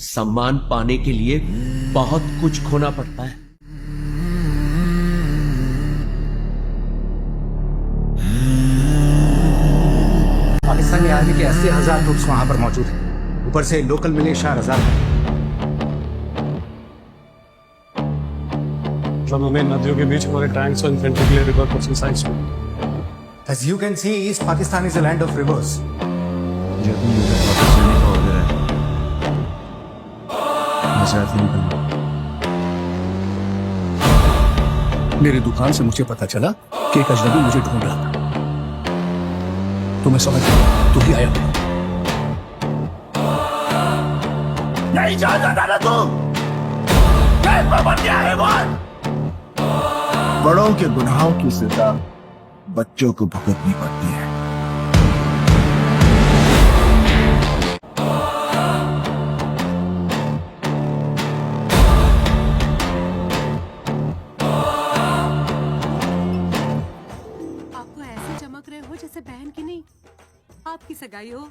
सम्मान पाने के लिए बहुत कुछ खोना पड़ता है। पाकिस्तानी आर्मी के 80,000 ट्रूप्स वहां पर मौजूद हैं। ऊपर से लोकल मिलिशिया 1000 है। हमें नदियों के बीच हमारे टैंक्स और इन्फेंट्री के लिए रिवर क्रॉसिंग साइट्स में। As you can see, East Pakistan is a land of rivers. मेरी दुकान से मुझे पता चला कि एक अजनबी मुझे ढूंढ रहा था, तो मैं समझ गया तू ही आया होगा। नहीं जानता था ना तुम, कैसे बन गया है वो? बड़ों के गुनाहों की सजा बच्चों को भुगतनी पड़ती है। आपको ऐसे चमक रहे हो जैसे बहन की नहीं आपकी सगाई हो।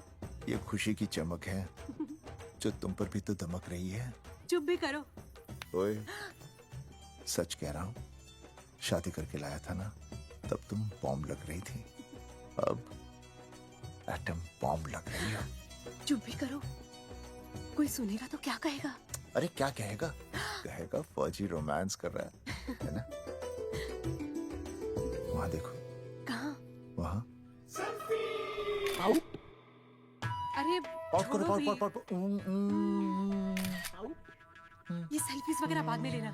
ये खुशी की चमक है जो तुम पर भी तो दमक रही है। चुप भी करो। ओए, सच कह रहा हूँ, शादी करके लाया था ना, तब तुम बॉम्ब लग रही थी, अब एटम बॉम्ब लग रही हो। चुप भी करो, कोई सुनेगा तो क्या कहेगा? अरे क्या कहेगा? कहेगा फौजी रोमांस कर रहा है ना? वहां देखो। कहाँ? वहां। अरे पॉट करो, छोड़ो भी। पॉट। ये सेल्फीज वगैरह बाद में लेना,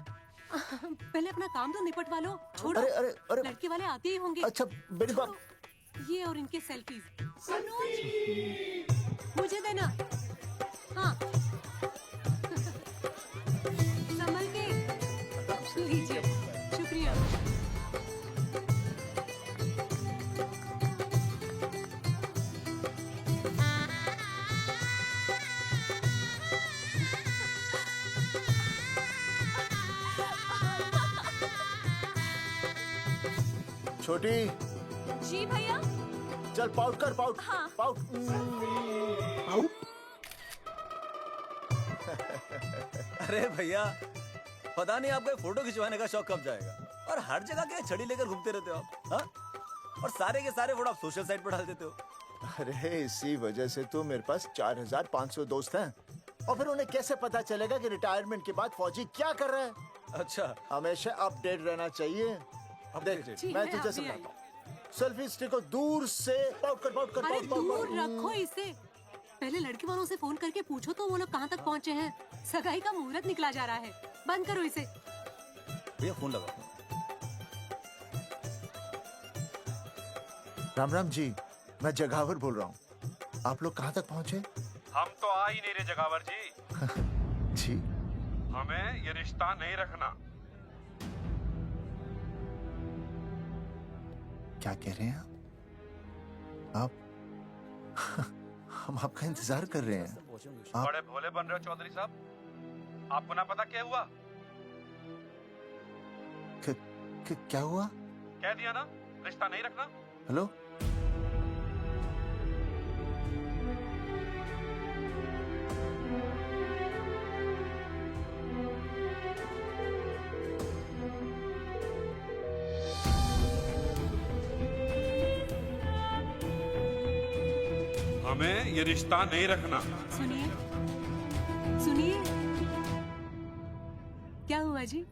पहले अपना काम तो निपटवा लो। छोड़ो, अरे लड़के वाले आते ही होंगे। अच्छा मेरी बात। ये और इनके सेल्फीज मुझे देना। हाँ संभल के लीजिए, शुक्रिया। छोटी, जी भैया। चल पाउट कर, पाउट। हाँ। पाउट। अरे भैया, पता नहीं आपको फोटो खिंचवाने का शौक कब जाएगा, और हर जगह के छड़ी लेकर घूमते रहते हो आप, हाँ? और सारे के सारे फोटो आप सोशल साइट पर डाल देते हो। अरे इसी वजह से तो मेरे पास 4500 दोस्त हैं, और फिर उन्हें कैसे पता चलेगा कि रिटायरमेंट के बाद फौजी क्या कर रहा है? अच्छा, हमेशा अपडेट रहना चाहिए। देख, जी, मैं मैं तुझे अभी समझाता हूँ। सेल्फी स्टिक को दूर से पाउट कर, पाउट कर, अरे पाउट, पाउट, दूर पाउट। रखो इसे। पहले लड़के वालों से फोन करके पूछो तो वो लोग कहाँ तक पहुँचे हैं। सगाई का मुहूर्त निकला जा रहा है, बंद करो इसे। भैया फोन लगा। राम राम जी, मैं जगावर बोल रहा हूँ। आप लोग कहाँ तक पहुँचे? हम तो आ ही नहीं रहे जगावर जी। जी, हमें ये रिश्ता नहीं रखना। क्या कह रहे हैं आप? हम आपका इंतजार कर रहे हैं। आप बड़े भोले बन रहे हो चौधरी साहब। आपको ना पता क्या हुआ? क्या हुआ? कह दिया ना, रिश्ता नहीं रखना। हेलो, हमें ये रिश्ता नहीं रखना। सुनिए सुनिए, क्या हुआ जी?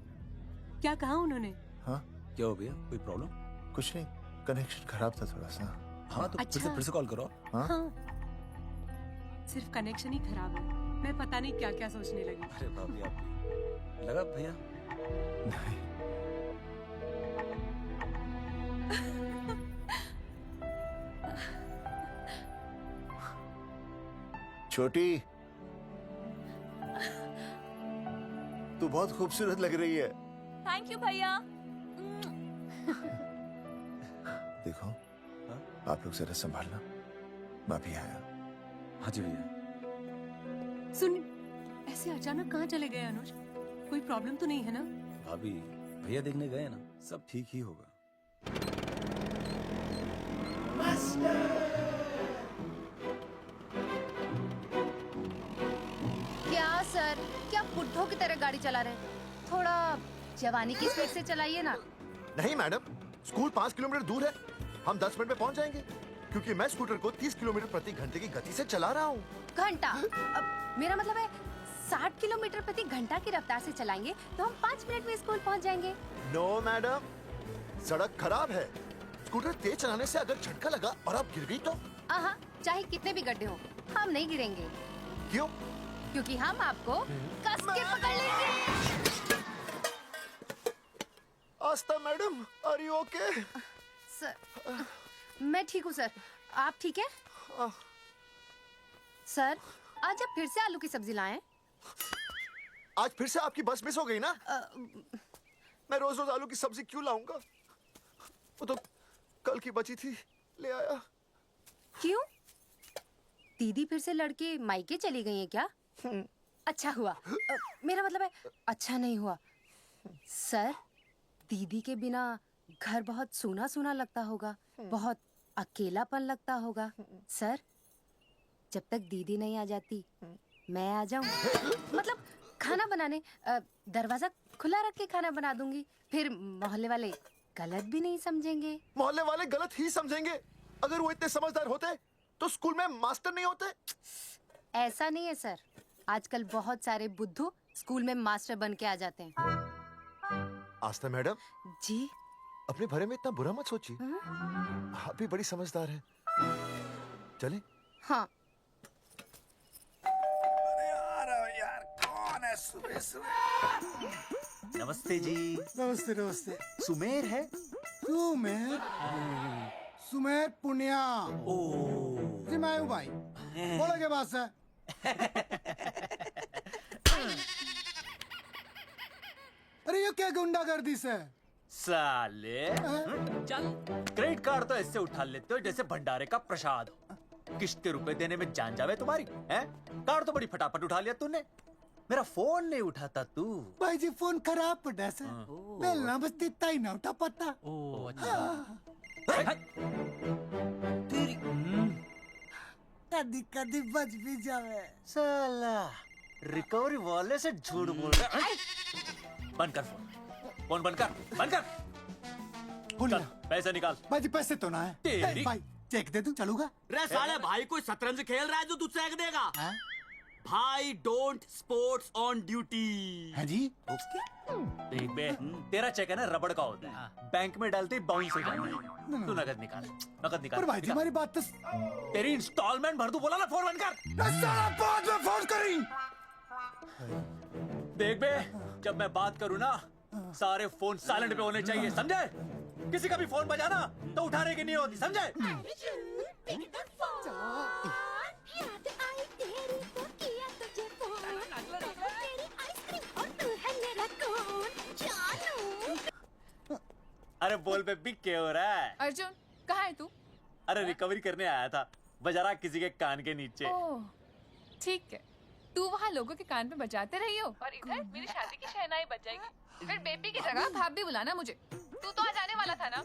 क्या कहा उन्होंने? हाँ क्या हो भैया, कोई प्रॉब्लम? कुछ नहीं, कनेक्शन खराब था थोड़ा सा। हाँ तो अच्छा। फिर से कॉल करो। हाँ? हाँ, सिर्फ कनेक्शन ही खराब है। मैं पता नहीं क्या क्या सोचने लगी। अरे भाभी, आप लगा भैया? नहीं, छोटी, तू बहुत खूबसूरत लग रही है। थैंक यू भैया। देखो, आप लोग जरा संभालना, मैं भी आया। हाँ जी भैया। सुन, ऐसे अचानक कहाँ चले गए अनुज? कोई प्रॉब्लम तो नहीं है ना? भाभी, भैया देखने गए ना, सब ठीक ही होगा। क्या सर, क्या बुड्ढों की तरह गाड़ी चला रहे हैं? थोड़ा जवानी की स्पीड से चलाइए ना। नहीं मैडम, स्कूल 5 किलोमीटर दूर है, हम 10 मिनट में पहुंच जाएंगे, क्योंकि मैं स्कूटर को 30 किलोमीटर प्रति घंटे की गति से चला रहा हूँ। घंटा? मेरा मतलब है 60 किलोमीटर प्रति घंटा की रफ्तार से चलाएंगे तो हम 5 मिनट में स्कूल पहुंच जाएंगे। नो मैडम, सड़क खराब है, स्कूटर तेज चलाने से अगर झटका लगा और आप गिर गई तो? हाँ, चाहे कितने भी गड्ढे हो, हम नहीं गिरेंगे। क्यों? क्योंकि हम आपको कस के पकड़ लेंगे। Aastha madam, are you okay? Sir, मैं ठीक हूँ सर, आप ठीक है? सर, आज आप फिर से आलू की सब्जी लाएं? आज फिर से आपकी बस मिस हो गई ना? मैं रोज रोज आलू की सब्जी क्यों लाऊंगा? वो तो कल की बची थी, ले आया। क्यों? दीदी फिर से लड़के मायके चली गई हैं क्या? अच्छा हुआ। मेरा मतलब है अच्छा नहीं हुआ। सर, दीदी के बिना घर बहुत सूना सूना लगता होगा, बहुत अकेलापन लगता होगा। सर, जब तक दीदी नहीं आ जाती मैं आ जाऊं। मतलब खाना बनाने दरवाजा खुला रख के खाना बना दूंगी, फिर मोहल्ले वाले गलत भी नहीं समझेंगे। मोहल्ले वाले गलत ही समझेंगे। अगर वो इतने समझदार होते तो स्कूल में मास्टर नहीं होते। ऐसा नहीं है सर, आजकल बहुत सारे बुद्धू स्कूल में मास्टर बन के आ जाते हैं। आस्था मैडम जी, अपने बारे में इतना बुरा मत सोचिए, आप भी बड़ी समझदार हैं। चलें? हाँ। नमस्ते जी। नमस्ते नमस्ते। सुमेर है? सुमेर? सुमेर पुनिया। ओ जी मैं हूँ भाई, बोलो के पास है। अरे ये क्या गुंडागर्दी से? साले चल, क्रेडिट कार्ड तो ऐसे उठा लेते हो जैसे भंडारे का प्रसाद हो। किश्त के रुपए देने में जान जावे तुम्हारी है? कार्ड तो बड़ी फटाफट उठा लिया तूने, मेरा फोन नहीं उठाता तू। भाई जी फोन खराब पड़ा सर, बेलना बस इतना ही ना उठा पाता। ओ अच्छा। तेरी कदी कदी बच भी जावे। साला रिकवरी वाले से झूठ बोल रहा है। बंद कर फोन बंद कर। चल पैसे निकाल। भाई जी पैसे तो ना है। तेरी भाई चेक दे दूं, चलूगा? रे साले भाई कोई शतरंज खेल रहा है जो तुझसे एक देगा? भाई डोंट स्पोर्ट्स ऑन ड्यूटी। है जी। देख बे, तेरा चेक है ना रबड़ का होता है, बैंक में डालते ही बाउंस हो जाता है। तू नकद निकाल। पर भाई जी हमारी बात तो। तेरी इंस्टॉलमेंट भर दूं, बोला ना फोन बंद कर। साला बाद में फोन करी। देख बे, जब मैं बात करूँ ना सारे फोन साइलेंट पे होने चाहिए, समझे? किसी का भी फोन बजाना तो उठाने की नहीं होती, समझे? अरे बोल बेबी क्या हो रहा है? अर्जुन कहाँ है तू? अरे रिकवरी करने आया था, बजा रहा किसी के कान के नीचे। ओह ठीक है, तू वहाँ लोगों के कान पे बजाते रही हो और इधर मेरी शादी की शहनाई बज जाएगी। फिर बेबी की जगह भाभी बुलाना मुझे। तू तो आ जाने वाला था ना।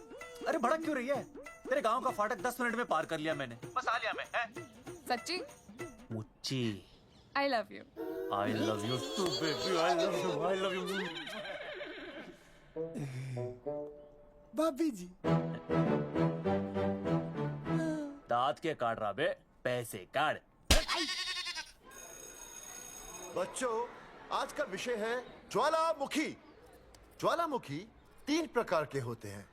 अरे भड़क क्यों रही है? तेरे गांव का फाटक 10 मिनट में पार कर लिया मैंने, बस आ लिया मैं। सच्ची? मुच्ची I love you. I love you too baby, I love you. भाभी जी दांत के काट रहा बे, पैसे काट। बच्चों, आज का विषय है ज्वालामुखी। ज्वालामुखी 3 प्रकार के होते हैं,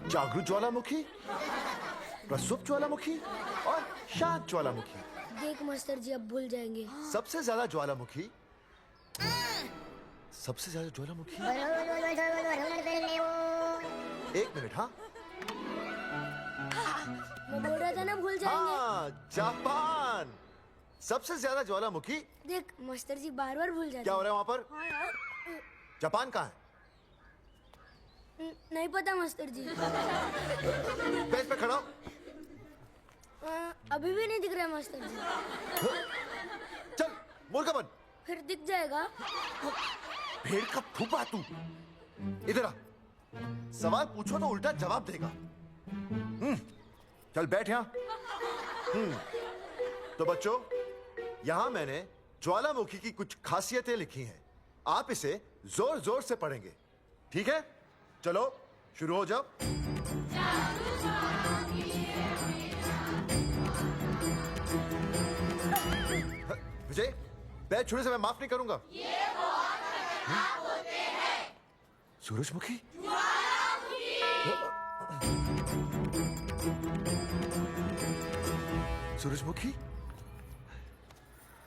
जागरूक ज्वालामुखी, प्रसुप्त ज्वालामुखी और शांत ज्वालामुखी। देख मास्टर जी अब भूल जाएंगे। सबसे ज्यादा ज्वालामुखी एक मिनट। हाँ मैं बोल रहा था ना भूल जाएंगे। हाँ, जापान सबसे ज्यादा ज्वालामुखी। देख मास्टर जी बार बार भूल जाते। क्या हो रहा है वहाँ पर? हाँ यार। जापान कहाँ है? नहीं पता मास्टर जी। बेंच पे खड़ा हो। अभी भी नहीं दिख रहा है मास्टर जी। चल मुर्गा बन। फिर दिख जाएगा। भेड़ का फूफा तू, इधर आ। सवाल पूछो तो उल्टा जवाब देगा। चल बैठ यहाँ। तो बच्चों, यहाँ मैंने ज्वालामुखी की कुछ खासियतें लिखी हैं। आप इसे जोर जोर से पढ़ेंगे, ठीक है? चलो शुरू हो जाओ। विजय, बैच छूने से मैं माफ नहीं करूंगा। ये बहुत खतरनाक होते हैं। सूरजमुखी? सूरजमुखी,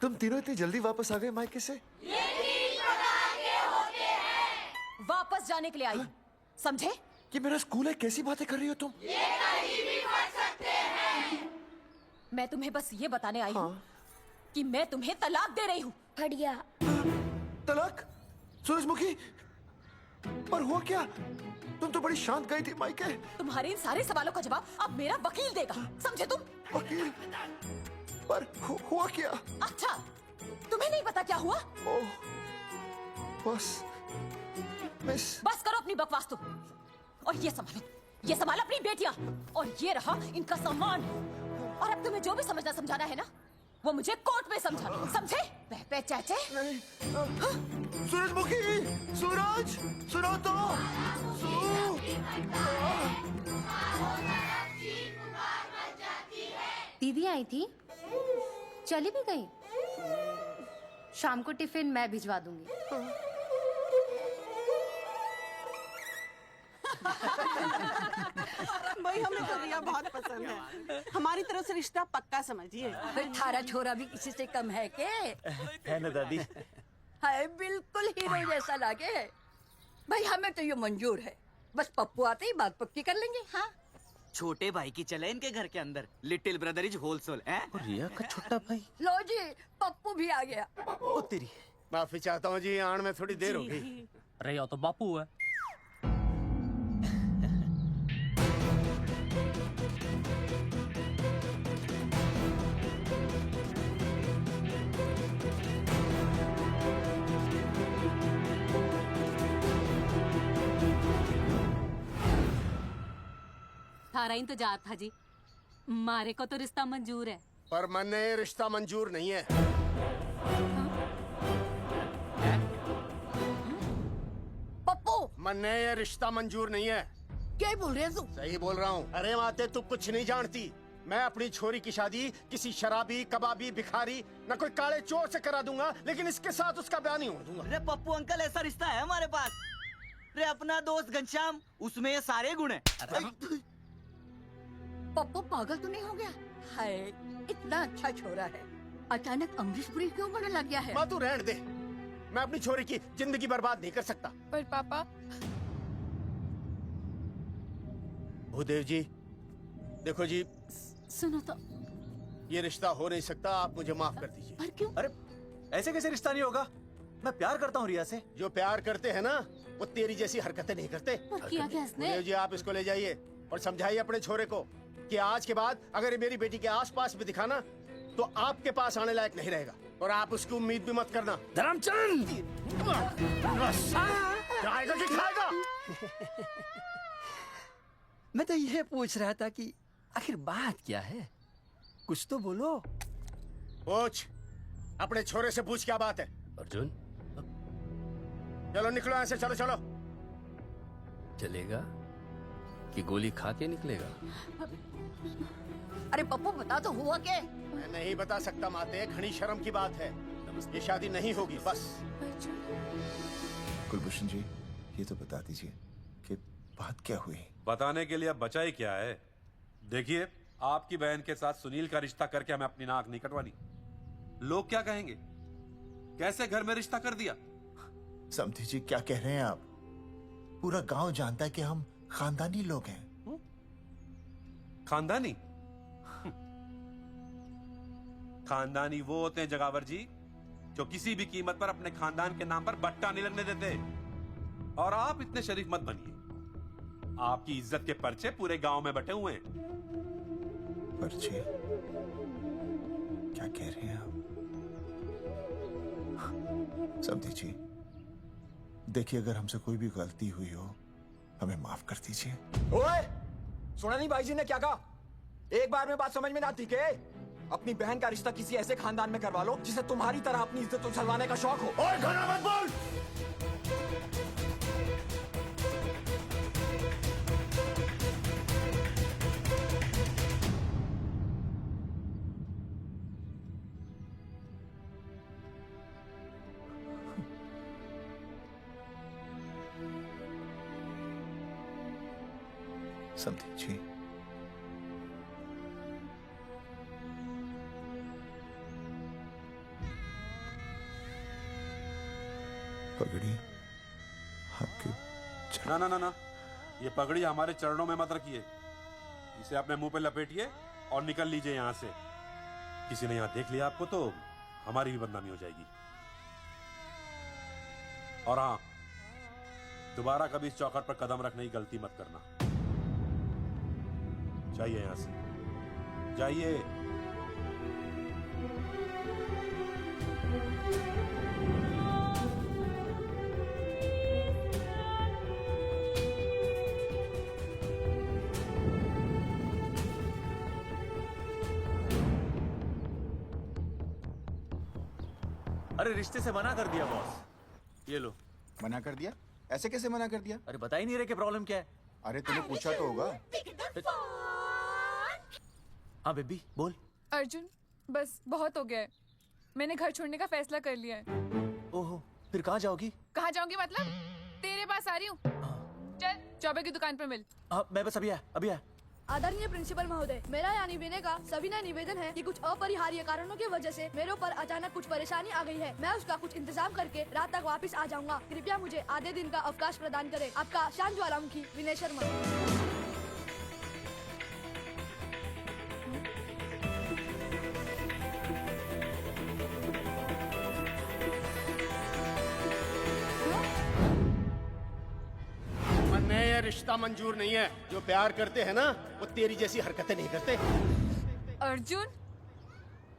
तुम तीनों इतनी जल्दी वापस आ गए मायके से? वापस जाने के लिए आई, समझे? ये मेरा स्कूल है, कैसी बातें कर रही हो तुम? ये कहीं भी पढ़ सकते हैं। मैं तुम्हें बस ये बताने आई हूँ कि मैं तुम्हें तलाक दे रही हूँ। फट गया। तलाक? सूरजमुखी, पर हुआ क्या? तुम तो बड़ी शांत गई थी मायके। तुम्हारे इन सारे सवालों का जवाब अब मेरा वकील देगा, समझे तुम? वकील? पर हुआ क्या? अच्छा, तुम्हें नहीं पता क्या हुआ? ओह, बस मिस। बस करो अपनी बकवास तुम, और ये संभालो अपनी बेटियां, और ये रहा इनका सामान। और अब तुम्हें जो भी समझना समझाना है ना, वो मुझे कोर्ट में समझाना, समझे? पे चाचे। सूरजमुखी, सूरज, सुनो तो। दीदी आई थी, चली भी गई। शाम को टिफिन मैं भिजवा दूंगी। भाई हमें तो रिया बहुत पसंद है, हमारी तरफ से रिश्ता पक्का समझिए। फिर थारा छोरा भी किसी से कम है के? है ना दादी? हाय, बिल्कुल हीरो जैसा लागे। भाई हमें तो ये मंजूर है, बस पप्पू आते ही बात पक्की कर लेंगे। हाँ, छोटे भाई की चले इनके घर के अंदर, लिटिल ब्रदर इज होलसेल है। रिया का छोटा भाई? लो जी, पप्पू भी आ गया। ओ तेरी। माफी चाहता हूँ जी, आने में थोड़ी देर हो गई। अरे यो तो बापू है। थारा इंतजार था जी, मारे को तो रिश्ता मंजूर है। पर मैंने ये रिश्ता मंजूर नहीं है। पप्पू, मैंने ये रिश्ता मंजूर नहीं है। क्या बोल रहे हैं तू? सही बोल रहा हूँ। अरे माते, तू कुछ नहीं जानती। मैं अपनी छोरी की शादी किसी शराबी, कबाबी, भिखारी, न कोई काले चोर से करा दूंगा, लेकिन इसके साथ उसका ब्याह नहीं हो दूंगा। अरे पप्पू अंकल, ऐसा रिश्ता है हमारे पास। अरे अपना दोस्त घनश्याम, उसमें ये सारे गुण हैं। पप्पू पागल तो नहीं हो गया? हाय, इतना अच्छा छोरा है, अचानक अमरीशपुरी क्यों बनने लग गया है? माँ तू रहने दे, मैं अपनी छोरी की जिंदगी बर्बाद नहीं कर सकता। पर पापा। भूदेव जी, देखो जी, सुनो तो। ये रिश्ता हो नहीं सकता, आप मुझे माफ कर दीजिए। पर क्यों? अरे ऐसे कैसे रिश्ता नहीं होगा? मैं प्यार करता हूँ रिया से। जो प्यार करते हैं ना, वो तेरी जैसी हरकतें नहीं करते। किया क्या इसने? भूदेव जी, आप इसको ले जाइए और समझाइए अपने छोरे को कि आज के बाद अगर ये मेरी बेटी के आसपास भी दिखाना, तो आपके पास आने लायक नहीं रहेगा, और आप उसकी उम्मीद भी मत करना। धर्मचंद, खाएगा कि खाएगा? मैं तो यह पूछ रहा था कि आखिर बात क्या है, कुछ तो बोलो। पूछ, अपने छोरे से पूछ क्या बात है। अर्जुन, चलो निकलो यहाँ से, चलो चलो। चलेगा कि गोली खा के निकलेगा? अरे पप्पू, बता तो हुआ क्या? मैं नहीं बता सकता माते, घनी शर्म की बात है। ये शादी नहीं होगी, बस। कुलभूषण जी, ये तो बता दीजिए कि बात क्या हुई? बताने के लिए अब बचा ही क्या है? देखिए, आपकी बहन के साथ सुनील का रिश्ता करके हमें अपनी नाक नहीं कटवानी। लोग क्या कहेंगे? कैसे घर में रिश्ता कर दिया? समधी जी, क्या कह रहे हैं आप? पूरा गांव जानता है कि हम खानदानी लोग हैं। खानदानी? खानदानी वो होते हैं जगावर जी, जो किसी भी कीमत पर अपने खानदान के नाम पर बट्टा नहीं लगने देते। और आप इतने शरीफ मत बनिए, आपकी इज्जत के पर्चे पूरे गांव में बटे हुए हैं। पर्चे? क्या कह रहे हैं आप? समधी जी, देखिए, अगर हमसे कोई भी गलती हुई हो, हमें माफ कर दीजिए। ओए, सुना नहीं भाई जी ने क्या कहा? एक बार में बात समझ में ना आती के? अपनी बहन का रिश्ता किसी ऐसे खानदान में करवा लो जिसे तुम्हारी तरह अपनी इज्जत उछलवाने का शौक हो। और घना मत बोल। समझी जी, पगड़ी आपके ना ना ना ना, ये पगड़ी हमारे चरणों में मत रखिए। इसे अपने मुंह पे लपेटिए और निकल लीजिए यहाँ से। किसी ने यहाँ देख लिया आपको तो हमारी भी बदनामी हो जाएगी। और हाँ, दोबारा कभी इस चौखट पर कदम रखने की गलती मत करना। जाइए यहाँ से, जाइए। अरे रिश्ते से मना कर दिया बॉस। ये लो। मना कर दिया? ऐसे कैसे मना कर दिया? अरे बता ही नहीं रहे कि प्रॉब्लम क्या है। अरे तूने पूछा तो होगा। हाँ बेबी बोल। अर्जुन बस बहुत हो गया है, मैंने घर छोड़ने का फैसला कर लिया है। ओहो, फिर कहाँ जाओगी? कहाँ जाऊंगी मतलब? तेरे पास आ रही हूँ। चल चौबे की दुकान पे मिल। हाँ मैं बस अभी आया। आदरणीय प्रिंसिपल महोदय, मेरा यानी विनय का सविनय निवेदन है कि कुछ अपरिहार्य कारणों की वजह से मेरे ऊपर अचानक कुछ परेशानी आ गई है। मैं उसका कुछ इंतजाम करके रात तक वापस आ जाऊंगा। कृपया मुझे आधे दिन का अवकाश प्रदान करें। आपका शांत ज्वालामुखी विनय शर्मा। ये रिश्ता मंजूर नहीं है। जो प्यार करते हैं ना वो तेरी जैसी हरकतें नहीं करते। अर्जुन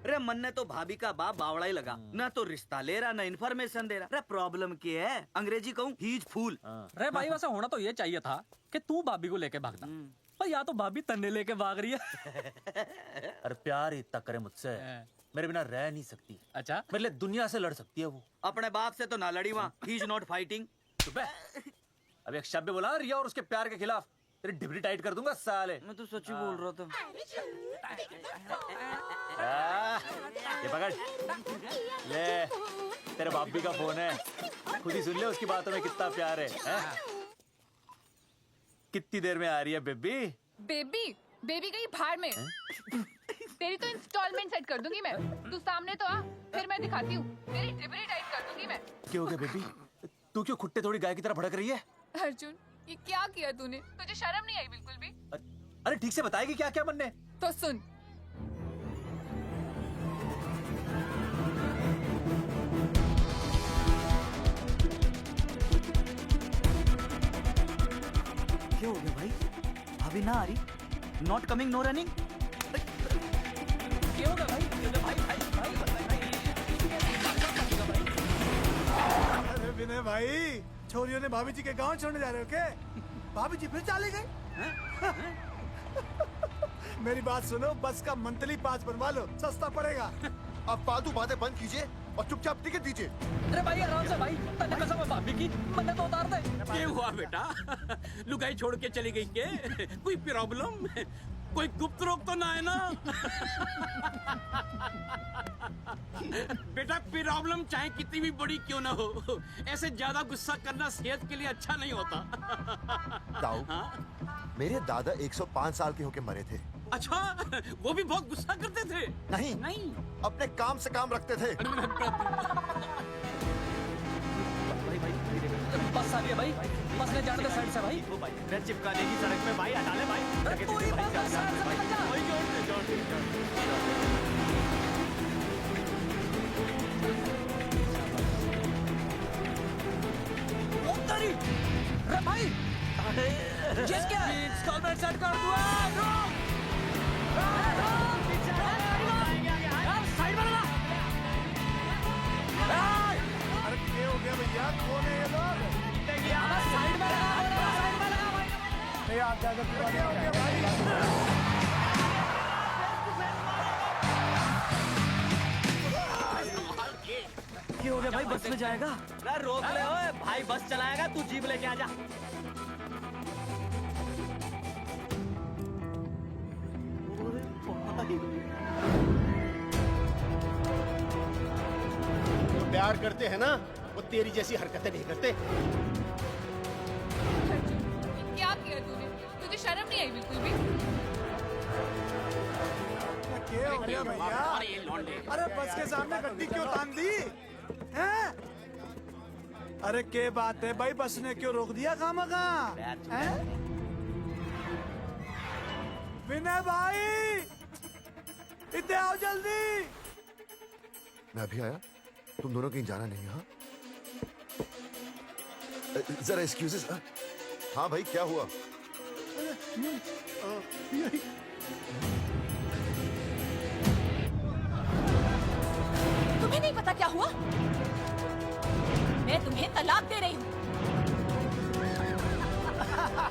अरे मन ने तो भाभी का बाप बावड़ा ही लगा, ना तो रिश्ता ले रहा ना इन्फॉर्मेशन दे रहा। अरे प्रॉब्लम क्या है? अंग्रेजी कहूँ हीज फूल। अरे भाई वैसे होना तो ये चाहिए था कि तू भाभी को लेके भागता, पर या तो भाभी तन्ने लेके भाग रही है। अरे प्यार इतना करे मुझसे, मेरे बिना रह नहीं सकती। अच्छा मेरे लिए दुनिया से लड़ सकती है वो। अपने बाप से तो ना लड़ी वहाँ, ही इज नॉट फाइटिंग। अब एक शब्द बोला रिया और उसके प्यार के खिलाफ, तेरी डिबरी टाइट कर दूंगा साले। मैं तो सच्ची बोल रहा था। ये पकड़ ले, तेरे बापी का फोन है, खुद ही सुन ले उसकी बातों में कितना प्यार है? कितनी देर में आ रही है बेबी? बेबी गई भाड़ में। तेरी तो इंस्टॉलमेंट सेट कर दूंगी मैं। तू सामने तो आ, फिर मैं दिखाती हूँ। तेरी डिबरी टाइट कर दूंगी मैं। क्या हो गया बेबी? तू क्यों खुट्टे थोड़ी गाय की तरह भड़क रही है? अर्जुन ये क्या किया तूने? तुझे शर्म नहीं आई बिल्कुल भी? अरे ठीक से बताएगी क्या क्या बनने? तो सुन, क्या हो गया भाई? भाभी ना आ रही? Not coming no running? क्या होगा भाई? अरे विनय भाई, छोरियों ने भाभी जी के गांव छोड़ने जा रहे हो क्या? भाभी जी फिर चले गए? मेरी बात सुनो, बस का मंथली पास बनवा लो, सस्ता पड़ेगा। अब फालतू बातें बंद कीजिए और चुपचाप टिकट दीजिए। अरे भाई आराम से भाई, तन्ने कसम है भाभी की, मन्ने तो उतार दे। क्या हुआ बेटा? लुगाई छोड़ के चली गई के? कोई प्रॉब्लम? कोई गुप्त रोग तो ना है ना? बेटा प्रॉब्लम चाहे कितनी भी बड़ी क्यों ना हो, ऐसे ज्यादा गुस्सा करना सेहत के लिए अच्छा नहीं होता। ताऊ, मेरे दादा 105 साल के होके मरे थे। अच्छा, वो भी बहुत गुस्सा करते थे? नहीं, अपने काम से काम रखते थे। बस आ रही है भाई, बस ले जाने दे साइड से भाई। मैं चिपका देगी सड़क में भाई, हटा ले भाई। तू ही बस साइड से निकल जा। अरे भाई, चीज क्या है? इंस्टॉलमेंट सेट कर दो। साइड में लगा। अरे क्या हो गया भैया? कौन है ये लोग? साइड में लगा भाई। नहीं आप क्या हो गया भाई? अरे भाई बस में जाएगा। अरे रोक ले ओए, भाई बस चलाएगा, तू जीप लेके आ जा। जो प्यार करते हैं ना वो तेरी जैसी हरकतें नहीं करते। क्या किया तूने? तुझे शर्म नहीं आई बिल्कुल भी? क्या हो गया भैया? अरे बस के सामने गड्डी क्यों तान दी हैं? अरे के बात है भाई, बस ने क्यों रोक दिया खामखा? हैं? विनय भाई इतने आओ जल्दी। मैं अभी आया, तुम दोनों कहीं जाना नहीं। हाँ जरा एक्सक्यूजेस। हाँ भाई क्या हुआ? तुम्हें नहीं पता क्या हुआ? मैं तुम्हें तलाक दे रही हूँ।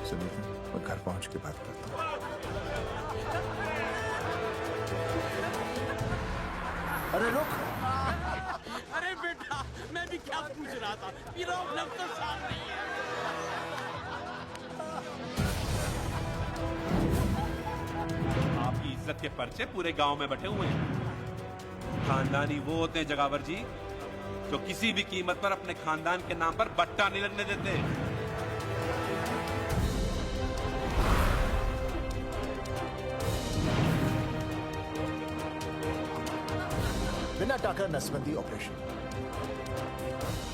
सुनिए, मैं घर पहुंच के बात करता हूँ। अरे रुक। अरे बेटा, मैं भी क्या पूछ रहा था, प्रॉब्लम तो साफ नहीं है। आपकी इज्जत के पर्चे पूरे गांव में बटे हुए हैं। खानदानी वो होते हैं जगावर जी जो किसी भी कीमत पर अपने खानदान के नाम पर बट्टा नहीं लगने देते। बिना टाका नसबंदी ऑपरेशन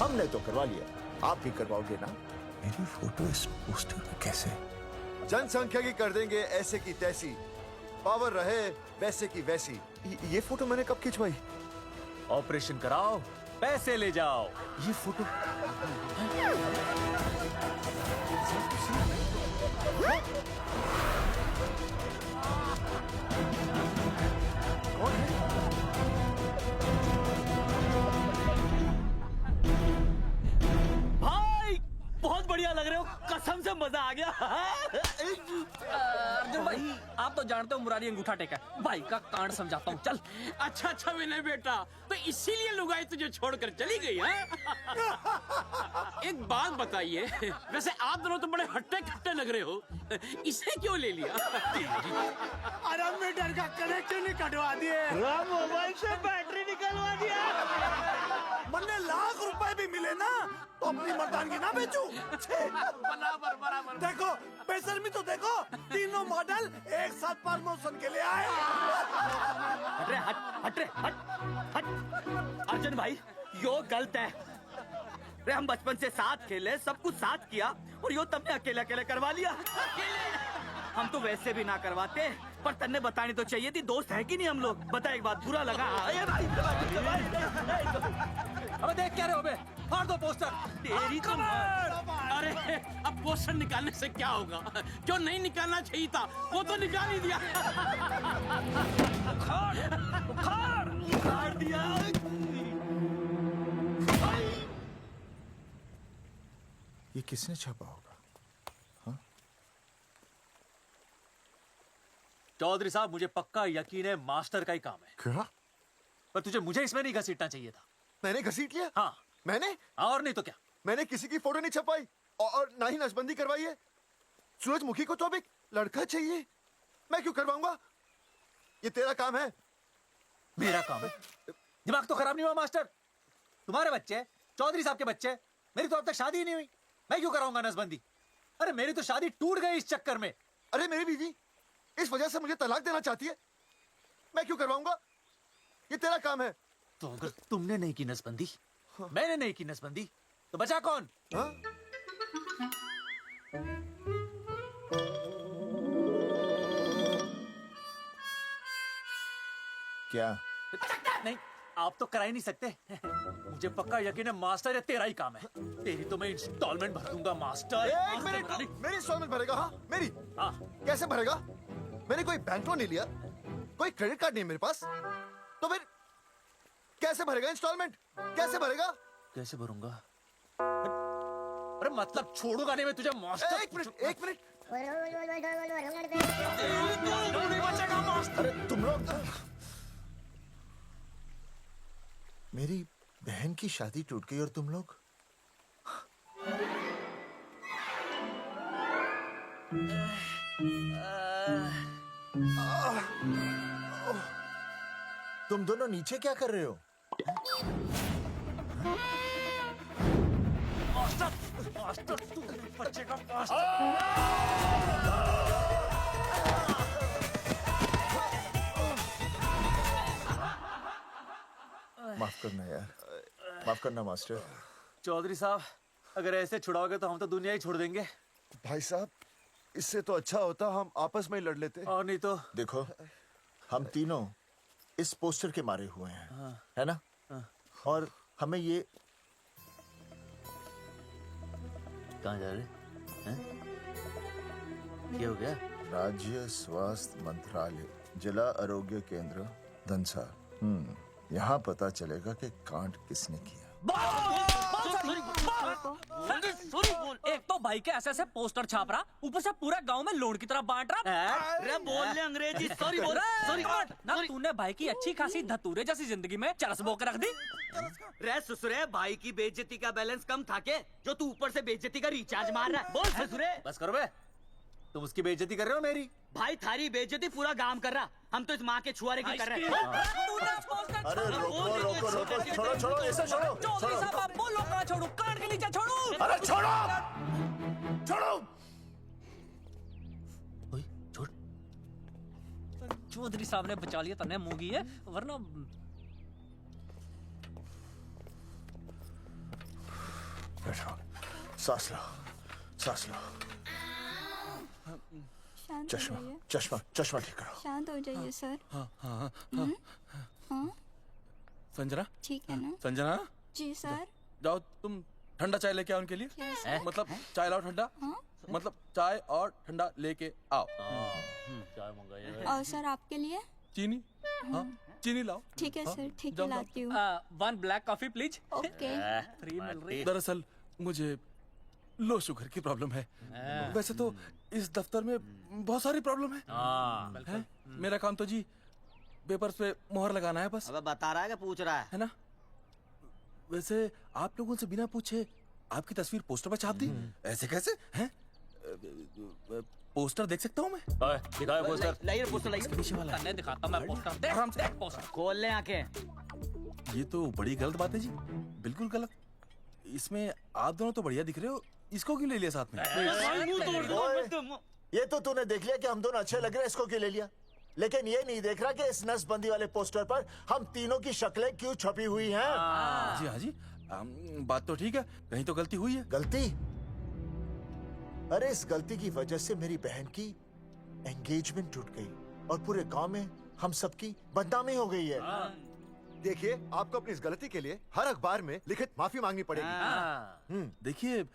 हमने तो करवा लिया, आप भी करवाओगे ना? मेरी फोटो इस पोस्टर में कैसे? जनसंख्या की कर देंगे ऐसे की तैसी, पावर रहे वैसे की वैसी। ये फोटो मैंने कब खिंचवाई? ऑपरेशन कराओ, पैसे ले जाओ। ये फोटो भाई बहुत बढ़िया लग रहे हो, कसम से मजा आ गया। अर्जुन भाई, आप तो जानते हो मुरारी अंगूठा टेका है। भाई का कांड समझाता हूँ, चल। अच्छा अच्छा विनय बेटा, तो इसीलिए लुगाई तुझे छोड़कर चली गई है? एक बात बताइए, वैसे आप दोनों तो बड़े हट्टे कट्टे लग रहे हो, इसे क्यों ले लिया? अरे मीटर का कनेक्शन ही कटवा दिए, मोबाइल से बैटरी निकलवा दिया। मन्ने लाख रुपए भी मिले ना तो अपनी मर्दानगी ना बेचू। बराबर बराबर। देखो बेशर्मी तो देखो, तीनों मॉडल एक साथ प्रमोशन के लिए आए। हट रे, हट रे, हट। अर्जुन भाई यो गलत है। रे हम बचपन से साथ खेले, सब कुछ साथ किया, और यो तुमने अकेले अकेले करवा लिया। हम तो वैसे भी ना करवाते, पर तन्ने बतानी तो चाहिए थी, दोस्त है कि नहीं हम लोग। बता एक बात, बुरा लगा? अबे देख क्या रहे हो बे? फाड़ दो पोस्टर। तेरी तो अरे अब पोस्टर निकालने से क्या होगा? जो नहीं निकालना चाहिए था वो तो निकाल ही दिया। उखाड़ दिया। ये किसने छापा होगा? चौधरी साहब, मुझे पक्का यकीन है मास्टर का ही काम है। क्या? पर तुझे मुझे इसमें नहीं घसीटना चाहिए था। मैंने घसीट लिया? हाँ मैंने? और नहीं तो क्या? मैंने किसी की फोटो नहीं छपाई और ना ही नसबंदी करवाई है। सूरजमुखी को तो अब एक लड़का चाहिए, मैं क्यों करवाऊंगा? ये तेरा काम है। मेरा काम है? दिमाग तो खराब नहीं हुआ मास्टर? तुम्हारे बच्चे, चौधरी साहब के बच्चे, मेरी तो अब तक शादी ही नहीं हुई, मैं क्यों कराऊंगा नसबंदी? अरे मेरी तो शादी टूट गई इस चक्कर में। अरे मेरी बीवी इस वजह से मुझे तलाक देना चाहती है, मैं क्यों करवाऊंगा? ये तेरा काम है। तो अगर तुमने नहीं की नसबंदी, मैंने नहीं की नसबंदी, तो बचा कौन? हाँ? क्या? नहीं, आप तो करा ही नहीं सकते। मुझे पक्का यकीन है मास्टर, ये तेरा ही काम है। तेरी तो मैं इंस्टॉलमेंट भर दूंगा मास्टर। एक मिनट, मेरी इंस्टॉलमेंट भरेगा? हाँ मेरी। हाँ कैसे भरेगा? मैंने कोई बैंक लोन नहीं लिया, कोई क्रेडिट कार्ड नहीं मेरे पास, तो फिर कैसे भरेगा इंस्टॉलमेंट? कैसे भरेगा? कैसे भरूंगा? अरे मतलब छोड़ूंगा नहीं मैं तुझे मास्टर। एक मिनट, एक मिनट। नहीं बचेगा मास्टर। अरे तुम लोग मेरी बहन की शादी टूट गई और तुम लोग तुम दोनों नीचे क्या कर रहे हो? बच्चे का माफ करना यार, माफ करना मास्टर। चौधरी साहब, अगर ऐसे छुड़ाओगे तो हम तो दुनिया ही छोड़ देंगे। भाई साहब, इससे तो अच्छा होता हम आपस में ही लड़ लेते। और नहीं तो। देखो, हम तीनों इस पोस्टर के मारे हुए हैं, है ना? और हमें ये कहाँ जा रहे हैं? क्या हो गया? राज्य स्वास्थ्य मंत्रालय, जिला आरोग्य केंद्र धनसा। यहाँ पता चलेगा कि कांड किसने किया। एक तो भाई के ऐसे पोस्टर छाप रहा, ऊपर से पूरा गांव में लोन की तरह बांट रहा। अरे बोल ले अंग्रेजी, सॉरी बोल। सॉरी ना, तूने भाई की अच्छी खासी धतूरे जैसी जिंदगी में चरस बो के रख दी। रे ससुरे, भाई की बेइज्जती का बैलेंस कम था के जो तू ऊपर से बेइज्जती का रिचार्ज मार रहा है? बोल ससुरे। बस करो बे, तुम उसकी बेइज्जती कर रहे हो मेरी। भाई थारी बेइज्जती पूरा गांव कर रहा, हम तो इस माँ के छुआरे की कर रहे हैं। अरे रोको रोको रोको, छोड़ो छोड़ो, ऐसे छोड़ो। चौधरी साहब, आप बोलो कहाँ छोड़ू? कान के नीचे छोड़ू। अरे छोड़ो, छोड़ो। छोड़। चौधरी साहब ने बचा लिया, तने मूंगी है, वरना बैठो, सांस लो, सांस लो। शांत चश्मा हो जाइए। चश्मा चश्मा ठीक करो। शांत हो जाइए सर। हाँ हाँ हाँ संजना, ठीक है ना? संजना जी सर। जाओ तुम ठंडा चाय लेके आओ उनके लिए। Yes, sir. मतलब चाय लाओ ठंडा। मतलब चाय और ठंडा लेके आओ। चाय मंगाइए। और सर आपके लिए? चीनी, हाँ चीनी लाओ। ठीक है हाँ, सर, ठीक है जाओ, लाती हूँ। 1 black coffee please. Okay. Free मिल रही। दरअसल मुझे लो शुगर की प्रॉब्लम है। वैसे तो इस दफ्तर में बहुत सारी प्रॉब्लम है। मेरा काम तो जी पेपर्स पे मोहर लगाना है बस। अब बता रहा है कि पूछ रहा है ना? वैसे आप लोगों से बिना पूछे आपकी तस्वीर पोस्टर पर छाप दी, ऐसे कैसे हैं? पोस्टर देख सकता हूँ मैं? दिखाओ पोस्टर। लाइए पोस्टर, लाइए। पीछे वाला तन्ने दिखाता मैं पोस्टर। देख आराम से। देख पोस्टर। खोल ले आंखें। ये तो बड़ी गलत बात है जी, बिल्कुल गलत। इसमें आप दोनों तो बढ़िया दिख रहे हो, इसको क्यों ले लिया साथ में? ये तो तूने देख लिया कि हम दोनों अच्छे लग रहे हैं, इसको क्यों ले लिया? लेकिन ये नहीं देख रहा कि इस नसबंदी वाले पोस्टर पर हम तीनों की शक्लें क्यों छपी हुई हैं? जी हाँ जी, बात तो ठीक है, कहीं तो गलती हुई है। गलती? अरे इस गलती की वजह से मेरी बहन की एंगेजमेंट टूट गई और पूरे गांव में हम सबकी बदनामी हो गई है। देखिए, आपको अपनी इस गलती के लिए हर अखबार में लिखित माफी मांगनी पड़ेगी। देखिए,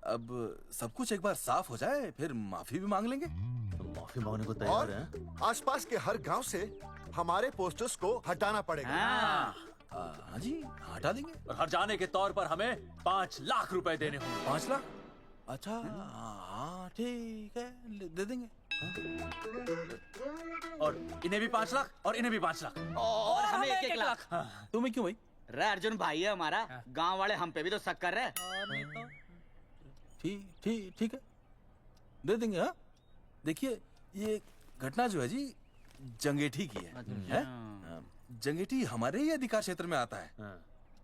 अब सब कुछ एक बार साफ हो जाए फिर माफी भी मांग लेंगे। माफी मांगने को तैयार और हैं? आसपास के हर गांव से हमारे पोस्टर्स को हटाना पड़ेगा। हाँ जी, हटा देंगे। और हर जाने के तौर पर हमें 5 लाख रुपए देने होंगे। 5 लाख? अच्छा हाँ ठीक है, दे देंगे। और इन्हें भी 5 लाख और इन्हें भी 5 लाख और हमें 1-1 लाख। तुम्हें क्यों भाई? रे अर्जुन भाई है हमारा, गांव वाले हम पे भी तो शक कर रहे हैं। ठीक है, दे देंगे। हाँ देखिए, ये घटना जो है जी जंगेठी की है? जंगेठी हमारे ही अधिकार क्षेत्र में आता है।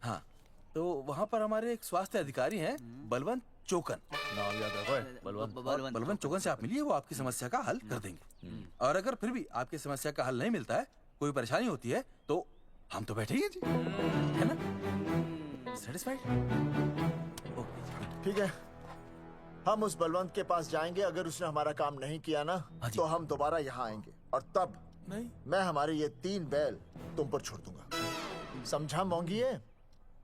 हाँ, तो वहाँ पर हमारे एक स्वास्थ्य अधिकारी हैं, बलवंत चौकन। नाम याद रखो, बलवंत चौकन से आप मिलिए, वो आपकी समस्या का हल कर देंगे। और अगर फिर भी आपकी समस्या का हल नहीं मिलता है, कोई परेशानी होती है, तो हम तो बैठे ही हैं जी, है ना? सेटिस्फाइड? ठीक है, हम उस बलवंत के पास जाएंगे। अगर उसने हमारा काम नहीं किया ना, तो हम दोबारा यहाँ आएंगे और तब नहीं, मैं हमारे ये 3 बैल तुम पर छोड़ दूंगा। समझा मोंगी है?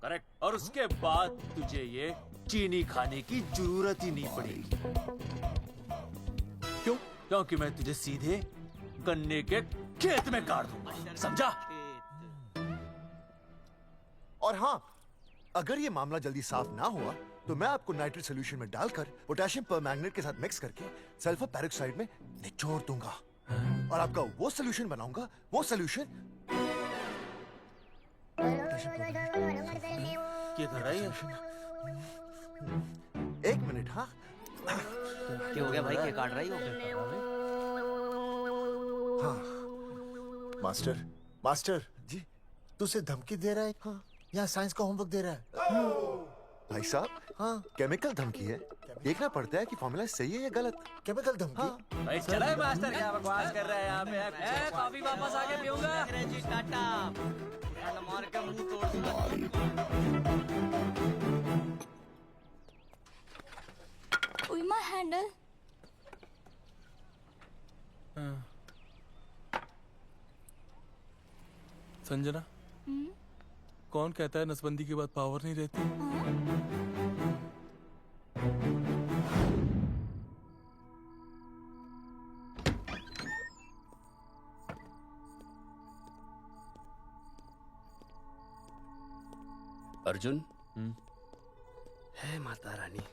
करेक्ट। और उसके बाद तुझे ये चीनी खाने की जरूरत ही नहीं पड़ेगी। क्यों? क्योंकि मैं तुझे सीधे गन्ने के खेत में काट दूंगा, समझा? और हाँ, अगर ये मामला जल्दी साफ ना हुआ तो मैं आपको नाइट्रेट सोल्यूशन में डालकर पोटेशियम परमैंगनेट के साथ मिक्स करके सल्फर पेरोक्साइड में निचोड़ दूंगा और आपका वो सोल्यूशन बनाऊंगा, वो सोल्यूशन क्या कर रहा है? एक मिनट। हाँ क्या हो गया भाई? क्या काट रही हो? हाँ मास्टर, मास्टर जी तू उसे धमकी दे रहा है? हाँ यहाँ साइंस का होमवर्क दे रहा है। भाई साहब हाँ केमिकल धमकी है, देखना पड़ता है कि फॉर्मूला सही है या गलत। केमिकल धमकी। हाँ। भाई चला है मास्टर, क्या बकवास कर रहा है यहाँ पे? कॉफी वापस आके पीऊंगा। अंग्रेजी टाटा मार के मुंह तोड़ दूंगा। With my handle. संजना, कौन कहता है नसबंदी के बाद पावर नहीं रहती? अर्जुन, है माता रानी,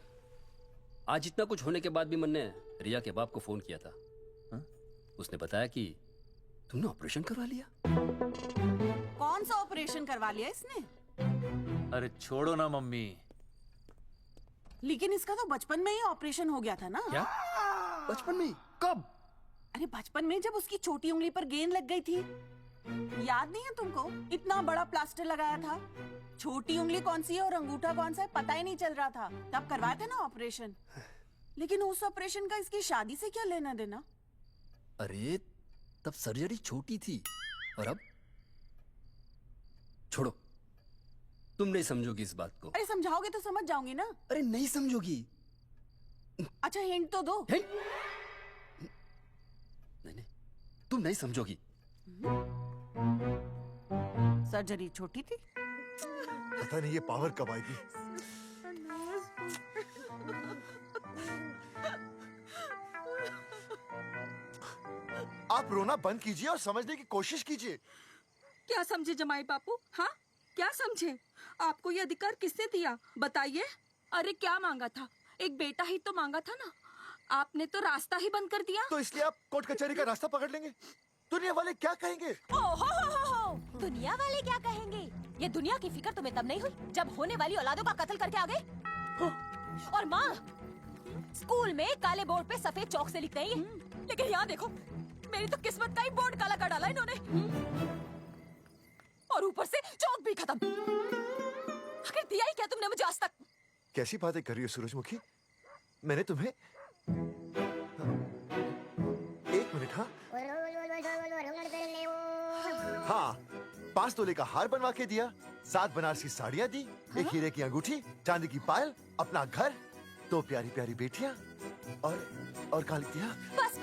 आज इतना कुछ होने के बाद भी मन ने रिया के बाप को फोन किया था। हा? उसने बताया कि तुमने ऑपरेशन करवा लिया। कौन सा ऑपरेशन करवा लिया इसने? अरे छोड़ो ना मम्मी। लेकिन इसका तो बचपन में ही ऑपरेशन हो गया था ना? क्या? बचपन में? कब? अरे बचपन में जब उसकी छोटी उंगली पर गेंद लग गई थी, याद नहीं है तुमको? इतना बड़ा प्लास्टर लगाया था, छोटी उंगली कौन सी है और अंगूठा कौन सा है पता ही नहीं चल रहा था, तब करवाए थे ना ऑपरेशन। लेकिन उस ऑपरेशन का इसकी शादी से क्या लेना देना? अरे तब सर्जरी छोटी थी और अब? छोड़ो, तुम नहीं समझोगी इस बात को। अरे समझाओगे तो समझ जाऊंगी ना। अरे नहीं समझोगी। अच्छा हिंट तो दो। नहीं नहीं, तुम नहीं समझोगी। सर्जरी छोटी थी? पता नहीं ये पावर कब आएगी। आप रोना बंद कीजिए और समझने की कोशिश कीजिए। क्या समझे जमाई बापू? हाँ क्या समझे? आपको ये अधिकार किसने दिया बताइए? अरे क्या मांगा था? एक बेटा ही तो मांगा था ना। आपने तो रास्ता ही बंद कर दिया। तो इसलिए आप कोर्ट कचहरी का रास्ता पकड़ लेंगे? दुनिया वाले क्या कहेंगे? हो। दुनिया वाले क्या कहेंगे? ये दुनिया की फिक्र तुम्हें तब नहीं हुई जब होने वाली औलादों का कत्ल करके आ गए। और माँ स्कूल में काले बोर्ड पे सफेद चौक से लिख रही है, लेकिन यहाँ देखो मेरी तो किस्मत का ही बोर्ड काला कर डाला इन्होंने। और ऊपर से चौक भी खत्म। आखिर दिया ही क्या तुमने मुझे आज तक? कैसी बातें कर रही हो सूरजमुखी? मैंने तुम्हें एक मिनट। हाँ 5 तोले का हार बनवा के दिया, 7 बनारसी साड़ियाँ दी, एक हीरे की अंगूठी, चांदी की पायल, अपना घर, 2 प्यारी प्यारी बेटियाँ और कहा लिख दिया? बस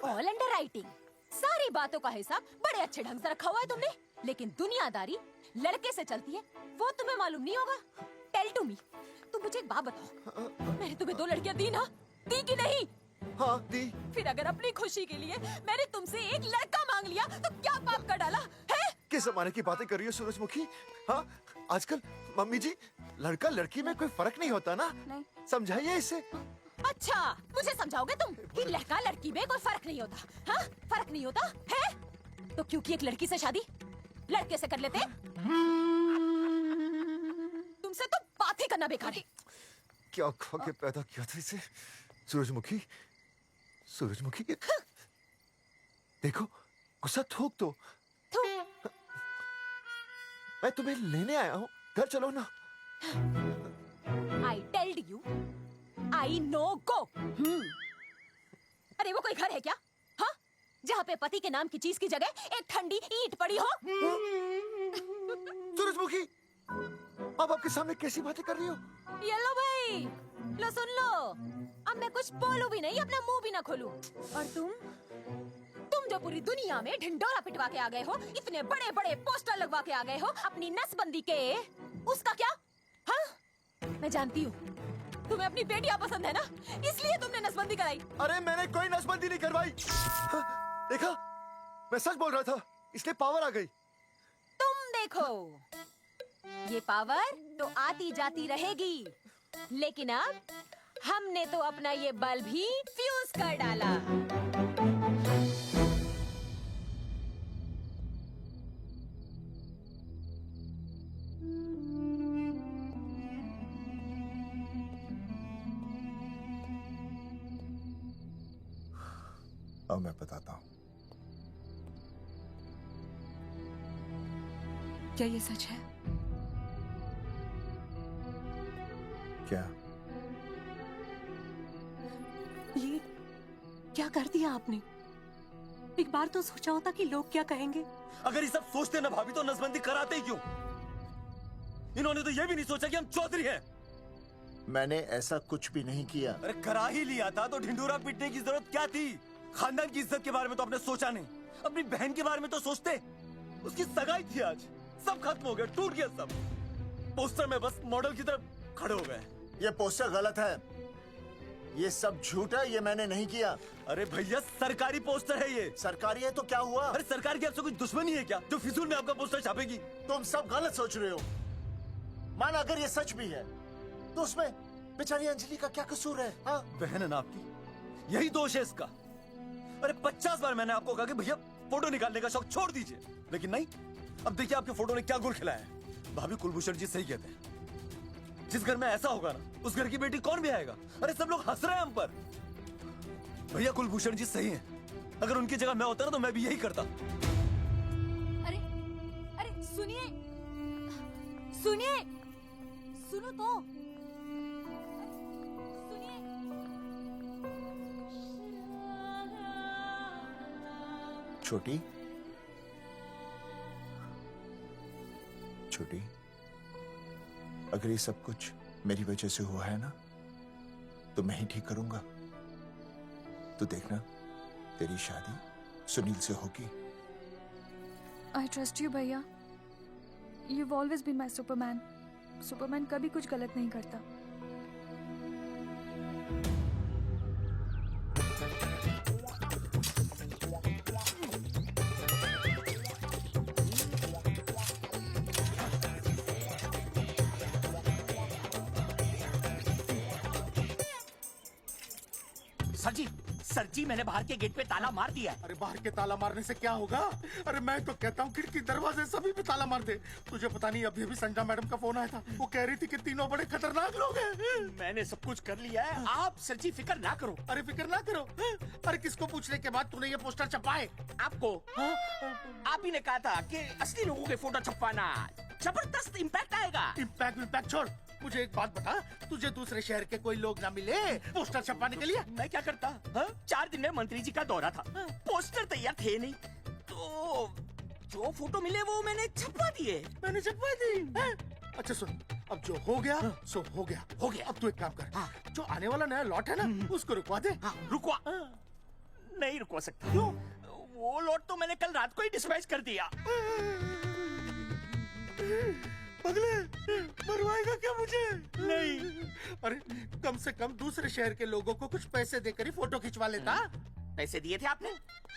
ऑल अंडर राइटिंग। सारी बातों का हिसाब बड़े अच्छे ढंग से रखा हुआ है तुमने, लेकिन दुनियादारी लड़के से चलती है वो तुम्हें मालूम नहीं होगा। टेल टू मी, तुम मुझे एक बात बताओ, मैंने तुम्हें 2 लड़कियां दी ना? दी कि नहीं? हाँ दी। फिर अगर अपनी खुशी के लिए मैंने तुमसे एक लड़का मांग लिया तो क्या पाप कर डाला है? किस जमाने की बातें कर रही हो सूरजमुखी? हाँ आजकल मम्मी जी लड़का लड़की में कोई फर्क नहीं होता ना। नहीं। समझाइए इसे। अच्छा मुझे समझाओगे तुम कि लड़का लड़की में कोई फर्क नहीं होता? हाँ फर्क नहीं होता है तो क्योंकि एक लड़की से शादी लड़के से कर लेते? तुमसे तो बात ही करना बेकार है। क्या खा के पैदा किया था इसे? सूरजमुखी देखो गुस्सा थूक दो। मैं तुम्हें लेने आया हूँ, घर चलो ना। I told you, I know go। अरे वो कोई घर है क्या? हाँ जहाँ पे पति के नाम की चीज की जगह एक ठंडी ईंट पड़ी हो। सूरजमुखी अब आपके सामने कैसी बातें कर रही हो? ये लो भाई, लो सुन लो, अब मैं कुछ बोलूं भी नहीं, अपना मुंह भी ना खोलूं। और तुम जो पूरी दुनिया में ढिंडोरा पिटवा के आ गए हो, इतने बड़े बड़े पोस्टर लगवा के आ गए हो अपनी नसबंदी के, उसका क्या? हाँ मैं जानती हूँ तुम्हें अपनी बेटियां पसंद है ना, इसलिए तुमने नसबंदी कराई। अरे मैंने कोई नसबंदी नहीं करवाई। देखा मैं सच बोल रहा था, इसलिए पावर आ गई। तुम देखो ये पावर तो आती जाती रहेगी, लेकिन अब हमने तो अपना ये बल्ब ही फ्यूज कर डाला। अब मैं बताता हूं। क्या ये सच है? क्या? ये क्या कर दिया आपने? एक बार तो सोचा होता कि लोग क्या कहेंगे। अगर ये सब सोचते ना भाभी तो नसबंदी कराते ही क्यों? इन्होंने तो ये भी नहीं सोचा कि हम चौधरी हैं। मैंने ऐसा कुछ भी नहीं किया। अरे करा ही लिया था तो ढिंडोरा पीटने की जरूरत क्या थी? खानदान की इज्जत के बारे में तो आपने सोचा नहीं, अपनी बहन के बारे में तो सोचते। उसकी सगाई थी आज, सब खत्म हो गया, टूट गया सब। पोस्टर में बस मॉडल की तरफ खड़े हो गए। ये पोस्टर गलत है, ये सब झूठ है, ये मैंने नहीं किया। अरे भैया सरकारी पोस्टर है ये। सरकारी है तो क्या हुआ? अरे सरकार की आपसे कोई दुश्मनी है क्या जो फिजूल में आपका पोस्टर छापेगी? तुम सब गलत सोच रहे हो। माना अगर ये सच भी है तो उसमें बेचारी अंजलि का क्या कसूर है? हाँ? बहन है ना आपकी, यही दोष है इसका। अरे 50 बार मैंने आपको कहा कि भैया फोटो निकालने का शौक छोड़ दीजिए, लेकिन नहीं। अब देखिए आपके फोटो ने क्या गुल खिलाया है। भाभी कुलभूषण जी सही कहते हैं, जिस घर में ऐसा होगा ना उस घर की बेटी कौन भी आएगा। अरे सब लोग हंस रहे हैं हम पर। भैया कुलभूषण जी सही हैं, अगर उनकी जगह मैं होता ना तो मैं भी यही करता। अरे अरे सुनिए सुनिए, सुनो तो। छोटी छोटी, अगर ये सब कुछ मेरी वजह से हुआ है ना तो मैं ही ठीक करूंगा। तो देखना तेरी शादी सुनील से होगी। I trust you, भैया। You've always been my Superman. Superman कभी कुछ गलत नहीं करता। सर जी मैंने बाहर के गेट पे ताला मार दिया है। अरे बाहर के ताला मारने से क्या होगा? अरे मैं तो कहता हूँ खिड़की दरवाजे सभी पे ताला मार दे। तुझे पता नहीं अभी अभी संजना मैडम का फोन आया था, वो कह रही थी कि तीनों बड़े खतरनाक लोग हैं। मैंने सब कुछ कर लिया है, आप सर जी फिक्र ना करो। अरे फिक्र ना करो। अरे किसको पूछने के बाद तूने ये पोस्टर छपाए? आपको आप ही ने कहा था कि असली लोगों के फोटो छपवाना जबरदस्त इम्पैक्ट आएगा। इम्पैक्ट छोड़, मुझे एक बात बता, तुझे दूसरे शहर के कोई लोग ना मिले पोस्टर छपवाने के लिए? मैं क्या करता? 4 दिन में मंत्री जी का दौरा था, पोस्टर तैयार थे नहीं, तो जो फोटो मिले वो मैंने छपवा दिए। मैंने छपवा दी? अच्छा सुन, अब जो हो गया सो हो गया। अब तू एक काम कर, जो आने वाला नया लॉट है ना उसको रुकवा दे। रुकवा? नहीं रुकवा सकता। क्यों? वो लॉट तो मैंने कल रात को ही डिस्पैच कर दिया। पगले, मरवाएगा क्या मुझे? नहीं। अरे कम से कम दूसरे शहर के लोगों को कुछ पैसे देकर ही फोटो खिंचवा लेता। पैसे दिए थे आपने?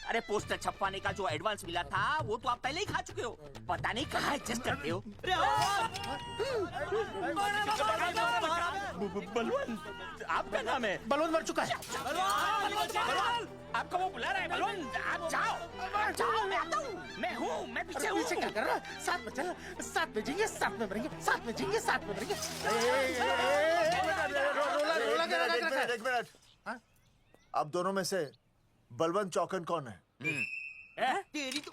अरे पोस्टर छपवाने का जो एडवांस मिला था वो तो आप पहले ही खा चुके हो, पता नहीं कहाँ एडजस्ट करते हो। बलवंत आपका नाम है? बलवंत मर चुका है। आपका वो बुला रहा है बलवंत, आप जाओ मैं आता हूँ। मैं पीछे हूँ। पीछे क्या कर रहा है? साथ में चल, साथ में जिएंगे, साथ में मरेंगे, साथ में जिएंगे, साथ में मरेंगे। एक मिनट, अब दोनों में से बलवंत चौकन कौन है? तेरी तो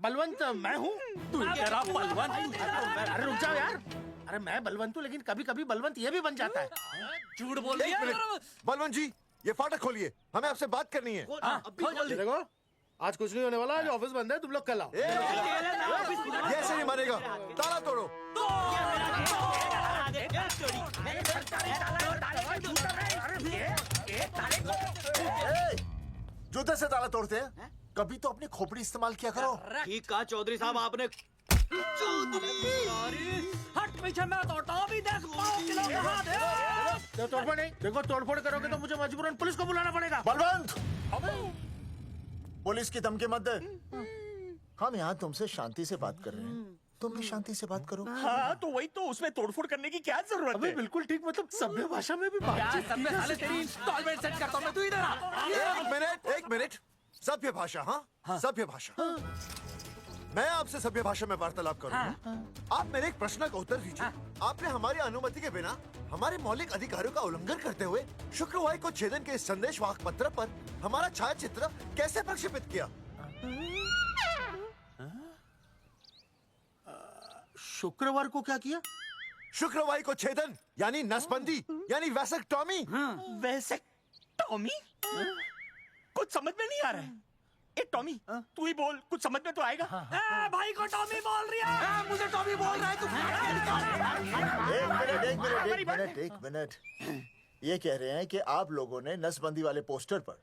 बलवंत मैं हूँ। तू तेरा बलवंत? अरे रुक जाओ यार। अरे मैं बलवंत हूँ, लेकिन कभी कभी बलवंत ये भी बन जाता है। झूठ बोल रही है। बलवंत जी ये फाटक खोलिए, हमें आपसे बात करनी है। देखो आज कुछ नहीं होने वाला, आज ऑफिस बंद है, तुम लोग कल आओ। ये ऐसे नहीं मानेगा, ताला तोड़ो। जूते से ताला तोड़ते हैं? कभी तो अपनी खोपड़ी इस्तेमाल किया करो। ठीक कहा चौधरी साहब आपने। हट पीछे, मैं तोड़ता हूँ अभी। देख तोड़फोड़ नहीं, देखो तोड़फोड़ करोगे तो मुझे मजबूरन पुलिस को बुलाना पड़ेगा। बलवंत, पुलिस की धमकी मत दे। हम यहाँ तुमसे शांति से बात कर रहे हैं, तुम भी शांति से बात करो। हाँ तो वही तो, उसमें तोड़फोड़ करने की क्या जरूरत है? बिल्कुल ठीक, मतलब सभ्य भाषा में भी बातचीत। साले तेरी इंस्टॉलमेंट सेट करता हूँ मैं, तू इधर आ। 1 मिनट, 1 मिनट। सभ्य भाषा? हाँ सभ्य भाषा। मैं आपसे सभ्य भाषा में वार्तालाप करूंगा। आप मेरे एक प्रश्न का उत्तर दीजिए। आपने हमारी अनुमति के बिना हमारे मौलिक अधिकारों का उल्लंघन करते हुए शुक्रवार को छेदन के संदेश वाहक पत्र पर हमारा छायाचित्र कैसे प्रक्षेपित किया? शुक्रवार को क्या किया? शुक्रवार को छेदन यानी नसबंदी यानी वैसेक्टॉमी। वैसेक्टॉमी? कुछ समझ में नहीं आ रहा है। ए टॉमी, तू ही बोल, कुछ समझ में तो आएगा। भाई को टॉमी बोल रही है। मुझे टॉमी बोल रहा है तू। एक मिनट। ये कह रहे हैं कि आप लोगों ने नसबंदी वाले पोस्टर पर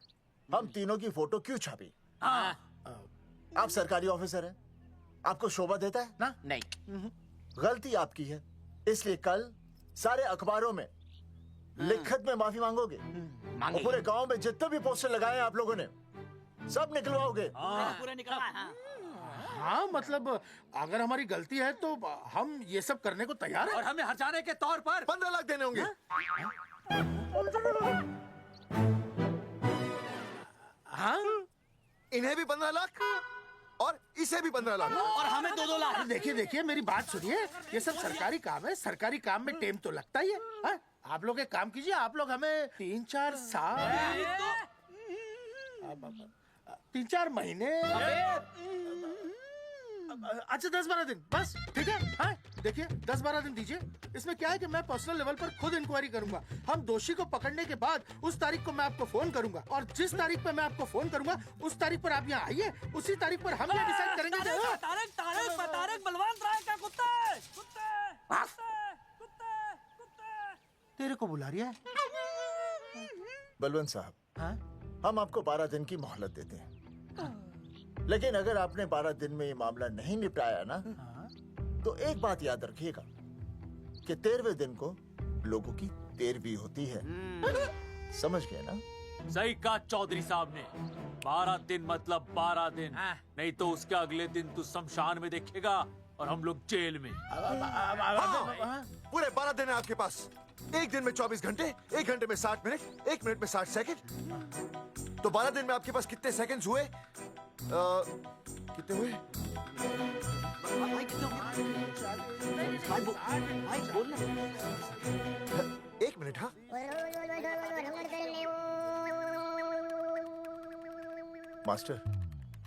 हम तीनों की फोटो क्यों छापी? आप सरकारी ऑफिसर हैं, आपको शोभा देता है ना? नहीं। गलती आपकी है, इसलिए कल सारे अखबारों में लिखत में माफी मांगोगे। और पूरे गांव में जितने भी पोस्टर लगाए हैं आप लोगों ने सब निकलवाओगे। पूरे निकला। हाँ, मतलब अगर हमारी गलती है तो हम ये सब करने को तैयार हैं। और हमें हर्जाने के तौर पर 15 लाख देने होंगे। हाँ, इन्हें भी 15 लाख और इसे भी 15 लाख और हमें 2-2 लाख। देखिए मेरी बात सुनिए, ये सब सरकारी काम है। सरकारी काम में टेम तो लगता ही है। हाँ? आप लोग एक काम कीजिए, आप लोग हमें 3-4 साल 3-4 महीने, अच्छा 10-12 दिन बस, ठीक है? हाँ, देखिए 10-12 दिन दीजिए। इसमें क्या है कि मैं पर्सनल लेवल पर खुद इंक्वायरी करूंगा। हम दोषी को पकड़ने के बाद उस तारीख को मैं आपको फोन करूंगा, और जिस तारीख पर मैं आपको फोन करूंगा उस तारीख पर आप यहाँ आइए। उसी तारीख पर हम ये डिसाइड करेंगे। तारक बलवंत राय का कुत्ता है। तेरे को बुला रही है। बलवंत साहब, हम आपको 12 दिन की मोहलत देते हैं, लेकिन अगर आपने 12 दिन में ये मामला नहीं निपटाया ना, तो एक बात याद रखिएगा कि 13वें दिन को लोगों की 13वीं होती है। समझ गए ना? सही कहा चौधरी साहब ने। 12 दिन मतलब 12 दिन, नहीं तो उसके अगले दिन तू शमशान में देखेगा और हम लोग जेल में। पूरे 12 दिन है आपके पास। एक दिन में 24 घंटे, 1 घंटे में 60 मिनट, 1 मिनट में 60 सेकंड। तो 12 दिन में आपके पास कितने सेकंड्स हुए? कितने हुए? एक मिनट। हाँ,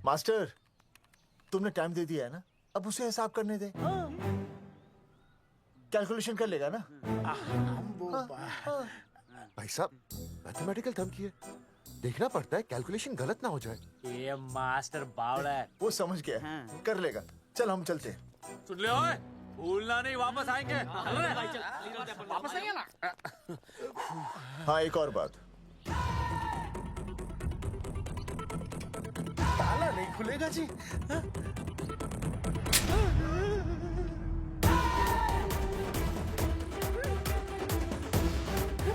मास्टर तुमने टाइम दे दिया है ना, अब उसे हिसाब करने दे। कैलकुलेशन कर लेगा ना? भाई साहब, मैथमेटिकल धमकी है, देखना पड़ता है कैलकुलेशन गलत ना हो जाए। ये मास्टर बावड़ा है। वो समझ गया, कर लेगा। चल हम चलते हैं। सुन ले ओए, भूलना नहीं, वापस आएंगे। वापस आइए ना। हाँ, एक और बात, ताला नहीं खुलेगा जी।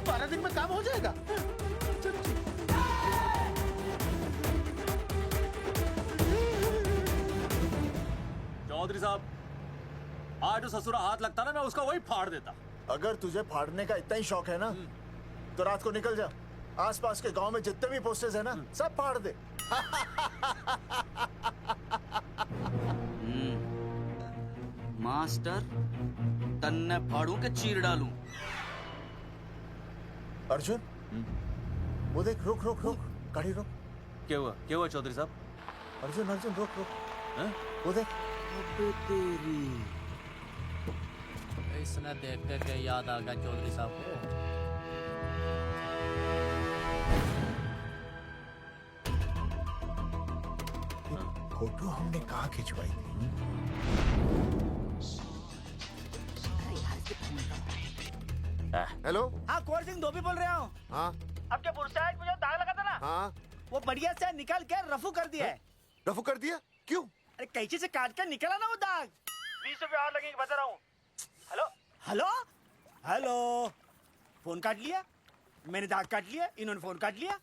12 दिन में काम हो जाएगा। चौधरी साहब, आज जो ससुरा हाथ लगता ना, मैं उसका वही फाड़ देता। अगर तुझे फाड़ने का इतना ही शौक है ना, तो रात को निकल जा, आसपास के गांव में जितने भी पोस्टर्स है ना, सब फाड़ दे। मास्टर, तन्ने फाड़ू के चीर डालूं। अर्जुन, वो देख, रुक रुक रुक, गाड़ी रुक। क्या हुआ चौधरी साहब? अर्जुन रुक रुक, वो देख। तेरी इसने देख के याद आ गया चौधरी साहब को। फोटो हमने कहाँ खिंचवाई थी? हेलो। हाँ, कुंवर सिंह धोबी बोल रहा हूँ। हाँ, अब क्या बुरसाइड मुझे दाग लगा था ना, हाँ, वो बढ़िया से निकाल के रफू कर दिया है। रफू कर दिया? क्यों? अरे कैंची से काट कर निकला ना वो दाग। 20 रुपए और लगेंगे, बता रहा हूँ। हेलो हेलो हेलो, फोन काट लिया, मैंने दाग काट लिया, इन्होंने फोन काट लिया।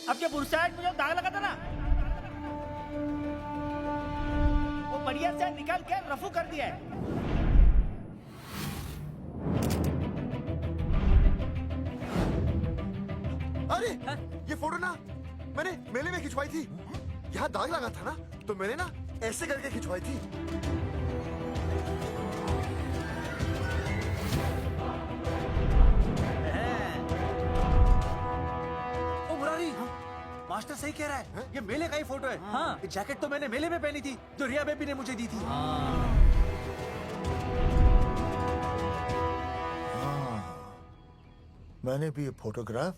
अब क्या बुरसाइड मुझे दाग लगा था ना, वो बढ़िया से निकाल के रफू कर दिया है। अरे, ये फोटो ना मैंने मेले में खिंचवाई थी। यहाँ दाग लगा था ना, तो मैंने ना ऐसे करके खिंचवाई थी। ओ मुरारी, मास्टर सही कह रहा है, ये मेले का ही फोटो है। हाँ। ये जैकेट तो मैंने मेले में पहनी थी, जो रिया बेबी ने मुझे दी थी। मैंने भी ये फोटोग्राफ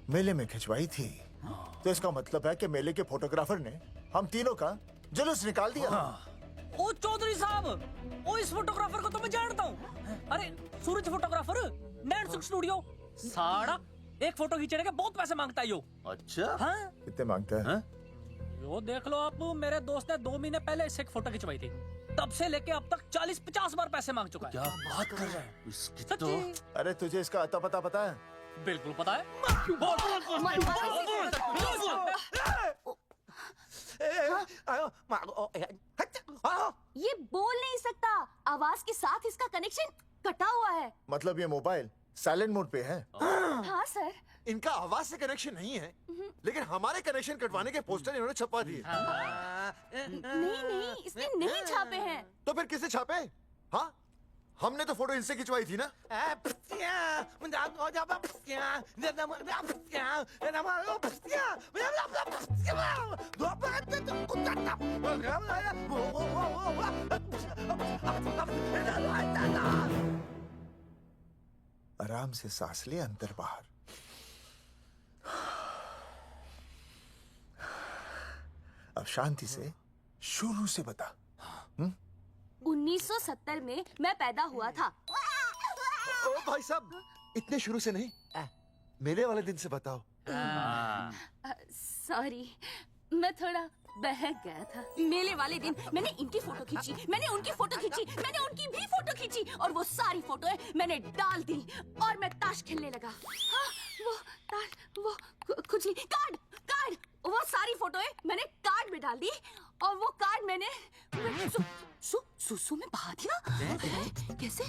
मेले में खिंचवाई थी। तो इसका मतलब है कि मेले के फोटोग्राफर ने हम तीनों का जुलूस निकाल दिया। ओ चौधरी साहब, ओ इस फोटोग्राफर को तो मैं जानता हूँ। अरे सूरज फोटोग्राफर, नैन स्टूडियो। साड़ा एक फोटो खींचने के बहुत पैसे मांगता है यो। अच्छा? हाँ? कितने मांगता है? यो देख लो आप, मेरे दोस्त ने 2 महीने पहले इससे एक फोटो खिंचवाई थी, तब से लेके अब तक 40-50 बार पैसे मांग चुका है। क्या बात कर रहा है? इसकी तो... अरे तुझे इसका अता पता पता है? बिल्कुल पता है। ये बोल नहीं सकता, आवाज के साथ इसका कनेक्शन कटा हुआ है। मतलब ये मोबाइल साइलेंट मोड पे है? हाँ सर। इनका आवाज से कनेक्शन नहीं है, लेकिन हमारे कनेक्शन कटवाने के पोस्टर इन्होंने छपवा दिए। नहीं, इसने नहीं छापे हैं। तो फिर किसे छापे? हाँ, हमने तो फोटो इनसे खिंचवाई थी ना। आराम से सांस ले, अंदर बाहर। अब शांति से शुरू से बता। 1970 में मैं पैदा हुआ था। ओ भाई साहब, इतने शुरू से नहीं, मेले वाले दिन से बताओ। सॉरी, मैं थोड़ा बहक गया था। मेले वाले दिन मैंने इनकी फोटो खींची, मैंने उनकी फोटो खींची, मैंने उनकी भी फोटो खींची, और वो सारी फोटोएं मैंने डाल दी और मैं ताश खेलने लगा। हाँ, वो ताश, वो कुछ नहीं, कार्ड, वो सारी फोटोएं मैंने कार्ड में डाल दी, और वो कार्ड मैंने सुसु में बहा दिया। कैसे?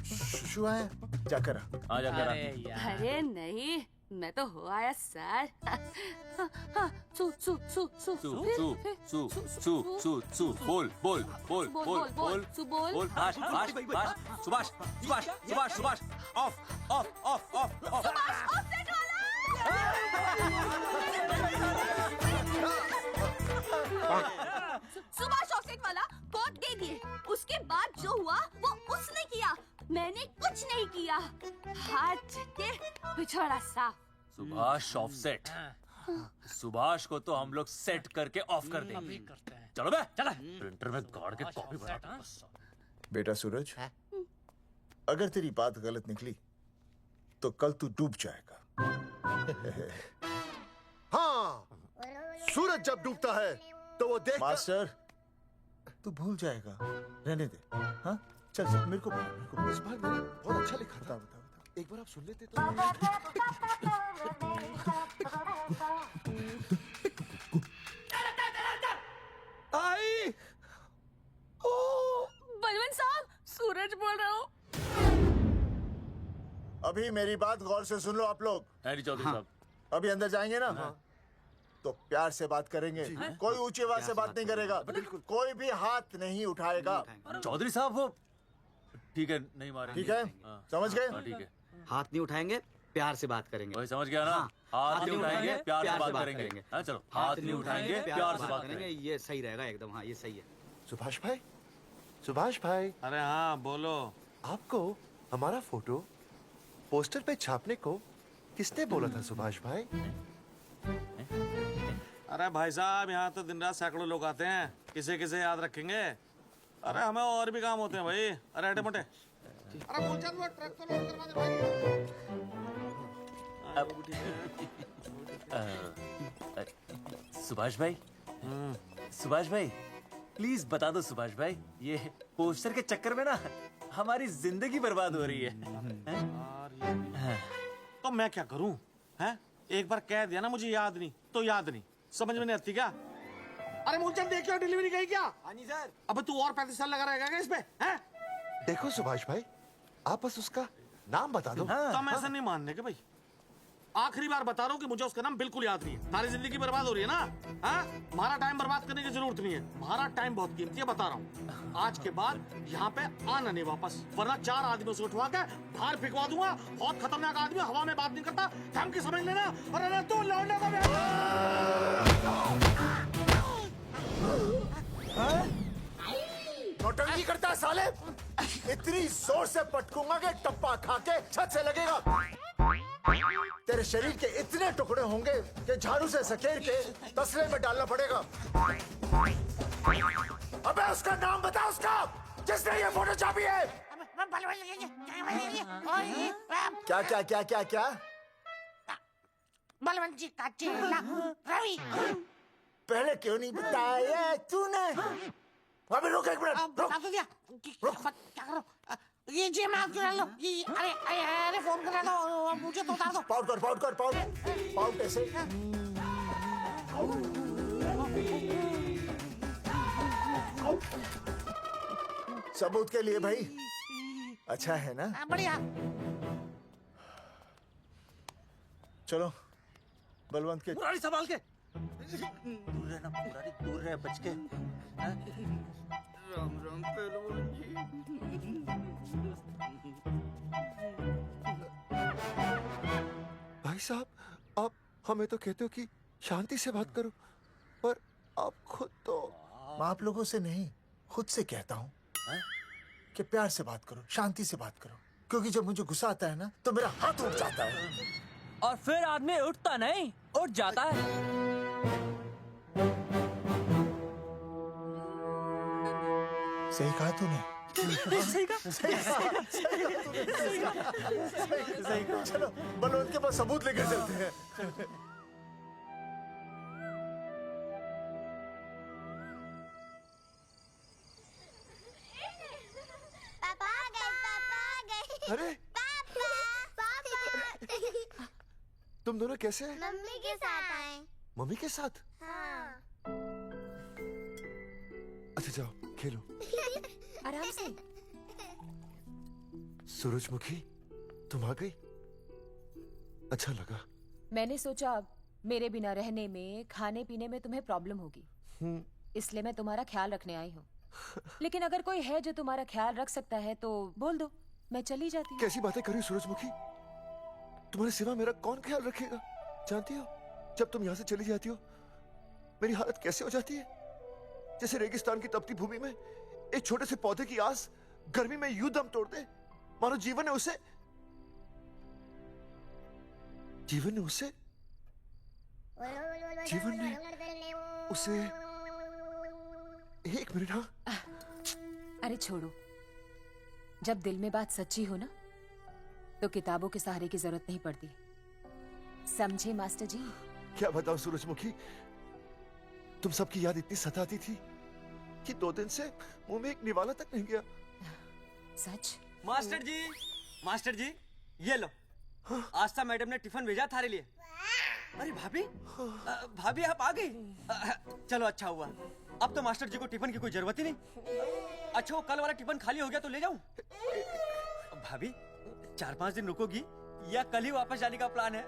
शुशु है, जाकर आ जाकर। अरे नहीं, मैं तो हो आया सर। सु सु सु सु सु सु सु सु सु सु बोल बोल बोल बोल बोल सु बोल। Subhash Subhash Subhash Subhash Subhash of of of of of. Offset Subhash offset वाला कोड दे दिए। उसके बाद जो हुआ वो उसने किया, मैंने कुछ नहीं किया। हाथ के पिछड़ा साफ। सुभाष ऑफसेट। सुभाष को तो हम लोग सेट करके ऑफ कर देंगे। चलो बे, चला प्रिंटर में गाड़ के कॉपी बना। बेटा सूरज, अगर तेरी बात गलत निकली तो कल तू डूब जाएगा। हाँ, सूरज जब डूबता है तो वो देख। मास्टर, तू भूल जाएगा, रहने दे। हाँ, चल चल, मेरे को इस बार मैंने बहुत अच्छा लिखा था। एक बार आप सुन लेते तो। आई बलवंत साहब, सूरज बोल रहा हूँ। अभी मेरी बात गौर से सुन लो आप लोग। चौधरी साहब, अभी अंदर जाएंगे ना, तो प्यार से बात करेंगे। कोई ऊंची आवाज से बात नहीं करेगा, कोई भी हाथ नहीं उठाएगा। चौधरी साहब वो ठीक है, नहीं मारेंगे। ठीक है, समझ गए? ठीक है, हाथ नहीं उठाएंगे, प्यार से बात करेंगे। वही समझ गया ना? हाथ नहीं उठाएंगे, प्यार से बात करेंगे। हाँ चलो, हाथ नहीं उठाएंगे, प्यार से बात करेंगे। ये सही रहेगा एकदम। हाँ, ये सही है। सुभाष भाई, सुभाष भाई। अरे हाँ, बोलो। आपको हमारा फोटो पोस्टर पे छापने को किसने बोला था सुभाष भाई? अरे भाई साहब, यहाँ तो दिन रात सैकड़ों लोग आते हैं, किसे किसे याद रखेंगे। अरे हमें और भी काम होते हैं भाई। अरे हटे मोटे। अरे मूलचंद, वो ट्रक तो लोड करवा दे भाई। सुभाष भाई, सुभाष भाई, प्लीज बता दो सुभाष भाई, ये पोस्टर के चक्कर में ना हमारी जिंदगी बर्बाद हो रही है। तो मैं क्या करूं? हैं? एक बार कह दिया ना मुझे याद नहीं तो याद नहीं, समझ में नहीं आती क्या? अरे मूलचंद, देखियो डिलीवरी गई क्या? हाँ जी सर। अब तू और 35 साल लगा रहेगा क्या इस पे? हैं? देखो सुभाष भाई, आप बस उसका नाम बता दो। तो हम ऐसा नहीं मानने के भाई। आखिरी बार बता रहा हूँ कि मुझे उसका नाम बिल्कुल याद नहीं है। सारी जिंदगी बर्बाद हो रही है ना। हाँ, हमारा टाइम बर्बाद करने की जरूरत नहीं है। हमारा टाइम बहुत कीमती है, बता रहा हूँ। आज के बाद यहाँ पे आना नहीं वापस, वरना 4 आदमियों से उठवा के बाहर फेंकवा दूंगा। बहुत खतरनाक आदमी, हवा में बात नहीं करता, धमकी समझ लेना। और अगर तू लौटने को नौटंकी करता है साले। इतनी जोर से पटकूंगा कि टप्पा खा के छत से लगेगा। तेरे शरीर के इतने टुकड़े होंगे कि झाड़ू से सकेर के तसले में डालना पड़ेगा। अबे उसका नाम बता, उसका जिसने ये फोटो छापी है। क्या क्या क्या क्या क्या? बलवंत जी का चेला रवि। पहले क्यों नहीं बताया तूने? अबे रुक एक मिनट, रुक। क्या करो? ये जी मैं आपको डाल लो। ये अरे फोन करा दो, मुझे तो उतार दो। पाउट ऐसे। सबूत के लिए भाई, अच्छा है ना? बढ़िया। चलो बलवंत के। मुरारी संभाल के। दूर रहना मुरारी, दूर रह, बच के। राम राम पहलवान जी। भाई साहब, आप हमें तो कहते हो कि शांति से बात करो, पर आप खुद तो। मैं आप लोगों से नहीं, खुद से कहता हूँ कि प्यार से बात करो, शांति से बात करो। क्योंकि जब मुझे गुस्सा आता है ना, तो मेरा हाथ उठ जाता है। और फिर आदमी उठता नहीं, उठ जाता है। सही कहा तूने। सही कहा। सही कहा। चलो बलवंत के पास सबूत लेकर चलते हैं। पापा आ गए। अरे तुम दोनों कैसे हैं? मम्मी के साथ आए। मम्मी के साथ? हाँ। अच्छा जाओ खेलो। आराम से। सूरजमुखी, तुम आ गई, अच्छा लगा। मैंने सोचा मेरे बिना रहने में, खाने पीने में तुम्हें प्रॉब्लम होगी, इसलिए मैं तुम्हारा ख्याल रखने आई हूँ। लेकिन अगर कोई है जो तुम्हारा ख्याल रख सकता है तो बोल दो, मैं चली जाती हूँ। कैसी बातें कर रही हो सूरजमुखी? तुम्हारे सिवा मेरा कौन ख्याल रखेगा? जानती हो, जब तुम यहाँ से चली जाती हो मेरी हालत कैसे हो जाती है? जैसे रेगिस्तान की तपती भूमि में एक छोटे से पौधे की आस गर्मी में यूं दम तोड़ दे, मानो जीवन ने उसे एक मिनट। हाँ, अरे छोड़ो, जब दिल में बात सच्ची हो ना, तो किताबों के सहारे की जरूरत नहीं पड़ती, समझे मास्टर जी? क्या बताऊं सूरजमुखी, तुम सबकी याद इतनी सताती थी कि 2 दिन से मुंह में एक निवाला तक नहीं गया। सच? मास्टर जी ये लो। आस्था मैडम ने टिफिन भेजा थारे लिए। अरे भाभी, भाभी आप आ गई। चलो अच्छा हुआ, अब तो मास्टर जी को टिफिन की कोई जरूरत ही नहीं। अच्छा वो कल वाला टिफिन खाली हो गया तो ले जाऊं? भाभी 4-5 दिन रुकोगी या कल ही वापस जाने का प्लान है?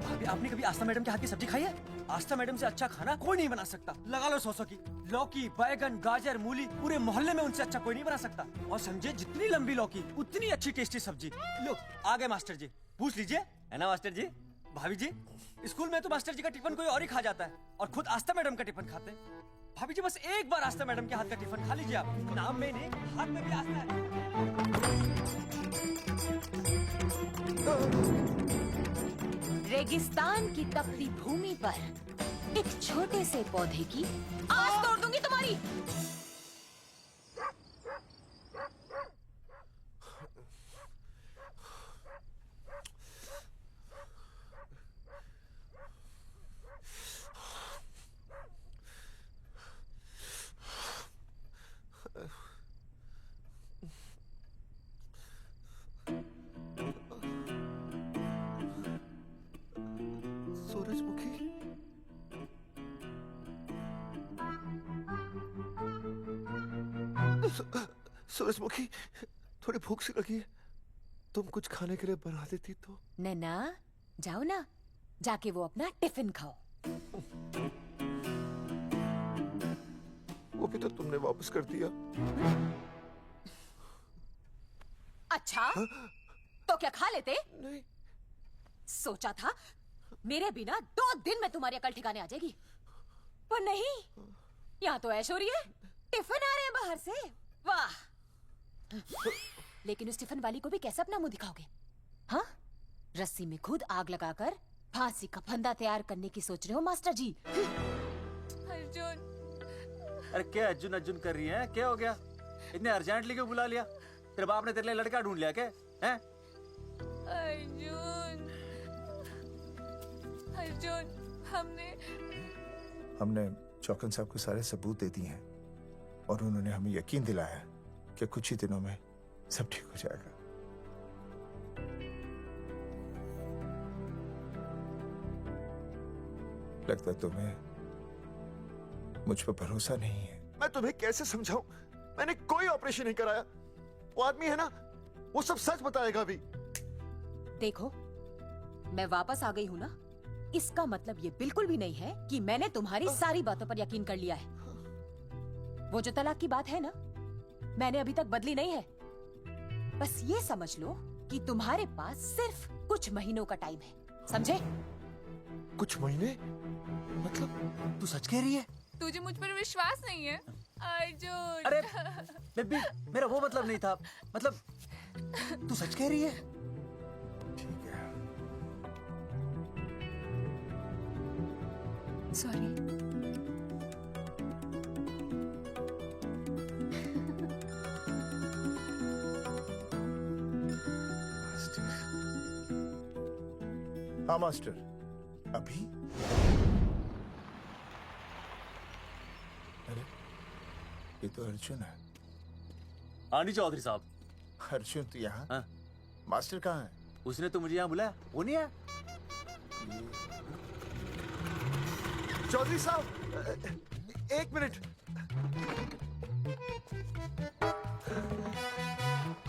भाभी आपने कभी आस्था मैडम के हाथ की सब्जी खाई है? आस्था मैडम से अच्छा खाना कोई नहीं बना सकता। लगा लो 100 की। लौकी, बैगन, गाजर, मूली, पूरे मोहल्ले में उनसे अच्छा कोई नहीं बना सकता। और समझे, जितनी लंबी लौकी उतनी अच्छी टेस्टी सब्जी। लो आ गए मास्टर जी, पूछ लीजिए, है ना मास्टर जी? भाभी जी, स्कूल में तो मास्टर जी का टिफिन कोई और ही खा जाता है और खुद आस्था मैडम का टिफिन खाते हैं। भाभी जी बस एक बार आस्था मैडम के हाथ का टिफिन खा लीजिए आप। नाम में नहीं, हाथ में भी आस्था है। रेगिस्तान की तपती भूमि पर एक छोटे से पौधे की आस तोड़ दूंगी तुम्हारी। सूरजमुखी, थोड़ी भूख सी लगी है, तुम कुछ खाने के लिए बना देती तो। नैना जाओ ना, जाके वो अपना टिफिन खाओ। वो भी तो तुमने वापस कर दिया। अच्छा तो क्या खा लेते? नहीं। सोचा था मेरे बिना 2 दिन में तुम्हारी अकल ठिकाने आ जाएगी, पर नहीं, यहाँ तो ऐश हो रही है, टिफिन आ रहे हैं बाहर से। वाह! लेकिन उस टिफिन वाली को भी कैसे अपना मुंह दिखाओगे? हाँ, रस्सी में खुद आग लगाकर फांसी का फंदा तैयार करने की सोच रहे हो मास्टर जी? अर्जुन, अरे क्या अर्जुन अर्जुन कर रही है? क्या हो गया? इतने अर्जेंटली क्यों बुला लिया? तेरे बाप ने तेरे लिए लड़का ढूंढ लिया क्या? हैं? अर्जुन, अर्जुन, हमने चौकन साहब को सारे सबूत दे दिए हैं और उन्होंने हमें यकीन दिलाया कि कुछ ही दिनों में सब ठीक हो जाएगा। लगता तुम्हें मुझ पर भरोसा नहीं है। मैं तुम्हें कैसे समझाऊं? मैंने कोई ऑपरेशन नहीं कराया। वो आदमी है ना, वो सब सच बताएगा अभी। देखो, मैं वापस आ गई हूँ ना, इसका मतलब ये बिल्कुल भी नहीं है कि मैंने तुम्हारी सारी बातों पर यकीन कर लिया है। वो जो तलाक की बात है ना, मैंने अभी तक बदली नहीं है। बस ये समझ लो कि तुम्हारे पास सिर्फ कुछ महीनों का टाइम है, समझे? कुछ महीने? मतलब तू सच कह रही है? तुझे मुझ पर विश्वास नहीं है अर्जुन? अरे बेबी, मेरा वो मतलब नहीं था। मतलब तू सच कह रही है? ठीक है। सॉरी। हाँ मास्टर, अभी? अरे ये तो अर्जुन है। आनी चौधरी साहब। अर्जुन तो यहाँ? हाँ? मास्टर कहाँ है? उसने तो मुझे यहाँ बुलाया, वो नहीं आया। चौधरी साहब, 1 मिनट।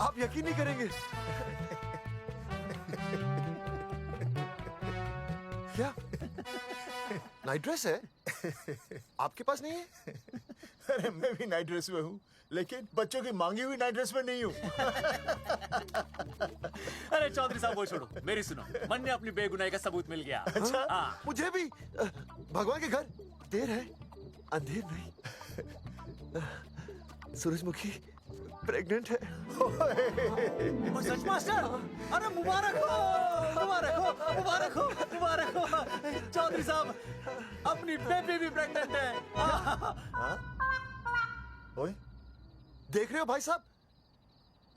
आप यकीन नहीं करेंगे। क्या नाइट ड्रेस है? आपके पास नहीं है? अरे मैं भी नाइट ड्रेस में हूँ, लेकिन बच्चों की मांगी हुई नाइट ड्रेस में नहीं हूँ। अरे चौधरी साहब वो छोड़ो, मेरी सुनो। मन ने अपनी बेगुनाही का सबूत मिल गया। अच्छा? हाँ। मुझे भी। भगवान के घर देर है, अंधेर नहीं। सूरजमुखी प्रेग्नेंट है। सच मास्टर? अरे मुबारक हो, मुबारक हो, मुबारक हो, मुबारक हो। चौधरी साहब, अपनी बेबी भी प्रेग्नेंट है। ओए, देख रहे हो भाई साहब,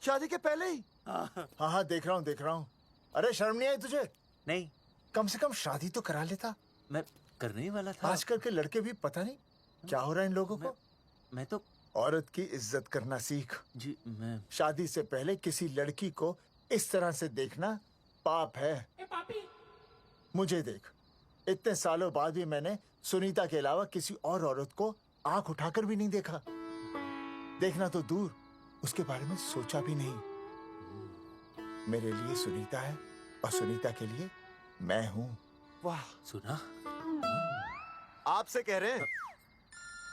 शादी के पहले ही। हाँ हाँ देख रहा हूँ, देख रहा हूँ। अरे शर्म नहीं आई तुझे? नहीं। कम से कम शादी तो करा लेता। मैं करने ही वाला था। आजकल के लड़के भी पता नहीं क्या हो रहा है इन लोगों को। मैं तो औरत की इज्जत करना सीख। जी मैं शादी से पहले किसी लड़की को इस तरह से देखना पाप है। मुझे देख, इतने सालों बाद भी मैंने सुनीता के अलावा किसी और औरत को आंख उठाकर भी नहीं देखा। देखना तो दूर, उसके बारे में सोचा भी नहीं। मेरे लिए सुनीता है और सुनीता के लिए मैं हूँ। वाह, सुना? आपसे कह रहे हैं।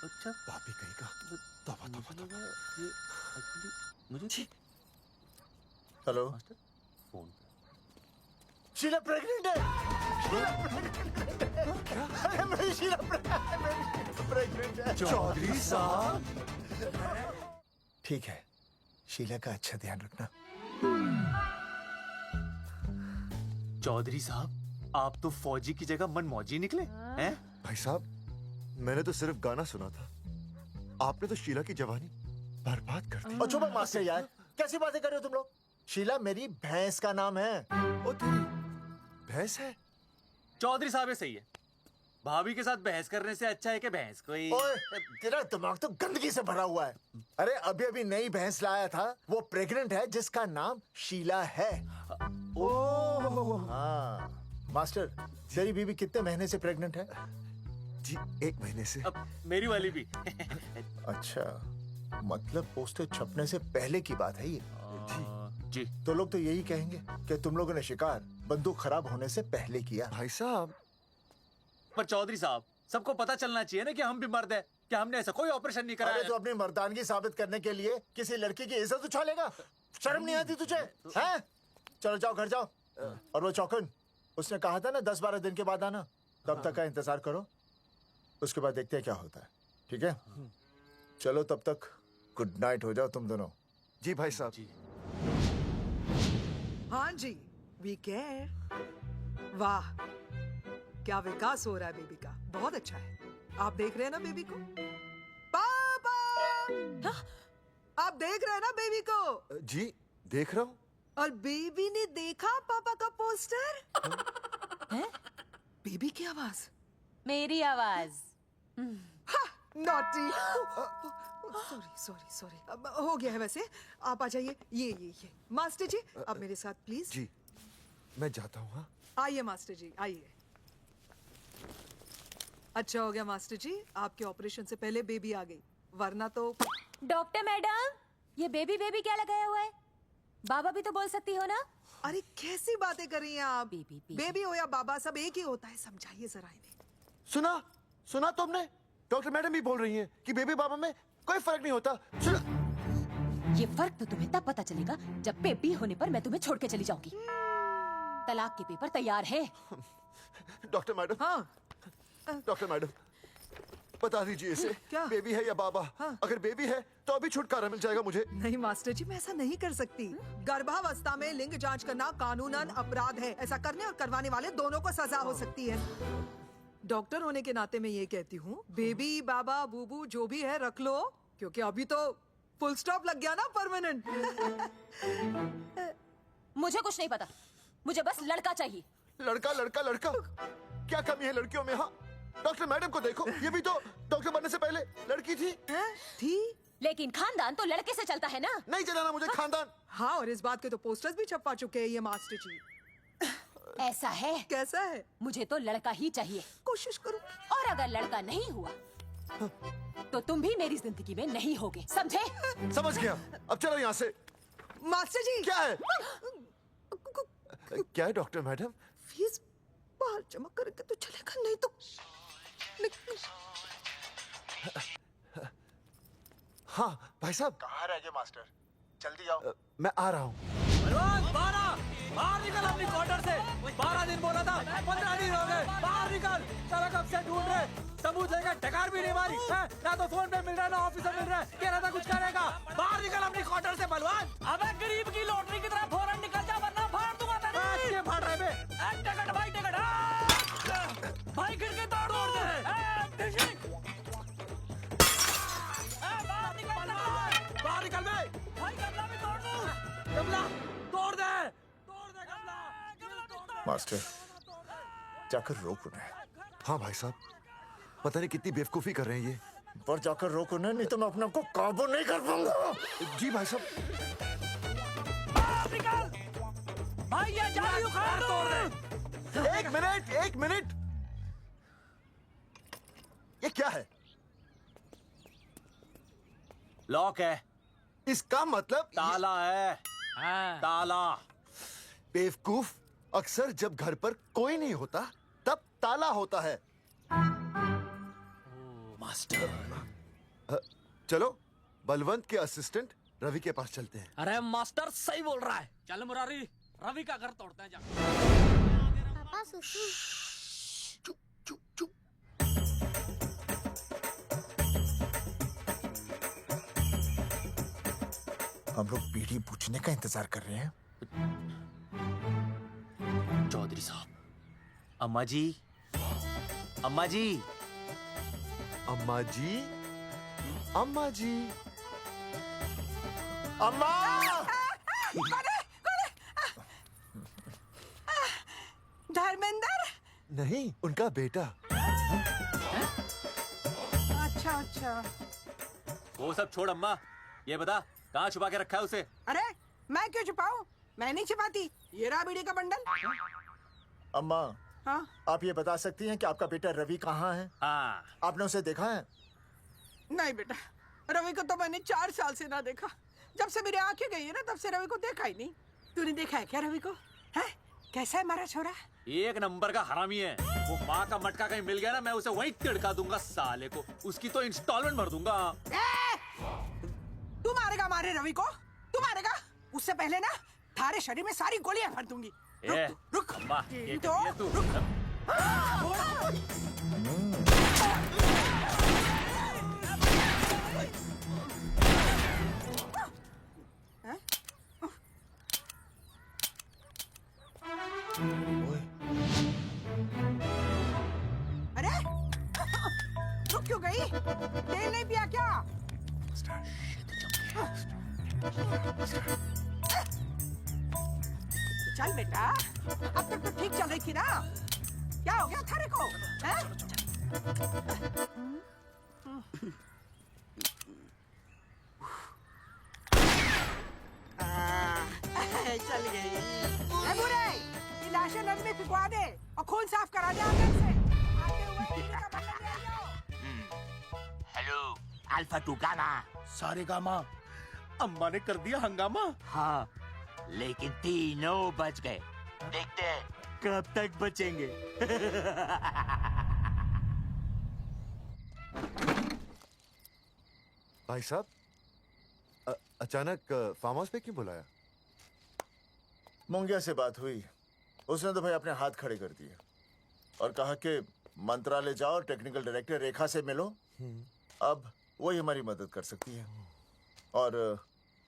अच्छा, भाभी कहीं का। तौबा तौबा तौबा। ये एक्चुअली मुझे हेलो, फोन शीला प्रेग्नेंट है। अरे मेरी शीला प्रेग्नेंट है। चौधरी साहब, ठीक है, शीला का अच्छा ध्यान रखना। चौधरी साहब, आप तो फौजी की जगह मनमौजी निकले हैं? भाई साहब, मैंने तो सिर्फ गाना सुना था, आपने तो शीला की जवानी बर्बाद कर दी। और चुप मास्टर यार, कैसी बातें कर रहे हो तुम लोग? शीला मेरी भैंस का नाम है। ओ तेरी भैंस है? चौधरी साहब ये सही है। भाभी के साथ बहस करने से अच्छा है कि भैंस कोई। ओए, तेरा दिमाग तो गंदगी से भरा हुआ है। अरे अभी अभी नई भैंस लाया था, वो प्रेग्नेंट है, जिसका नाम शीला है। हाँ मास्टर, तेरी बीवी कितने महीने से प्रेग्नेंट है? जी 1 महीने से। अब मेरी वाली भी। अच्छा, मतलब पोस्टर छपने से पहले की बात है ये। जी। तो लोग तो यही कहेंगे कि तुम लोगों ने शिकार बंदूक खराब होने से पहले किया। भाई साहब, पर चौधरी साहब, सबको पता चलना चाहिए ना कि हम भी मर्द है, कि हमने ऐसा कोई ऑपरेशन नहीं कराया। अरे तो अपनी मर्दानगी साबित करने के लिए किसी लड़की की इज्जत उछालेगा? शर्म नहीं आती तुझे? हैं? चलो जाओ, घर जाओ। और वो चौकन, उसने कहा था ना 10-12 दिन के बाद आना, तब तक का इंतजार करो, उसके बाद देखते हैं क्या होता है। ठीक है? चलो तब तक गुड नाइट हो जाओ तुम दोनों। जी भाई साहब। जी। हाँ जी, वी केयर। वाह, क्या विकास हो रहा है बेबी का, बहुत अच्छा है। आप देख रहे हैं ना बेबी को? पापा! आप देख रहे हैं ना बेबी को? जी देख रहा हूँ। और बेबी ने देखा पापा का पोस्टर? हैं? बेबी की आवाज? मेरी आवाज। नॉटी। सॉरी। अब हो गया है वैसे। आप आ जाइए। ये मास्टर जी, आप मेरे साथ प्लीज। जी मैं जाता हूँ। हाँ आइए मास्टर जी, आइए। अच्छा हो गया मास्टर जी, आपके ऑपरेशन से पहले बेबी आ गई, वरना तो। डॉक्टर मैडम, ये बेबी क्या लगाया हुआ है? बाबा भी तो बोल सकती हो ना? अरे कैसी बातें कर रही हैं आप? बेबी हो या बाबा, सब एक ही होता है, समझाइए जरा इन्हें। सुना तुमने? डॉक्टर मैडम भी बोल रही हैं कि बेबी बाबा में कोई फर्क नहीं होता। ये फर्क तो तुम्हें तब पता चलेगा जब बेबी होने पर मैं तुम्हें छोड़ के चली जाऊंगी। तलाक के पेपर तैयार है। Doctor madam. हाँ डॉक्टर मैडम, बता दीजिए इसे, क्या? बेबी है या बाबा? हाँ। अगर बेबी है तो अभी छुटकारा मिल जाएगा मुझे। नहीं मास्टर जी, मैं ऐसा नहीं कर सकती। गर्भावस्था में लिंग जांच करना कानूनन अपराध है। ऐसा करने और करवाने वाले दोनों को सजा हो सकती है। डॉक्टर होने के नाते मैं ये कहती हूँ, बेबी बाबा बूबू जो भी है रख लो, क्योंकि अभी तो फुल स्टॉप लग गया ना परमानेंट। मुझे कुछ नहीं पता, मुझे बस लड़का चाहिए। लड़का क्या कमी है लड़कियों में? हाँ डॉक्टर मैडम को देखो, ये भी तो डॉक्टर बनने से पहले लड़की थी। लेकिन खानदान तो लड़के से चलता है ना। नहीं चलाना मुझे खानदान। हाँ, और इस बात के तो पोस्टर्स भी छपवा चुके हैं ये मास्टर जी। ऐसा है? कैसा है? मुझे तो लड़का ही चाहिए। कोशिश करो। और अगर लड़का नहीं हुआ तो तुम भी मेरी जिंदगी में नहीं होगे, समझे? समझ गया। अब चलो यहाँ से। मास्टर जी। क्या है? क्या है डॉक्टर मैडम? फीस बाहर जमा करेंगे तो चलेगा, नहीं तो हाँ भाई साहब। कहाँ रह गए मास्टर? जल्दी आओ। मैं आ रहा हूँ। बाहर निकल अपनी क्वार्टर से। 12 दिन बोला था, 15 दिन हो गए। बाहर निकल। सारा कब से ढूंढ रहे, सबूत लेकर ढकार भी नहीं मारी है? ना तो फोन पे मिल रहा है, ना ऑफिस में मिल रहा है। कह रहा था कुछ करेगा। बाहर निकल अपनी क्वार्टर से बलवान। अबे गरीब की लॉटरी की तरह फौरन निकल जा, वरना फाड़ दूंगा तेरी। क्या फाड़ रहे बे? टिकट भाई, टिकट। भाई खिड़की तोड़ दे। बाहर निकल बे। भाई गमला भी तोड़ दूं। गमला तोड़ दे। मास्टर जाकर रोक उन्हें। हाँ भाई साहब, पता नहीं कितनी बेवकूफी कर रहे हैं ये। पर जाकर रोक उन्हें, नहीं तो मैं अपने आप को काबू नहीं कर पाऊंगा। जी भाई साहब। भाई ये जाली उखाड़ दो। एक मिनट। ये क्या है? लॉक है। इसका मतलब ताला है। ताला। बेवकूफ, अक्सर जब घर पर कोई नहीं होता तब ताला होता है। मास्टर। चलो बलवंत के असिस्टेंट रवि के पास चलते हैं। अरे मास्टर सही बोल रहा है, चल मुरारी, रवि का घर तोड़ते हैं जा। पापा सुसु। हम लोग बीड़ी पूछने का इंतजार कर रहे हैं। चौधरी साहब। अम्मा जी। अम्मा जी। अम्मा जी। अम्मा जी। अम्मा। धर्मेंद्र? नहीं, उनका बेटा। अच्छा। वो सब छोड़ अम्मा, ये बता कहाँ छुपा के रखा है उसे? अरे मैं क्यों छुपाऊं? मैं नहीं छिपाती। ये रहा बीड़ी का बंडल। अम्मा। हाँ? आप ये बता सकती हैं कि आपका बेटा रवि कहाँ है? हाँ। आपने उसे देखा है? नहीं बेटा, रवि को तो मैंने 4 साल से ना देखा। जब से मेरी आंखें गई है ना तब से रवि को देखा ही नहीं। तूने देखा है क्या रवि को? है कैसा है हमारा छोरा? एक नंबर का हरामी है। वो माँ का मटका कहीं मिल गया ना, मैं उसे वहीं तिड़का दूंगा साले को। उसकी तो इंस्टॉलमेंट भर दूंगा। तू मारेगा मारे रवि को? तू मारेगा? उससे पहले ना थारे शरीर में सारी गोलियां भर दूंगी। रुक अरे रुक क्यों गई? तेल नहीं पिया क्या? चल बेटा, अब तक तो ठीक चल रही थी ना। क्या हो गया थारे को? चल गई। बुरे, ये लाशें नदी में फिकवा दे और खून साफ करा दे अंदर से। Hello alpha two gamma. सारे गामा। अम्मा ने कर दिया हंगामा। हाँ, लेकिन तीनों बच गए। देखते हैं कब तक बचेंगे। भाई साहब, अचानक फार्म हाउस पे क्यों बुलाया? मुंगिया से बात हुई, उसने तो भाई अपने हाथ खड़े कर दिए और कहा कि मंत्रालय जाओ, टेक्निकल डायरेक्टर रेखा से मिलो। अब वही हमारी मदद कर सकती है। और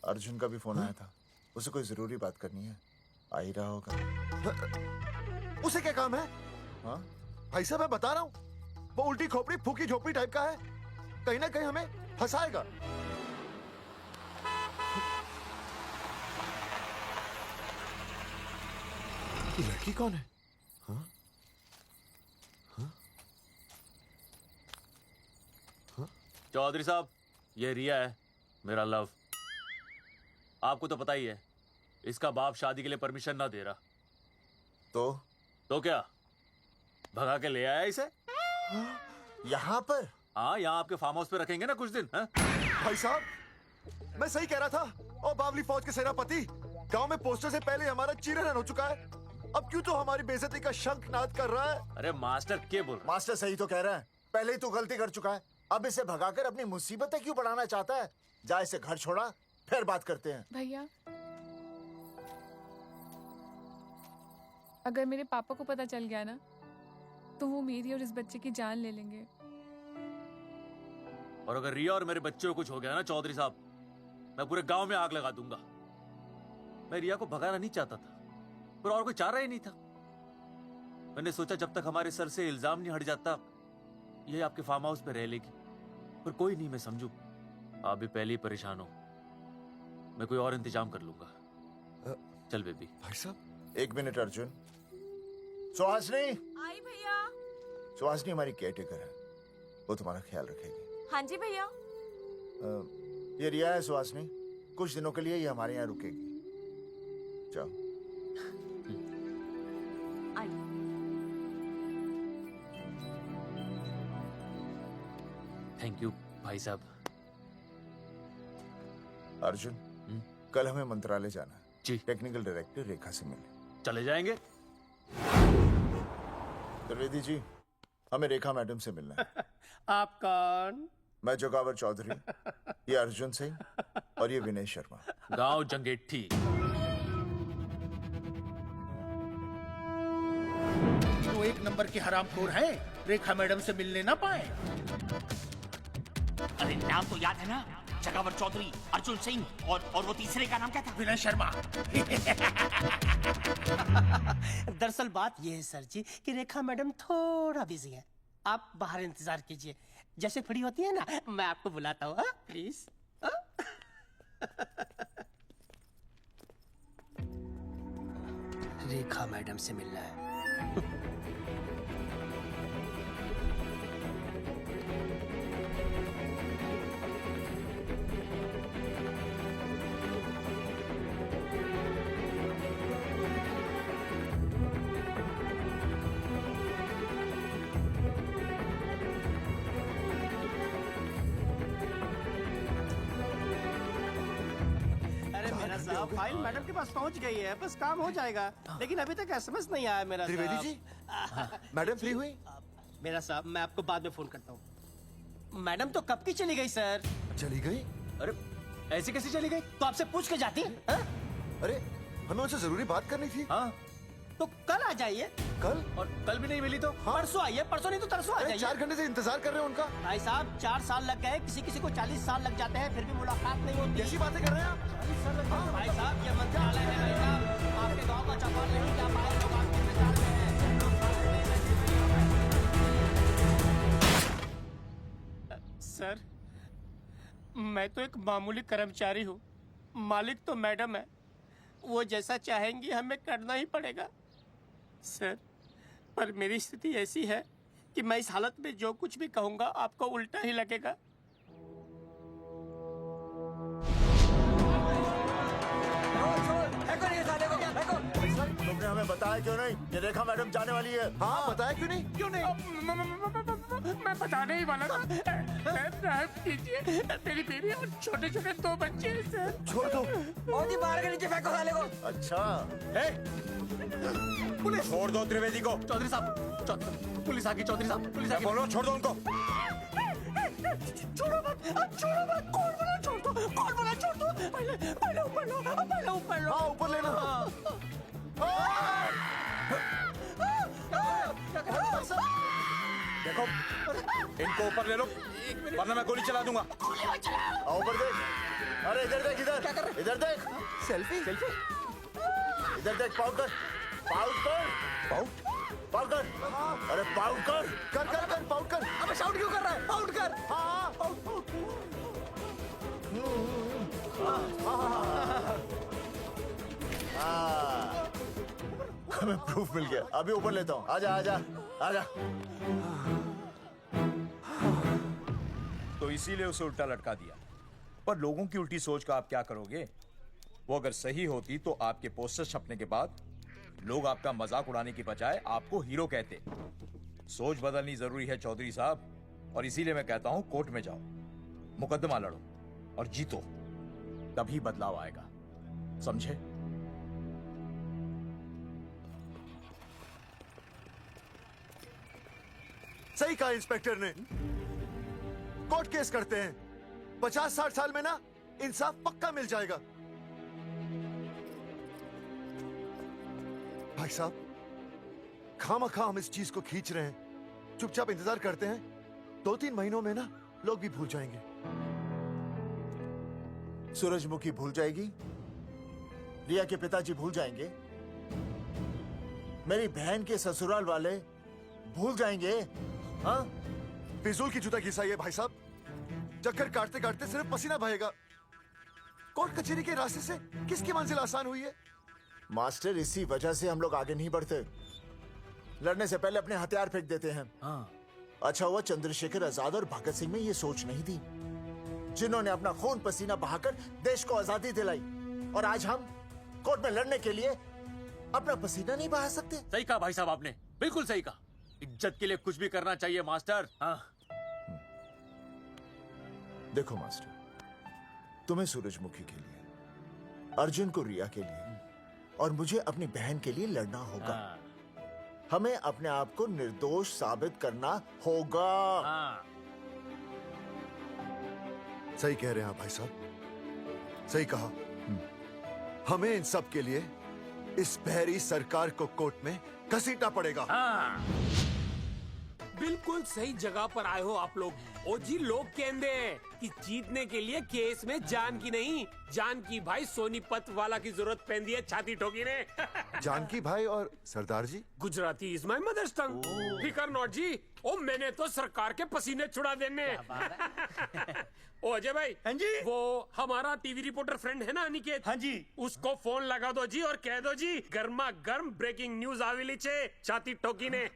अर्जुन का भी फोन आया था, उसे कोई जरूरी बात करनी है, आ ही रहा होगा। उसे क्या काम है? हाँ भाई साहब, मैं बता रहा हूँ, वो उल्टी खोपड़ी फूकी झोपड़ी टाइप का है, कहीं ना कहीं हमें फंसाएगा। ये लड़की कौन है? हाँ? हाँ? हाँ? चौधरी साहब, ये रिया है, मेरा लव। आपको तो पता ही है, इसका बाप शादी के लिए परमिशन ना दे रहा। तो क्या भगा के ले आया इसे? यहाँ पर? हाँ, यहाँ आपके फार्म हाउस पे रखेंगे ना कुछ दिन। हाँ? भाई साहब, मैं सही कह रहा था। और बावली फौज के सेनापति, गांव में पोस्टर से पहले हमारा चीरहरण हो चुका है। अब क्यों तो हमारी बेइज्जती का शंखनाद कर रहा है? अरे मास्टर क्या बोल रहा है? मास्टर सही तो कह रहा है, पहले ही तो गलती कर चुका है, अब इसे भगाकर अपनी मुसीबतें क्यों बढ़ाना चाहता है? जा इसे घर छोड़ा, फिर बात करते हैं। भैया, अगर मेरे पापा को पता चल गया ना, तो वो मेरी और इस बच्चे की जान ले लेंगे। और अगर रिया और मेरे बच्चे को कुछ हो गया ना चौधरी साहब, मैं पूरे गांव में आग लगा दूंगा। मैं रिया को भगाना नहीं चाहता था, पर और कोई चारा ही नहीं था। मैंने सोचा जब तक हमारे सर से इल्जाम नहीं हट जाता, ये आपके फार्म हाउस पे रह लेगी। पर कोई नहीं, मैं समझू आप भी पहले ही परेशान हो, मैं कोई और इंतजाम कर लूंगा। चल बेबी। भाई साहब, एक मिनट अर्जुन। सुहासनी। आई भैया। सुहासनी हमारी केयरटेकर है, वो तुम्हारा ख्याल रखेगी। हाँ जी भैया। ये रिया है सुहासनी, कुछ दिनों के लिए ये हमारे यहाँ रुकेगी। जाओ। थैंक यू भाई साहब। अर्जुन, कल हमें मंत्रालय जाना है जी। टेक्निकल डायरेक्टर रेखा से मिलने चले जाएंगे। त्रिवेदी जी, हमें रेखा मैडम से मिलना है। आप कौन? मैं जोगावर चौधरी, ये अर्जुन सिंह और ये विनय शर्मा। गांव जंगेठी। वो एक नंबर के हरामखोर है, रेखा मैडम से मिलने ना पाए। अरे नाम तो याद है ना, जगावर चौधरी, अर्जुन सिंह और वो तीसरे का नाम क्या था? विनय शर्मा। दरअसल बात ये है सर जी कि रेखा मैडम थोड़ा बिजी है, आप बाहर इंतजार कीजिए, जैसे फ्री होती है ना मैं आपको बुलाता हूँ। प्लीज। रेखा मैडम से मिलना है। फाइल मैडम के पास पहुंच गई है, बस काम हो जाएगा। लेकिन अभी तक एसएमएस नहीं आया मेरा त्रिवेदी साहब। जी, मैडम फ्री हुई? मेरा साहब, मैं आपको बाद में फोन करता हूँ। मैडम तो कब की चली गई सर। चली गई? अरे ऐसी कैसी चली गई? तो आपसे पूछ के जाती। अरे हमें उनसे जरूरी बात करनी थी। हाँ तो कल आ जाइए। कल? और कल भी नहीं मिली तो? परसों आइए, परसों नहीं तो तरसों आ जाइए। 4 घंटे से इंतजार कर रहे हैं उनका। भाई साहब 4 साल लग गए, किसी किसी को 40 साल लग जाते हैं, फिर भी मुलाकात नहीं होती। कैसी बातें कर रहे हैं आप? 40 साल लग जाते हैं। भाई साहब ये मंत्रालय है भाई साहब, आपके गांव का चौपाल नहीं जा पाए लोग आपके इंतजार में हैं। सर मैं तो एक मामूली कर्मचारी हूँ, मालिक तो मैडम है, वो जैसा चाहेंगी हमें करना ही पड़ेगा। सर पर मेरी स्थिति ऐसी है कि मैं इस हालत में जो कुछ भी कहूंगा आपको उल्टा ही लगेगा। तुमने हमें बताया क्यों नहीं कि रेखा मैडम जाने वाली है? हाँ बताया क्यों नहीं? क्यों नहीं? मैं बताने ही वाला था। माफ कीजिए, मेरी बीवी और छोटे छोटे 2 बच्चे हैं सर। छोड़ दो। और जी बाहर के नीचे फेंको साले को। अच्छा पुलिस छोड़ दो त्रिवेदी को। चौधरी साहब, पुलिस आ गई। चौधरी साहब पुलिस आ गई। बोलो छोड़ दो उनको। छोड़ो मत, कौन बोला छोड़ दो, पहले ऊपर लो। हाँ ऊपर लेना। देखो इनको ऊपर ले लो वरना मैं गोली चला दूंगा। आओ ऊपर देख। अरे इधर देख, इधर देख। सेल्फी? इधर देख, पाउट कर। पाउट कर। अरे पाउट कर। पाउट कर। अबे शाउट क्यों कर रहा है? आउट कर। हाँ हमें प्रूफ मिल गया। अभी ऊपर लेता हूँ। आजा। तो इसीलिए उसे उल्टा लटका दिया। पर लोगों की उल्टी सोच का आप क्या करोगे? वो अगर सही होती तो आपके पोस्टर छपने के बाद लोग आपका मजाक उड़ाने की बजाय आपको हीरो कहते। सोच बदलनी जरूरी है चौधरी साहब, और इसीलिए मैं कहता हूं कोर्ट में जाओ, मुकदमा लड़ो और जीतो, तभी बदलाव आएगा। समझे? सही कहा इंस्पेक्टर ने। कोर्ट केस करते हैं, 50-60 साल में ना इंसाफ पक्का मिल जाएगा। भाई साहब खामखा हम इस चीज को खींच रहे हैं, चुपचाप इंतजार करते हैं, 2-3 महीनों में ना लोग भी भूल जाएंगे। सूरजमुखी भूल जाएगी, रिया के पिताजी भूल जाएंगे, मेरी बहन के ससुराल वाले भूल जाएंगे। हाँ फिजूल की जूता घिसाई है भाई साहब। चक्कर काटते काटते सिर्फ पसीना बहेगा। कोर्ट कचहरी के रास्ते से किसकी मंजिल आसान हुई है? मास्टर इसी वजह से हम लोग आगे नहीं बढ़ते, लड़ने से पहले अपने हथियार फेंक देते हैं। अच्छा हुआ चंद्रशेखर आजाद और भगत सिंह में ये सोच नहीं थी, जिन्होंने अपना खून पसीना बहाकर देश को आजादी दिलाई, और आज हम कोर्ट में लड़ने के लिए अपना पसीना नहीं बहा सकते। सही कहा भाई साहब आपने, बिल्कुल सही कहा। इज्जत के लिए कुछ भी करना चाहिए मास्टर। देखो मास्टर, तुम्हें सूरजमुखी के लिए, अर्जुन को रिया के लिए, और मुझे अपनी बहन के लिए लड़ना होगा। हमें अपने आप को निर्दोष साबित करना होगा। सही कह रहे हैं आप भाई साहब, सही कहा। हमें इन सब के लिए इस बहरी सरकार को कोर्ट में घसीटना पड़ेगा। बिल्कुल सही जगह पर आए हो आप लोग। ओ जी लोग कहते हैं कि जीतने के लिए केस में जान की नहीं, जान की भाई सोनीपत वाला की जरूरत पैंदी है छाती ठोकी ने। जानकी भाई और सरदार जी? गुजराती इज माय मदर्स टंग। फिकर नॉट जी। ओ मैंने तो सरकार के पसीने छुड़ा देने। ओ अजय भाई, हाँ जी, वो हमारा टीवी रिपोर्टर फ्रेंड है ना अनिकेत, हाँ जी, उसको फोन लगा दो जी और कह दो जी गर्मा गर्म ब्रेकिंग न्यूज आवेली छे छाती ठोकी ने।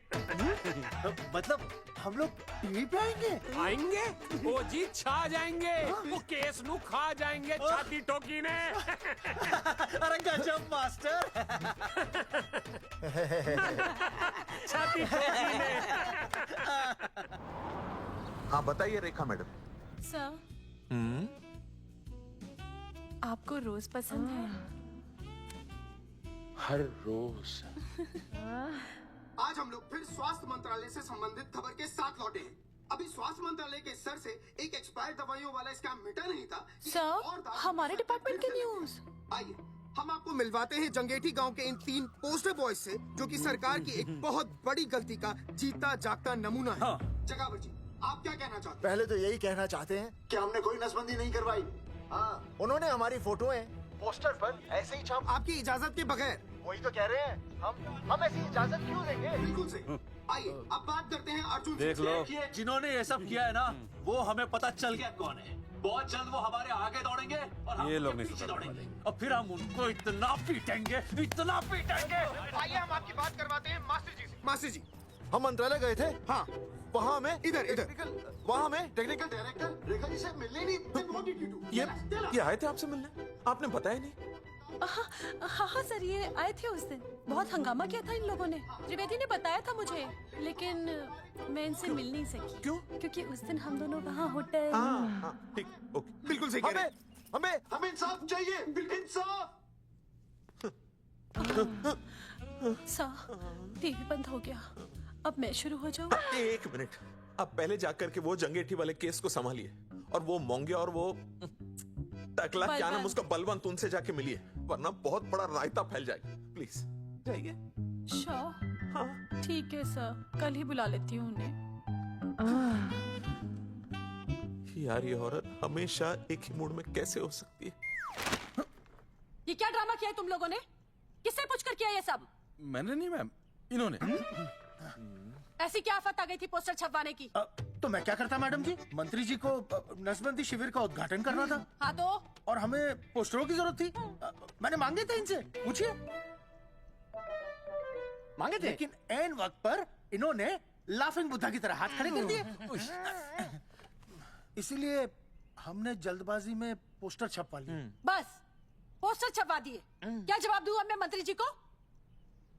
मतलब हम लोग टीवी पे आएंगे? ओ जी छा जाएंगे, वो केस नु खा जाएंगे छाती ठोकी ने। अरे गजब मास्टर। छाती ठोकी ने। हाँ बताइए रेखा मैडम। सर आपको रोज पसंद है? हर रोज। आज हम लोग फिर स्वास्थ्य मंत्रालय से संबंधित खबर के साथ लौटे हैं। अभी स्वास्थ्य मंत्रालय के स्तर से एक एक्सपायर्ड दवाइयों वाला स्कैम मिटा नहीं था। सर, हमारे डिपार्टमेंट की न्यूज। आइए हम आपको मिलवाते हैं जंगेठी गांव के इन 3 पोस्टर बॉयज से, जो कि सरकार की एक बहुत बड़ी गलती का जीता जागता नमूना है। जगावर जी, आप क्या कहना चाहते हैं? पहले तो यही कहना चाहते हैं कि हमने कोई नसबंदी नहीं करवाई। हाँ, उन्होंने हमारी फोटोएं पोस्टर पर ऐसे ही छाप, आपकी इजाजत के बगैर। वही तो कह रहे हैं, हम ऐसी इजाजत क्यों देंगे? बिल्कुल सही। आइए अब बात करते हैं अर्जुन से। देख लो, जिन्होंने ये सब किया है ना, वो हमें पता चल गया कौन है। बहुत जल्द वो हमारे आगे दौड़ेंगे और हम ये लोग उनके नहीं पीछे सुधरने दौड़ेंगे और फिर हम उनको इतना पीटेंगे, इतना पीटेंगे। आइए हम आपकी बात करवाते हैं मास्टर जी से। मास्टर जी, हम मंत्रालय गए थे। हाँ, वहाँ हमें इधर वहाँ हमें टेक्निकल डायरेक्टर रेखा जी से मिलने नहीं। Then what did you do? ये आए थे आपसे मिलने, आपने बताया नहीं। हाँ सर, ये आए थे उस दिन। बहुत हंगामा किया था इन लोगों ने। त्रिवेदी ने बताया था मुझे, लेकिन मैं इनसे मिल नहीं सकी। क्यों? क्योंकि उस दिन हम दोनों वहाँ होटल। ठीक, ओके। बिल्कुल सही कह रहे हैं। हमें इंसाफ चाहिए, इंसाफ। सर, टीवी बंद हो गया। अब मैं शुरू हो जाऊँ? एक मिनट, आप पहले जाकर के वो जंगेठी वाले केस को संभालिए और वो मोंगिया और वो टकला क्या नाम उसका बलवंत, उनसे जाके मिलिए, वरना बहुत बड़ा रायता फैल जाएगा। प्लीज जाइए। हाँ ठीक है सर, कल ही बुला लेती हूँ उन्हें। यार ये औरत हमेशा एक ही मूड में कैसे हो सकती है? ये क्या ड्रामा किया है तुम लोगों ने? किससे पूछकर किया ये सब? मैंने नहीं मैम, इन्होंने। ऐसी क्या आफत आ गई थी पोस्टर छपवाने की? तो मैं क्या करता मैडम जी? मंत्री जी को नसबंदी शिविर का उद्घाटन करना था। हाँ तो? और हमें पोस्टरों की जरूरत थी। मैंने मांगे थे इनसे, पूछिए। मांगे थे, लेकिन एन वक्त पर इन्होंने लाफिंग बुद्धा की तरह हाथ खड़े कर दिए। इसीलिए हमने जल्दबाजी में पोस्टर छपवा लिए। बस पोस्टर छपवा दिए। क्या जवाब दूं अब मैं मंत्री जी को?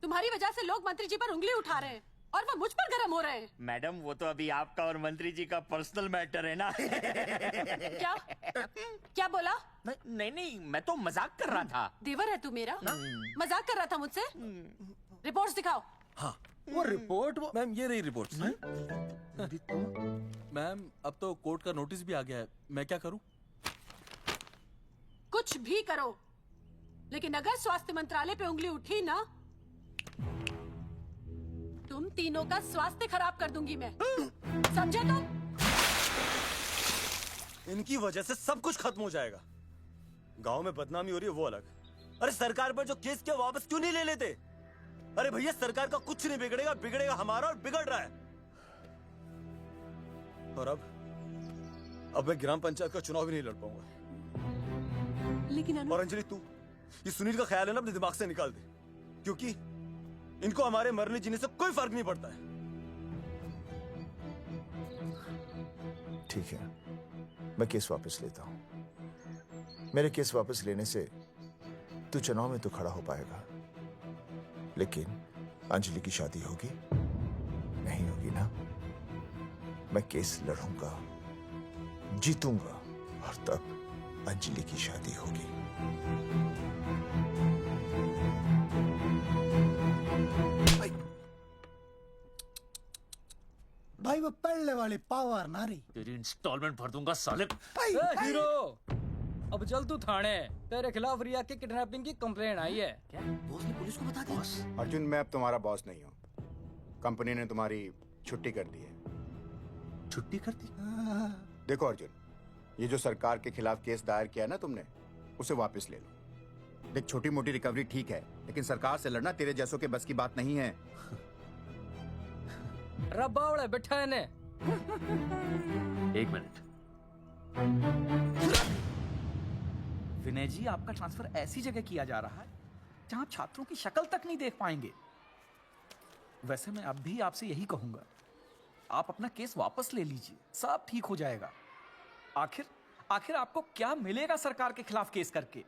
तुम्हारी वजह से लोग मंत्री जी पर उंगली उठा रहे हैं और वो मुझ पर गर्म हो रहे हैं। मैडम, वो तो अभी आपका और मंत्री जी का पर्सनल मैटर है ना। क्या क्या बोला? नहीं, मैं तो मजाक कर रहा था। देवर है तू मेरा? मजाक कर रहा था मुझसे? रिपोर्ट्स दिखाओ। हाँ, वो रिपोर्ट मैम ये रही रिपोर्ट। मैम अब तो कोर्ट का नोटिस भी आ गया है, मैं क्या करूं? कुछ भी करो, लेकिन अगर स्वास्थ्य मंत्रालय पे उंगली उठी ना, तुम तीनों का स्वास्थ्य खराब कर दूंगी मैं। समझे तुम? इनकी वजह से सब कुछ खत्म हो जाएगा। गांव में बदनामी हो रही है वो अलग, अरे सरकार पर जो केस किया वापस क्यों नहीं ले लेते? अरे भैया, सरकार का कुछ नहीं बिगड़ेगा, बिगड़ेगा हमारा, और बिगड़ रहा है। और अब मैं ग्राम पंचायत का चुनाव भी नहीं लड़ पाऊंगा। लेकिन और अंजलि, तू ये सुनील का ख्याल है ना अपने दिमाग से निकाल दे, क्योंकि इनको हमारे मरने जीने से कोई फर्क नहीं पड़ता है। ठीक है, मैं केस वापस लेता हूं। मेरे केस वापस लेने से तू चुनाव में तो खड़ा हो पाएगा, लेकिन अंजलि की शादी होगी नहीं होगी ना? मैं केस लड़ूंगा, जीतूंगा, और तब अंजलि की शादी होगी। भाई वो पढ़ने वाली पावर नारी। तेरी इंस्टॉलमेंट भर दूंगा साले। हीरो, अब चल तू थाने। तेरे खिलाफ रिया के किडनैपिंग की कंप्लेंट आई है। क्या बॉस ने पुलिस को बता दिया? अर्जुन, मैं अब तुम्हारा बॉस नहीं हूँ। कंपनी ने तुम्हारी छुट्टी कर दी है। छुट्टी कर दी? देखो अर्जुन, ये जो सरकार के खिलाफ केस दायर किया है ना तुमने, उसे वापस ले लो। देख, छोटी मोटी रिकवरी ठीक है, लेकिन सरकार से लड़ना तेरे जैसों के बस की बात नहीं है। रबावड़ा बैठा है ने। एक मिनट। विनय जी, आपका ट्रांसफर ऐसी जगह किया जा रहा है जहां आप छात्रों की शक्ल तक नहीं देख पाएंगे। वैसे मैं अब भी आपसे यही कहूंगा, आप अपना केस वापस ले लीजिए, सब ठीक हो जाएगा। आखिर आपको क्या मिलेगा सरकार के खिलाफ केस करके?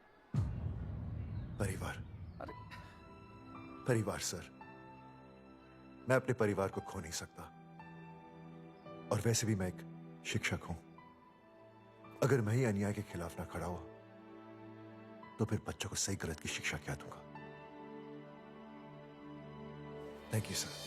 परिवार। परिवार सर, मैं अपने परिवार को खो नहीं सकता, और वैसे भी मैं एक शिक्षक हूं। अगर मैं ही अन्याय के खिलाफ ना खड़ा हुआ तो फिर बच्चों को सही गलत की शिक्षा क्या दूंगा? Thank you sir.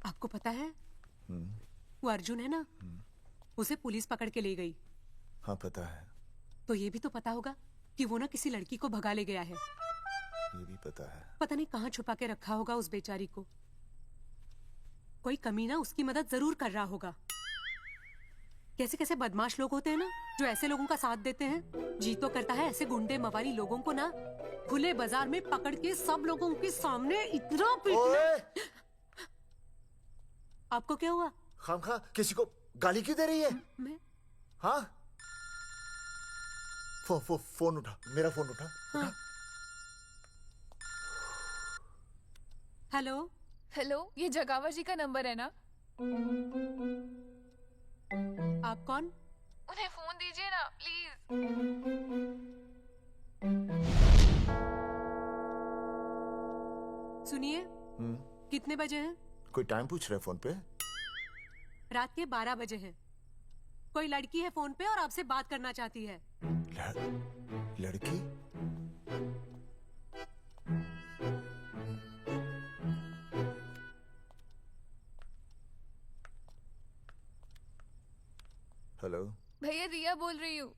आपको पता है वो अर्जुन है ना, उसे पुलिस पकड़ के ले गई। हाँ पता है। तो ये भी तो पता होगा कि वो ना किसी लड़की को भगा ले गया है। ये भी पता है। पता नहीं कहाँ छुपा के रखा होगा उस बेचारी को। कोई कमीना उसकी मदद जरूर कर रहा होगा। कैसे कैसे बदमाश लोग होते हैं ना जो ऐसे लोगों का साथ देते हैं। जी तो करता है ऐसे गुंडे मवाली लोगों को ना खुले बाजार में पकड़ के सब लोगों के सामने इतना पीटना। आपको क्या हुआ? खामखा किसी को गाली क्यों दे रही है? मैं? हाँ? फोन उठा, मेरा फोन उठा। हाँ। हेलो हेलो, ये जगावर जी का नंबर है ना? आप कौन? उन्हें फोन दीजिए ना प्लीज। सुनिए, कितने बजे हैं? कोई टाइम पूछ रहे फोन पे? रात के 12 बजे हैं। कोई लड़की है फोन पे और आपसे बात करना चाहती है। लड़की? हेलो। भैया रिया बोल रही हूँ।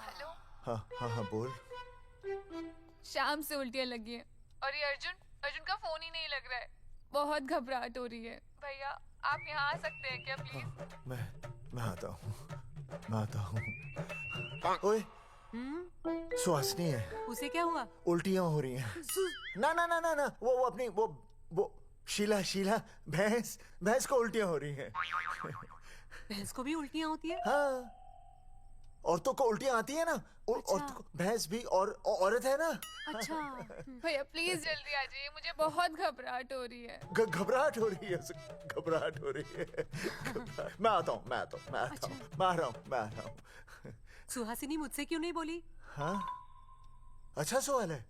हेलो। हाँ हाँ हाँ बोल। शाम से उल्टियाँ लगी हैं और ये अर्जुन का फोन ही नहीं लग रहा है। बहुत घबराहट हो रही है। भैया आप यहाँ आ सकते हैं क्या प्लीज? मैं आता हूँ, मैं आता हूँ। ओए, सुहासिनी है। उसे क्या हुआ? उल्टियाँ हो रही हैं। ना ना ना ना ना, वो अपनी वो शीला भैंस को उल्टियाँ हो रही हैं। भैंस को भी उल्टियाँ होती है? हाँ, औरतों को उल्टियाँ आती है ना। औरतों को, भैंस भी और औरत है ना। अच्छा। भैया प्लीज जल्दी आ जाइए, मुझे बहुत घबराहट हो रही है। घबराहट हो रही है, घबराहट हो रही है। मैं आता हूँ, मैं आ रहा हूँ। सुहासिनी मुझसे क्यों नहीं बोली? हाँ, अच्छा सवाल है,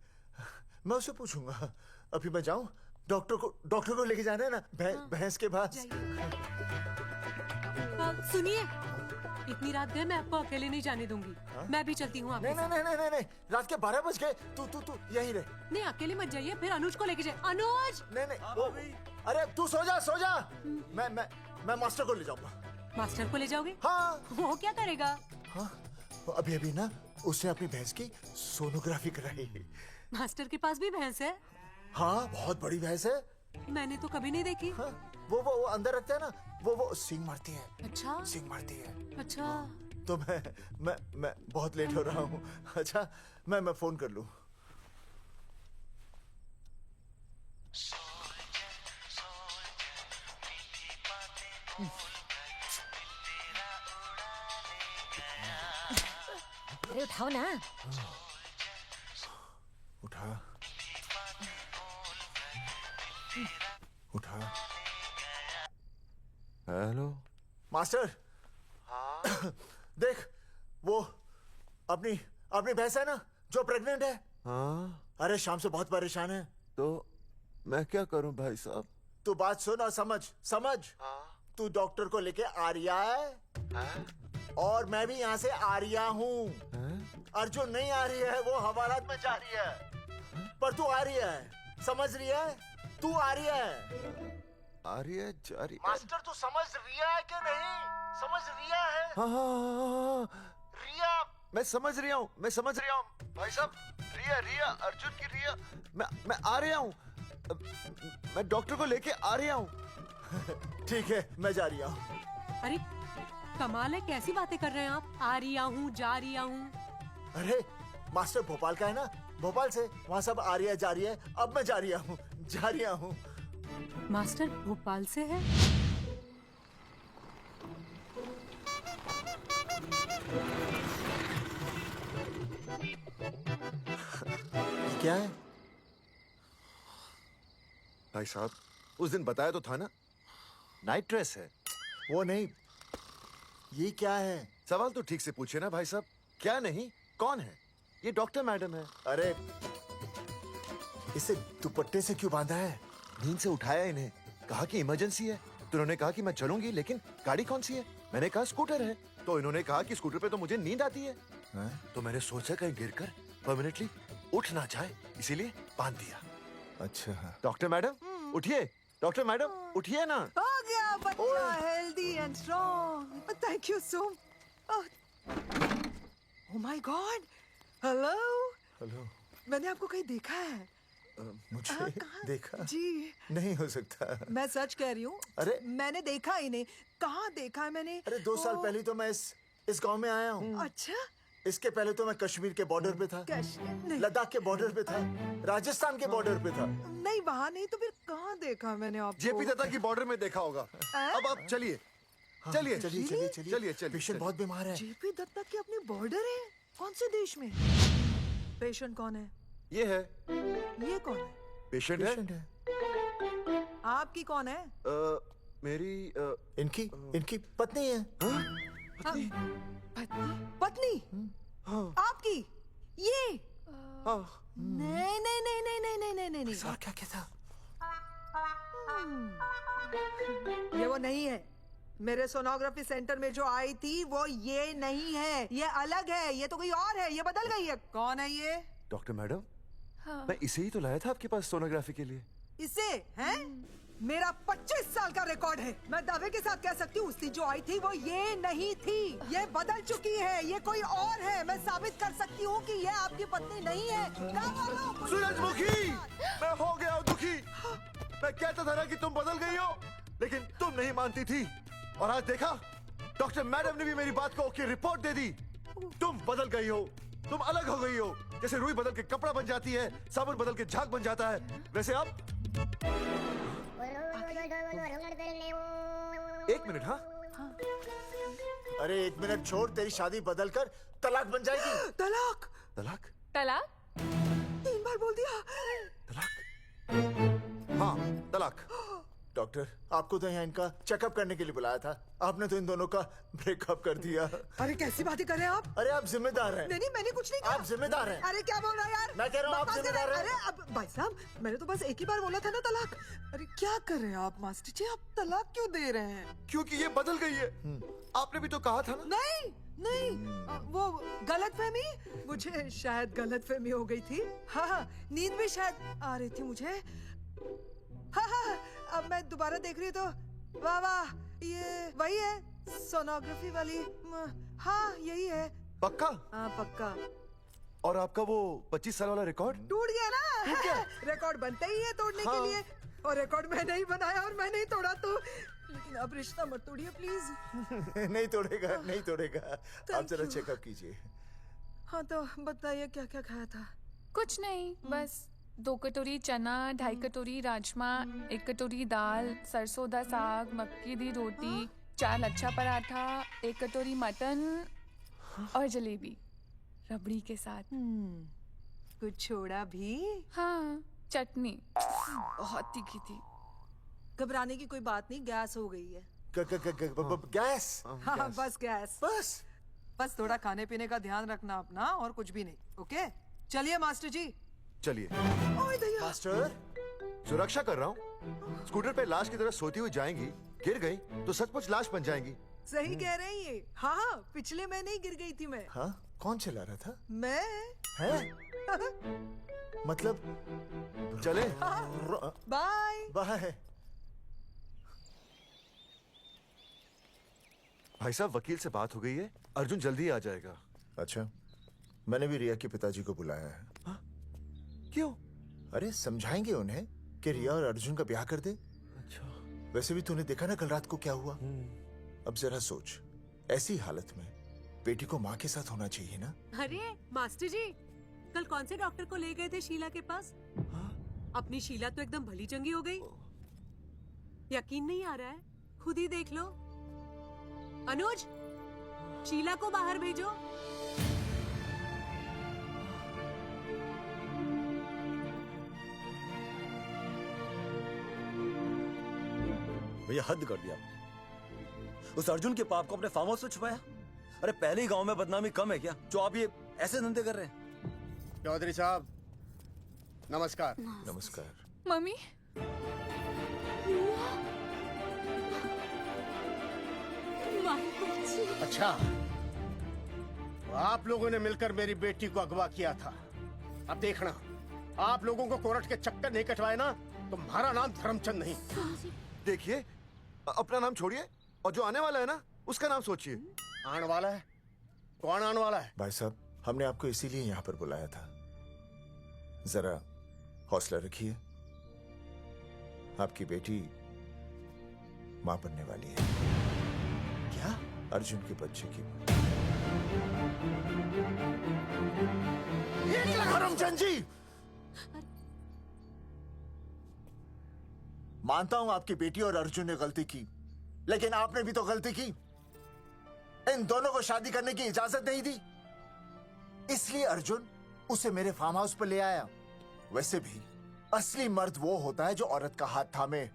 मैं उसे पूछूंगा। अभी मैं जाऊँ? डॉक्टर को लेके जाना है ना भैंस के पास। सुनिए, इतनी रात गए मैं आपको अकेले नहीं जाने दूंगी। मैं भी चलती हूँ आपके साथ। नहीं, रात के 12 बज गए। तू यहीं रह। नहीं, अकेले मत जाइए, फिर अनुज को लेके जाइए। अनुज! नहीं, अरे तू सो जा। मैं मास्टर को ले जाऊंगा। मास्टर को ले जाओगे? हाँ। वो क्या करेगा? हाँ, अभी ना उसने अपनी भैंस की सोनोग्राफी कराई। मास्टर के पास भी भैंस है? हाँ, बहुत बड़ी भैंस है। मैंने तो कभी नहीं देखी। हाँ, वो अंदर रखते हैं ना, वो सींग मारती है। अच्छा, सींग मारती है। अच्छा। तो मैं बहुत लेट हो रहा हूँ। अच्छा, मैं फोन कर लूँ। अरे उठाओ ना। उठा। Hello master. हाँ? देख, वो अपनी भैंस है ना जो प्रेग्नेंट है। हाँ? अरे शाम से बहुत परेशान है। तो मैं क्या करूं भाई साहब? तू बात सुन और समझ। तू डॉक्टर को लेके आ रिया है? और मैं भी यहाँ से आ रिया हूँ। अर्जुन नहीं आ रही है, वो हवालात में जा रही है। पर तू आ रही है, समझ रही है? तू आ रही है। आ रही है, जा रही है। मास्टर तू समझ रिया है कि नहीं? समझ रिया है? हाँ। रिया। मैं समझ रहा हूँ भाई साहब। रिया अर्जुन की रिया। मैं आ रहा हूँ। मैं डॉक्टर को लेके आ रहा हूँ। ठीक है, मैं जा रही हूँ। अरे कमाल है, कैसी बातें कर रहे हैं आप? आ रही हूँ, जा रही हूँ। अरे मास्टर भोपाल का है ना, भोपाल से वहाँ सब आ रही है, जा रही है। अब मैं जा रही हूँ। मास्टर भोपाल से है? क्या है भाई साहब? उस दिन बताया तो था ना, नाइट ड्रेस है। वो नहीं, ये क्या है? सवाल तो ठीक से पूछे ना भाई साहब। क्या नहीं, कौन है? ये डॉक्टर मैडम है। अरे इसे दुपट्टे से क्यों बांधा है? नींद से उठाया इन्हें, कहा कि इमरजेंसी है। तो उन्होंने कहा कि मैं चलूंगी, लेकिन गाड़ी कौन सी है? मैंने कहा स्कूटर है। तो इन्होंने कहा कि स्कूटर पे तो मुझे नींद आती है। तो मैंने सोचा कहीं गिरकर परमानेंटली उठ ना जाए, इसीलिए बांध दिया। अच्छा। डॉक्टर मैडम उठिए, डॉक्टर मैडम उठिए ना। हो गया बच्चा healthy and strong. Thank you so. Oh my God, hello. Hello. मैंने आपको कहीं देखा है? मुझे देखा? जी नहीं हो सकता। मैं सच कह रही हूँ। अरे मैंने देखा ही नहीं। कहाँ देखा है मैंने? अरे 2 साल पहले तो मैं इस गांव में आया हूँ। अच्छा। इसके पहले तो मैं कश्मीर के बॉर्डर पे था, लद्दाख के बॉर्डर पे था, राजस्थान के बॉर्डर पे था। नहीं वहाँ नहीं तो फिर कहाँ देखा मैंने आपको? जेपी दत्ता की बॉर्डर में देखा होगा। अब आप चलिए, चलिए चलिए चलिए चलिए चलिए। पेशेंट बहुत बीमार है। जेपी दत्ता की अपनी बॉर्डर है? कौन से देश में? पेशेंट कौन है? ये है। ये कौन है? पेशेंट है। आपकी कौन है? मेरी इनकी पत्नी है। पत्नी? पत्नी? आपकी? ये? नहीं नहीं नहीं नहीं नहीं नहीं नहीं नहीं। सर क्या था? ये वो नहीं है। मेरे सोनोग्राफी सेंटर में जो आई थी वो ये नहीं है, ये अलग है, ये तो कोई और है, ये बदल गई है। कौन है ये? डॉक्टर मैडम, मैं इसे ही तो लाया था आपके पास सोनोग्राफी के लिए। इसे हैं? मेरा 25 साल का रिकॉर्ड है। मैं दावे के साथ कह सकती हूँ उसकी जो आई थी वो ये नहीं थी, ये बदल चुकी है, ये कोई और है। मैं साबित कर सकती हूँ कि ये आपकी पत्नी नहीं है। सूरजमुखी, मैं हो गया हूँ दुखी। मैं कहता था ना कि तुम बदल गई हो, लेकिन तुम नहीं मानती थी। और आज देखा, डॉक्टर मैडम ने भी मेरी बात को ओके रिपोर्ट दे दी। तुम बदल गई हो, तुम अलग हो गई हो। जैसे रुई बदल के कपड़ा बन जाती है, साबुन बदल के झाग बन जाता है, वैसे अब। एक मिनट। हाँ अरे 1 मिनट छोड़, तेरी शादी बदल कर तलाक बन जाएगी। तलाक? तलाक? तलाक? 3 बार बोल दिया। हाँ, तलाक। डॉक्टर, आपको तो यहाँ इनका चेकअप करने के लिए बुलाया था, आपने तो इन दोनों का ब्रेकअप कर दिया। अरे कैसी बातें कर रहे हैं आप? अरे आप जिम्मेदार हैं। नहीं मैंने कुछ नहीं कहा। आप जिम्मेदार हैं। अरे क्या बोल रहा है यार? मैं कह रहा हूँ आप जिम्मेदार हैं। अरे अब भाई साहब, मैंने तो बस एक ही बार बोला था ना तलाक। अरे क्या कर रहे हैं आप मास्टर जी? आप तलाक क्यों दे रहे हैं? क्योंकि ये बदल गई है। आपने भी तो कहा था ना। नहीं नहीं, वो गलतफहमी, मुझे शायद गलतफहमी हो गई थी। हाँ, नींद भी शायद आ रही थी मुझे। हाँ, अब मैं दोबारा देख रही तो वाह वाह, ये वही है सोनोग्राफी वाली। हाँ यही है। पक्का? हाँ पक्का। और आपका वो 25 साल वाला रिकॉर्ड टूट गया ना? रिकॉर्ड बनता ही है तोड़ने के लिए, और रिकॉर्ड मैंने ही बनाया और मैंने ही तोड़ा। तो लेकिन अब रिश्ता मत तोड़िए प्लीज। नहीं तोड़ेगा, नहीं तोड़ेगा। आप जरा चेकअप कीजिए। हाँ तो बताइए क्या क्या खाया था? कुछ नहीं, बस 2 कटोरी चना, 2.5 कटोरी राजमा, 1 कटोरी दाल, सरसों दा साग, मक्की दी रोटी, 4 लच्छा पराठा, 1 कटोरी मटन और जलेबी रबड़ी के साथ। कुछ छोड़ा भी? हाँ, चटनी बहुत तीखी थी। घबराने की कोई बात नहीं, गैस हो गई है। गैस? हाँ बस गैस। बस थोड़ा खाने पीने का ध्यान रखना अपना, और कुछ भी नहीं। ओके चलिए मास्टर जी। चलिए। मास्टर, सुरक्षा कर रहा हूँ। स्कूटर पे लाश की तरह सोती हुई जाएंगी, गिर गई तो सचमुच लाश बन जाएंगी। सही कह रही है। हाँ, पिछले महीने ही गिर गई थी मैं। हाँ, कौन चला रहा था? मैं। है? मतलब चले? Bye bye. भाई साहब, वकील से बात हो गई है, अर्जुन जल्दी ही आ जाएगा। अच्छा, मैंने भी रिया के पिताजी को बुलाया है। क्यों? अरे समझाएंगे उन्हें कि रिया और अर्जुन का ब्याह कर दे। अच्छा। वैसे भी तूने देखा ना कल रात को क्या हुआ। अब जरा सोच, ऐसी हालत में बेटी को माँ के साथ होना चाहिए ना। अरे मास्टर जी, कल कौन से डॉक्टर को ले गए थे शीला के पास? अपनी शीला तो एकदम भली चंगी हो गई। यकीन नहीं आ रहा है? खुद ही देख लो। अनुज, शीला को बाहर भेजो। भैया हद कर दिया। उस अर्जुन के पाप को अपने फार्म हाउस में छुपाया? अरे पहले ही गांव में बदनामी कम है क्या जो आप ये ऐसे धंधे कर रहे हैं? चौधरी साहब नमस्कार। नमस्कार। मम्मी अच्छा, तो आप लोगों ने मिलकर मेरी बेटी को अगवा किया था। अब देखना, आप लोगों को कोर्ट के चक्कर नहीं कटवाए ना, तो तुम्हारा नाम धर्मचंद नहीं। देखिए, अपना नाम छोड़िए और जो आने वाला है ना उसका नाम सोचिए। आने वाला है? कौन आने वाला है? भाई साहब, हमने आपको इसीलिए यहाँ पर बुलाया था। जरा हौसला रखिए, आपकी बेटी मां बनने वाली है। क्या? अर्जुन के बच्चे की। करमचंद जी, मानता हूं आपकी बेटी और अर्जुन ने गलती की, लेकिन आपने भी तो गलती की। इन दोनों को शादी करने की इजाजत नहीं दी, इसलिए अर्जुन उसे मेरे फार्म हाउस पर ले आया। वैसे भी असली मर्द वो होता है जो औरत का हाथ थामे,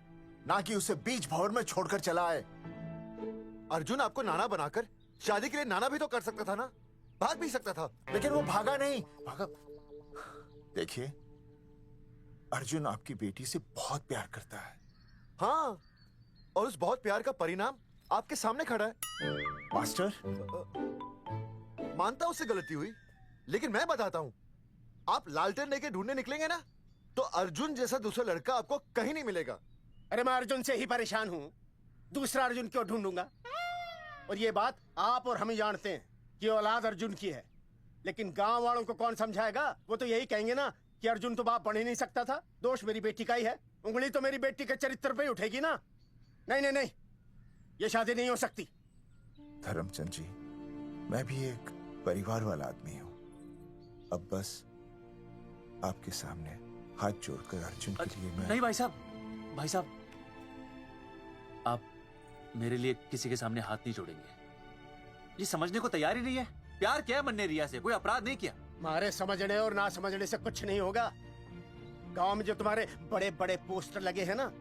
ना कि उसे बीच भंवर में छोड़कर चला आए। अर्जुन आपको नाना बनाकर शादी के लिए नाना भी तो कर सकता था ना, भाग भी सकता था। लेकिन वो भागा नहीं। भागा। देखिए, अर्जुन आपकी बेटी से बहुत प्यार करता है। हाँ, और उस बहुत प्यार का परिणाम आपके सामने खड़ा है। मास्टर, मानता उससे गलती हुई, लेकिन मैं बताता हूँ, आप लालटेन लेके ढूंढने निकलेंगे ना, तो अर्जुन जैसा दूसरा लड़का आपको कहीं नहीं मिलेगा। अरे मैं अर्जुन से ही परेशान हूँ, दूसरा अर्जुन क्यों ढूंढूंगा? और ये बात आप और हम ही जानते हैं कि औलाद अर्जुन की है, लेकिन गांव वालों को कौन समझाएगा? वो तो यही कहेंगे ना कि अर्जुन तो बाप बन ही नहीं सकता था, दोष मेरी बेटी का ही है। उंगली तो मेरी बेटी के चरित्र पे ही उठेगी ना। नहीं नहीं नहीं, ये शादी नहीं हो सकती। धर्मचंद जी, मैं भी एक परिवार वाला आदमी हूँ। अब बस आपके सामने हाथ जोड़कर अर्जुन के लिए मैं... नहीं भाई साहब, आप मेरे लिए किसी के सामने हाथ नहीं जोड़ेंगे। ये समझने को तैयार ही नहीं है। प्यार क्या है मन्ने रिया से? कोई अपराध नहीं किया। तुम्हारे समझने और ना समझने से कुछ नहीं होगा। गांव में जो तुम्हारे बड़े बड़े पोस्टर लगे हैं ना,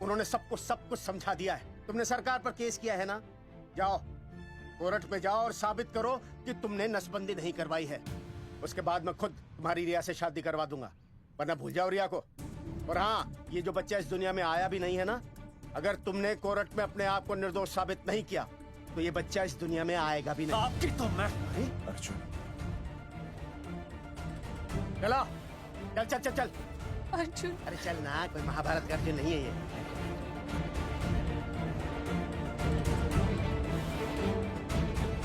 उन्होंने सब कुछ समझा दिया है। तुमने सरकार पर केस किया है ना, जाओ कोर्ट में जाओ और साबित करो कि तुमने नसबंदी नहीं करवाई है। उसके बाद मैं खुद तुम्हारी रिया से शादी करवा दूंगा, वरना भूल जाओ रिया को। और हाँ, ये जो बच्चा इस दुनिया में आया भी नहीं है ना, अगर तुमने कोर्ट में अपने आप को निर्दोष साबित नहीं किया तो ये बच्चा इस दुनिया में आएगा भी नहीं। आपकी तो मैं... अर्जुन, चलो चल चल चल चल। अर्जुन, अरे चल ना, कोई महाभारत का अर्जुन नहीं है ये।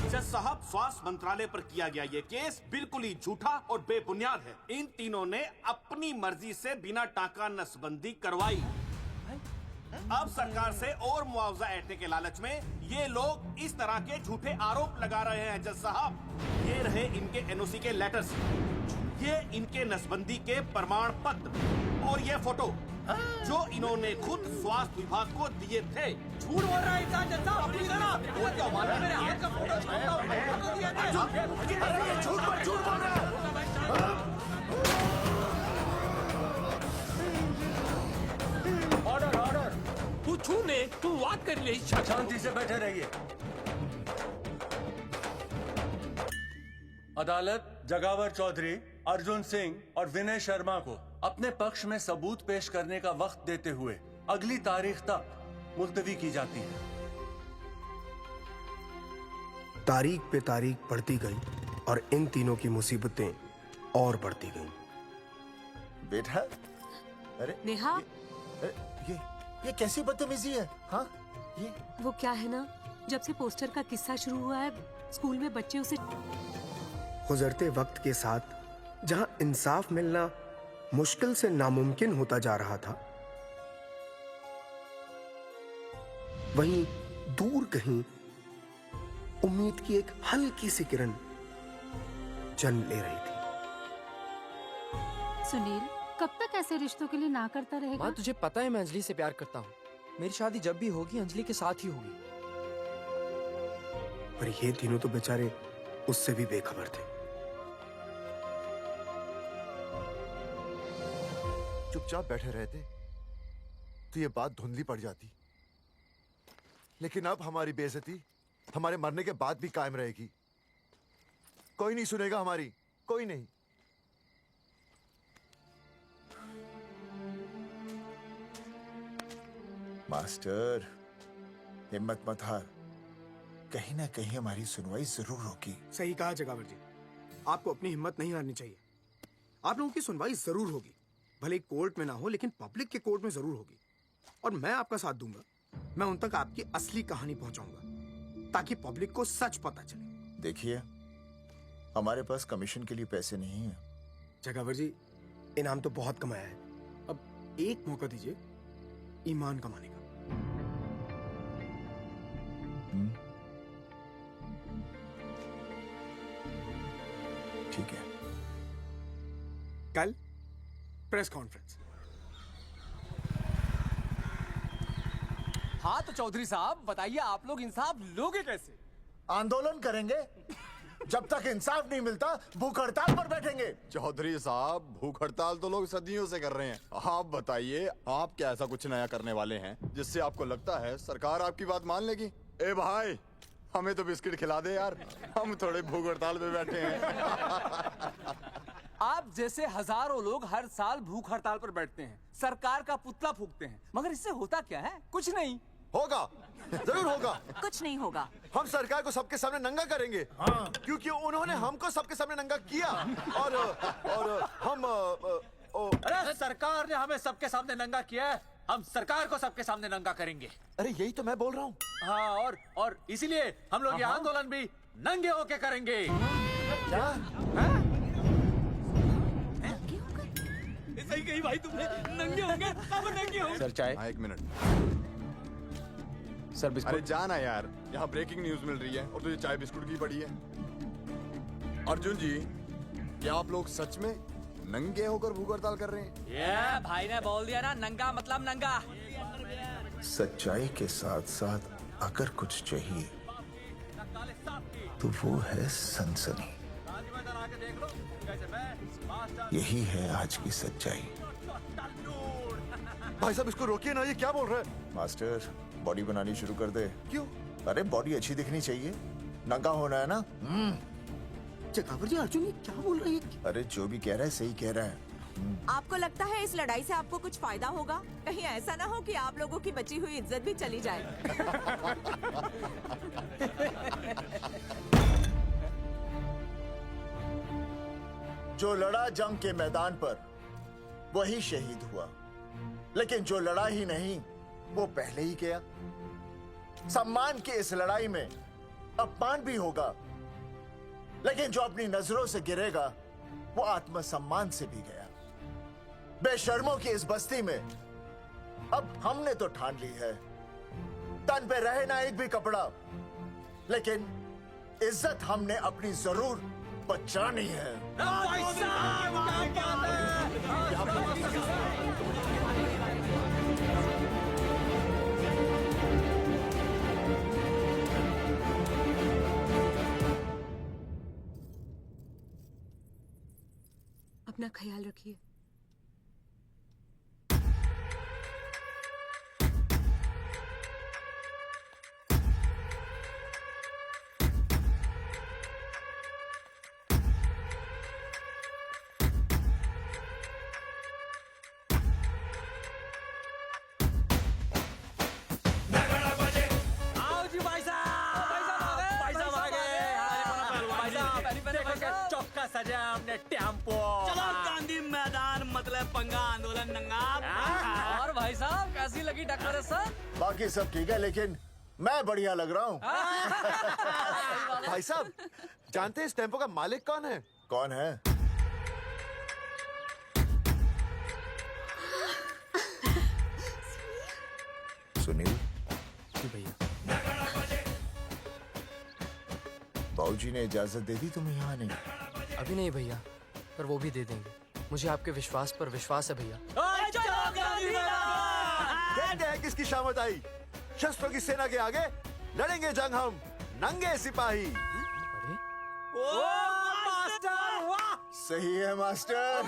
जज साहब, स्वास्थ्य मंत्रालय पर किया गया ये केस बिल्कुल ही झूठा और बेबुनियाद है। इन तीनों ने अपनी मर्जी से बिना टाका नसबंदी करवाई। अब सरकार से और मुआवजा ऐंठने के लालच में ये लोग इस तरह के झूठे आरोप लगा रहे हैं। जज साहब, ये रहे इनके एनओसी के लेटर्स, ये इनके नसबंदी के प्रमाण पत्र और ये फोटो जो इन्होंने खुद स्वास्थ्य विभाग को दिए थे। झूठ बोल रहा है इंसान। जज साहब, अपनी जरा वो क्या माना? मेरे हाथ का फोटो झूठ बोल रहा है। ऑर्डर, तू छूने, तू बात कर ले। शांति से बैठे रहिए। अदालत जगावर चौधरी, अर्जुन सिंह और विनय शर्मा को अपने पक्ष में सबूत पेश करने का वक्त देते हुए अगली तारीख तक मुलतवी की जाती है। तारीख पे तारीख बढ़ती गई और इन तीनों की मुसीबतें और बढ़ती गईं। बेटा, अरे नेहा, ये कैसी बदतमीजी है? हाँ, ये वो क्या है ना, जब से पोस्टर का किस्सा शुरू हुआ है, स्कूल में बच्चे उसे... गुजरते वक्त के साथ जहां इंसाफ मिलना मुश्किल से नामुमकिन होता जा रहा था, वहीं दूर कहीं उम्मीद की एक हल्की सी किरण जन्म ले रही थी। सुनील, कब तक ऐसे रिश्तों के लिए ना करता रहेगा? माँ, तुझे पता है मैं अंजलि से प्यार करता हूँ। मेरी शादी जब भी होगी अंजलि के साथ ही होगी। पर ये तीनों तो बेचारे उससे भी बेखबर थे। चुपचाप बैठे रहते तो ये बात धुंधली पड़ जाती। लेकिन अब हमारी बेइज्जती हमारे मरने के बाद भी कायम रहेगी। कोई नहीं सुनेगा हमारी, कोई नहीं। मास्टर, हिम्मत मत हार, कहीं ना कहीं हमारी सुनवाई जरूर होगी। सही कहा जगावर जी, आपको अपनी हिम्मत नहीं हारनी चाहिए। आप लोगों की सुनवाई जरूर होगी, भले कोर्ट में ना हो लेकिन पब्लिक के कोर्ट में जरूर होगी। और मैं आपका साथ दूंगा, मैं उन तक आपकी असली कहानी पहुंचाऊंगा ताकि पब्लिक को सच पता चले। देखिए, हमारे पास कमीशन के लिए पैसे नहीं है। जगावर जी, इनाम तो बहुत कमाया है, अब एक मौका दीजिए ईमान कमाने का। ठीक है, कल प्रेस कॉन्फ्रेंस। हाँ तो चौधरी साहब बताइए, आप लोग इंसाफ लोगे कैसे? आंदोलन करेंगे, जब तक इंसाफ नहीं मिलता भूख हड़ताल पर बैठेंगे। चौधरी साहब, भूख हड़ताल तो लोग सदियों से कर रहे हैं। आप बताइए, आप क्या ऐसा कुछ नया करने वाले हैं जिससे आपको लगता है सरकार आपकी बात मान लेगी? ए भाई, हमें तो बिस्किट खिला दे यार, हम थोड़े भूख हड़ताल पे बैठे हैं। आप जैसे हजारों लोग हर साल भूख हड़ताल पर बैठते हैं, सरकार का पुतला फूंकते हैं, मगर इससे होता क्या है? कुछ नहीं होगा, जरूर होगा। कुछ नहीं होगा। हम सरकार को सबके सामने नंगा करेंगे। हाँ। क्योंकि उन्होंने हमको सबके सामने नंगा किया और हम अरे सरकार ने हमें सबके सामने नंगा किया है, हम सरकार को सबके सामने नंगा करेंगे। अरे यही तो मैं बोल रहा हूँ। हाँ, और इसीलिए हम लोग ये आंदोलन भी नंगे होके करेंगे। क्या? सही कही भाई तुमने, नंगे होंगे, अब नंगे होंगे। सर चाय? हाँ, 1 मिनट। Sir biscuit. अरे जाना यार, यहाँ ब्रेकिंग न्यूज मिल रही है और तुझे चाय बिस्कुट की पड़ी है। अर्जुन जी, क्या आप लोग सच में नंगे होकर भूख हड़ताल कर रहे हैं? ये भाई ने बोल दिया ना, नंगा मतलब नंगा। सच्चाई के साथ साथ अगर कुछ चाहिए तो वो है सनसनी। यही है आज की सच्चाई। भाई साहब, इसको रोकिए ना, ये क्या बोल रहा है? मास्टर, बॉडी बनानी शुरू कर दे। क्यों? अरे बॉडी अच्छी दिखनी चाहिए, नंगा होना है ना। जगावर जी, अर्जुन ये क्या बोल रही है? अरे जो भी कह रहा है सही कह रहा है। आपको लगता है इस लड़ाई से आपको कुछ फायदा होगा? कहीं ऐसा ना हो कि आप लोगों की बची हुई इज्जत भी चली जाए। जो लड़ा जंग के मैदान पर वही शहीद हुआ, लेकिन जो लड़ा ही नहीं वो पहले ही गया। सम्मान की इस लड़ाई में अपमान भी होगा, लेकिन जो अपनी नजरों से गिरेगा वो आत्मसम्मान से भी गया। बेशर्मों की इस बस्ती में अब हमने तो ठान ली है, तन पे रहे ना एक भी कपड़ा, लेकिन इज्जत हमने अपनी जरूर बचानी है। अपना ख्याल रखिए। सजा हमने टेम्पो। चलो गांधी मैदान, मतलब पंगा आंदोलन नंगा। और भाई साहब कैसी लगी टक्कर सर? बाकी सब ठीक है, लेकिन मैं बढ़िया लग रहा हूँ। भाई साहब, जानते हैं इस टेम्पो का मालिक कौन है? कौन है? सुनील। भैया, बाबूजी ने इजाजत दे दी तुम्हें यहाँ आने की? अभी नहीं भैया, पर वो भी दे देंगे। मुझे आपके विश्वास पर विश्वास है भैया। कहते हैं किसकी शामत आई, शस्त्रों की सेना के आगे लड़ेंगे जंग हम नंगे सिपाही। सही है मास्टर।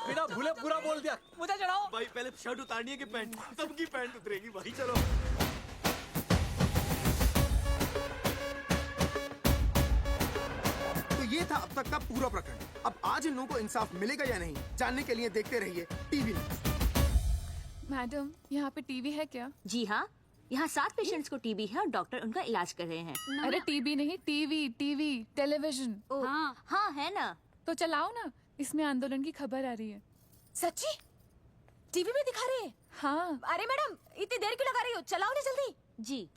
बिना भूले पूरा बोल दिया। मुझे चढ़ाओ भाई, पहले शर्ट उतारनी है कि पैंट? सबकी पैंट उतरेगी भाई। चलो अब तक का पूरा प्रकरण। अब आज इन लोगों को इंसाफ मिलेगा या नहीं, जानने के लिए देखते रहिए टीवी न्यूज़। मैडम, यहाँ पे टीवी है क्या? जी हाँ, यहाँ 7 पेशेंट्स को टीबी है और डॉक्टर उनका इलाज कर रहे हैं। अरे टीवी नहीं, टीवी टेलीविजन। हाँ हाँ है ना। तो चलाओ ना, इसमें आंदोलन की खबर आ रही है। सच्ची? टीवी में दिखा रहे हैं? हाँ। अरे मैडम, इतनी देर क्यों लगा रही हो? चलाओ ना जल्दी। जी।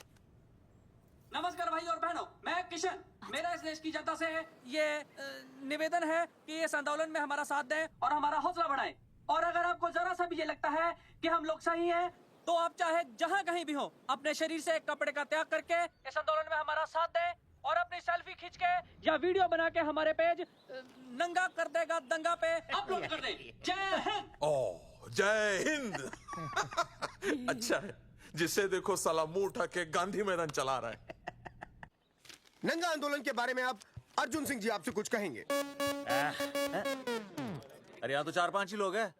नमस्कार भाई और बहनों, मैं किशन। मेरा इस देश की जनता से ये निवेदन है कि इस आंदोलन में हमारा साथ दें और हमारा हौसला बढ़ाएं। और अगर आपको जरा सा भी ये लगता है कि हम लोग सही हैं, तो आप चाहे जहाँ कहीं भी हो, अपने शरीर से एक कपड़े का त्याग करके इस आंदोलन में हमारा साथ दें और अपनी सेल्फी खींच के या वीडियो बना के हमारे पेज नंगा कर देगा दंगा पे अपलोड कर दें। जय हिंद। ओह, जय हिंद। अच्छा है, जिसे देखो साला मुंह उठा के गांधी मैदान चला रहा है। नंगा आंदोलन के बारे में आप अर्जुन सिंह जी आपसे कुछ कहेंगे। अरे यहाँ तो 4-5 ही लोग हैं।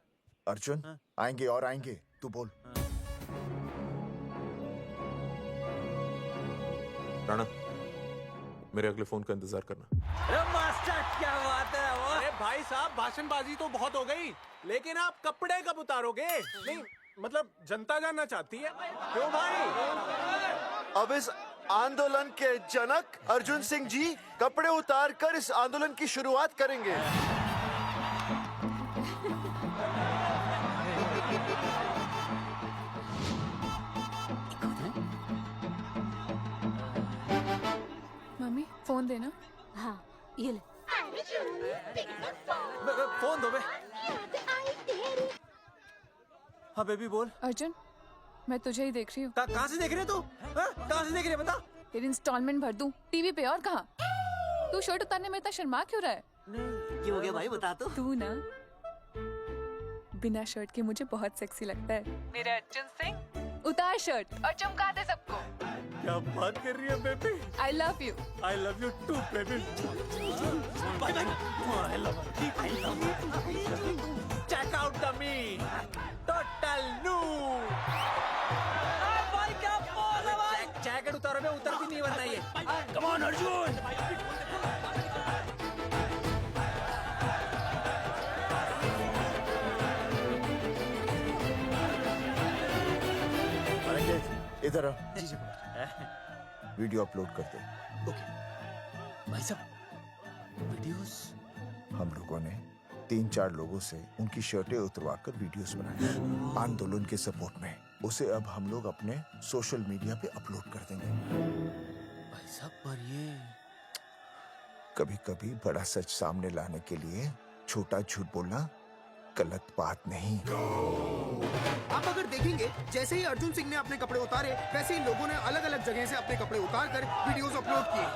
अर्जुन आएंगे और आएंगे, तू बोल। राणा, मेरे अगले फोन का इंतजार करना। अरे मास्टर क्या बात है वो। अरे भाई साहब, भाषणबाजी तो बहुत हो गई, लेकिन आप कपड़े कब उतारोगे? नहीं मतलब जनता जानना चाहती है। क्यों भाई? अब इस आंदोलन के जनक अर्जुन सिंह जी कपड़े उतार कर इस आंदोलन की शुरुआत करेंगे। मम्मी फोन देना। हाँ ये ले। फोन दो बे। हाँ बेबी बोल। अर्जुन, मैं तुझे ही देख रही हूँ। कहाँ से देख रही है तू? कहाँ से देख रही है बता? तेरी इंस्टॉलमेंट भर दूं टीवी पे और कहाँ? तू शर्ट उतारने में इतना शर्मा क्यों रहा है? क्यों हो गया भाई, बता तो। तू ना बिना शर्ट के मुझे बहुत सेक्सी लगता है। मेरे अर्जुन सिंह, उतार शर्ट और चमका दे सबको। क्या बात कर रही है baby? I love you. I love you too baby. Check out the me total new. भाई क्या पोज है भाई। जैकेट उतारो में उतर भी नहीं वरना ये। Come on Arjun. इधर वीडियो अपलोड कर दो। भाई साहब वीडियोस। हम लोगों ने 3-4 लोगों से उनकी शर्टें उतरवा कर वीडियोस बनाए आंदोलन के सपोर्ट में। उसे अब हम लोग अपने सोशल मीडिया पे अपलोड कर देंगे। भाई साहब पर ये कभी कभी बड़ा सच सामने लाने के लिए छोटा झूठ बोलना गलत बात नहीं। आप अगर देखेंगे, जैसे ही अर्जुन सिंह ने अपने कपड़े उतारे, वैसे ही लोगों ने अलग अलग जगह से अपने कपड़े उतार कर वीडियोस अपलोड किए।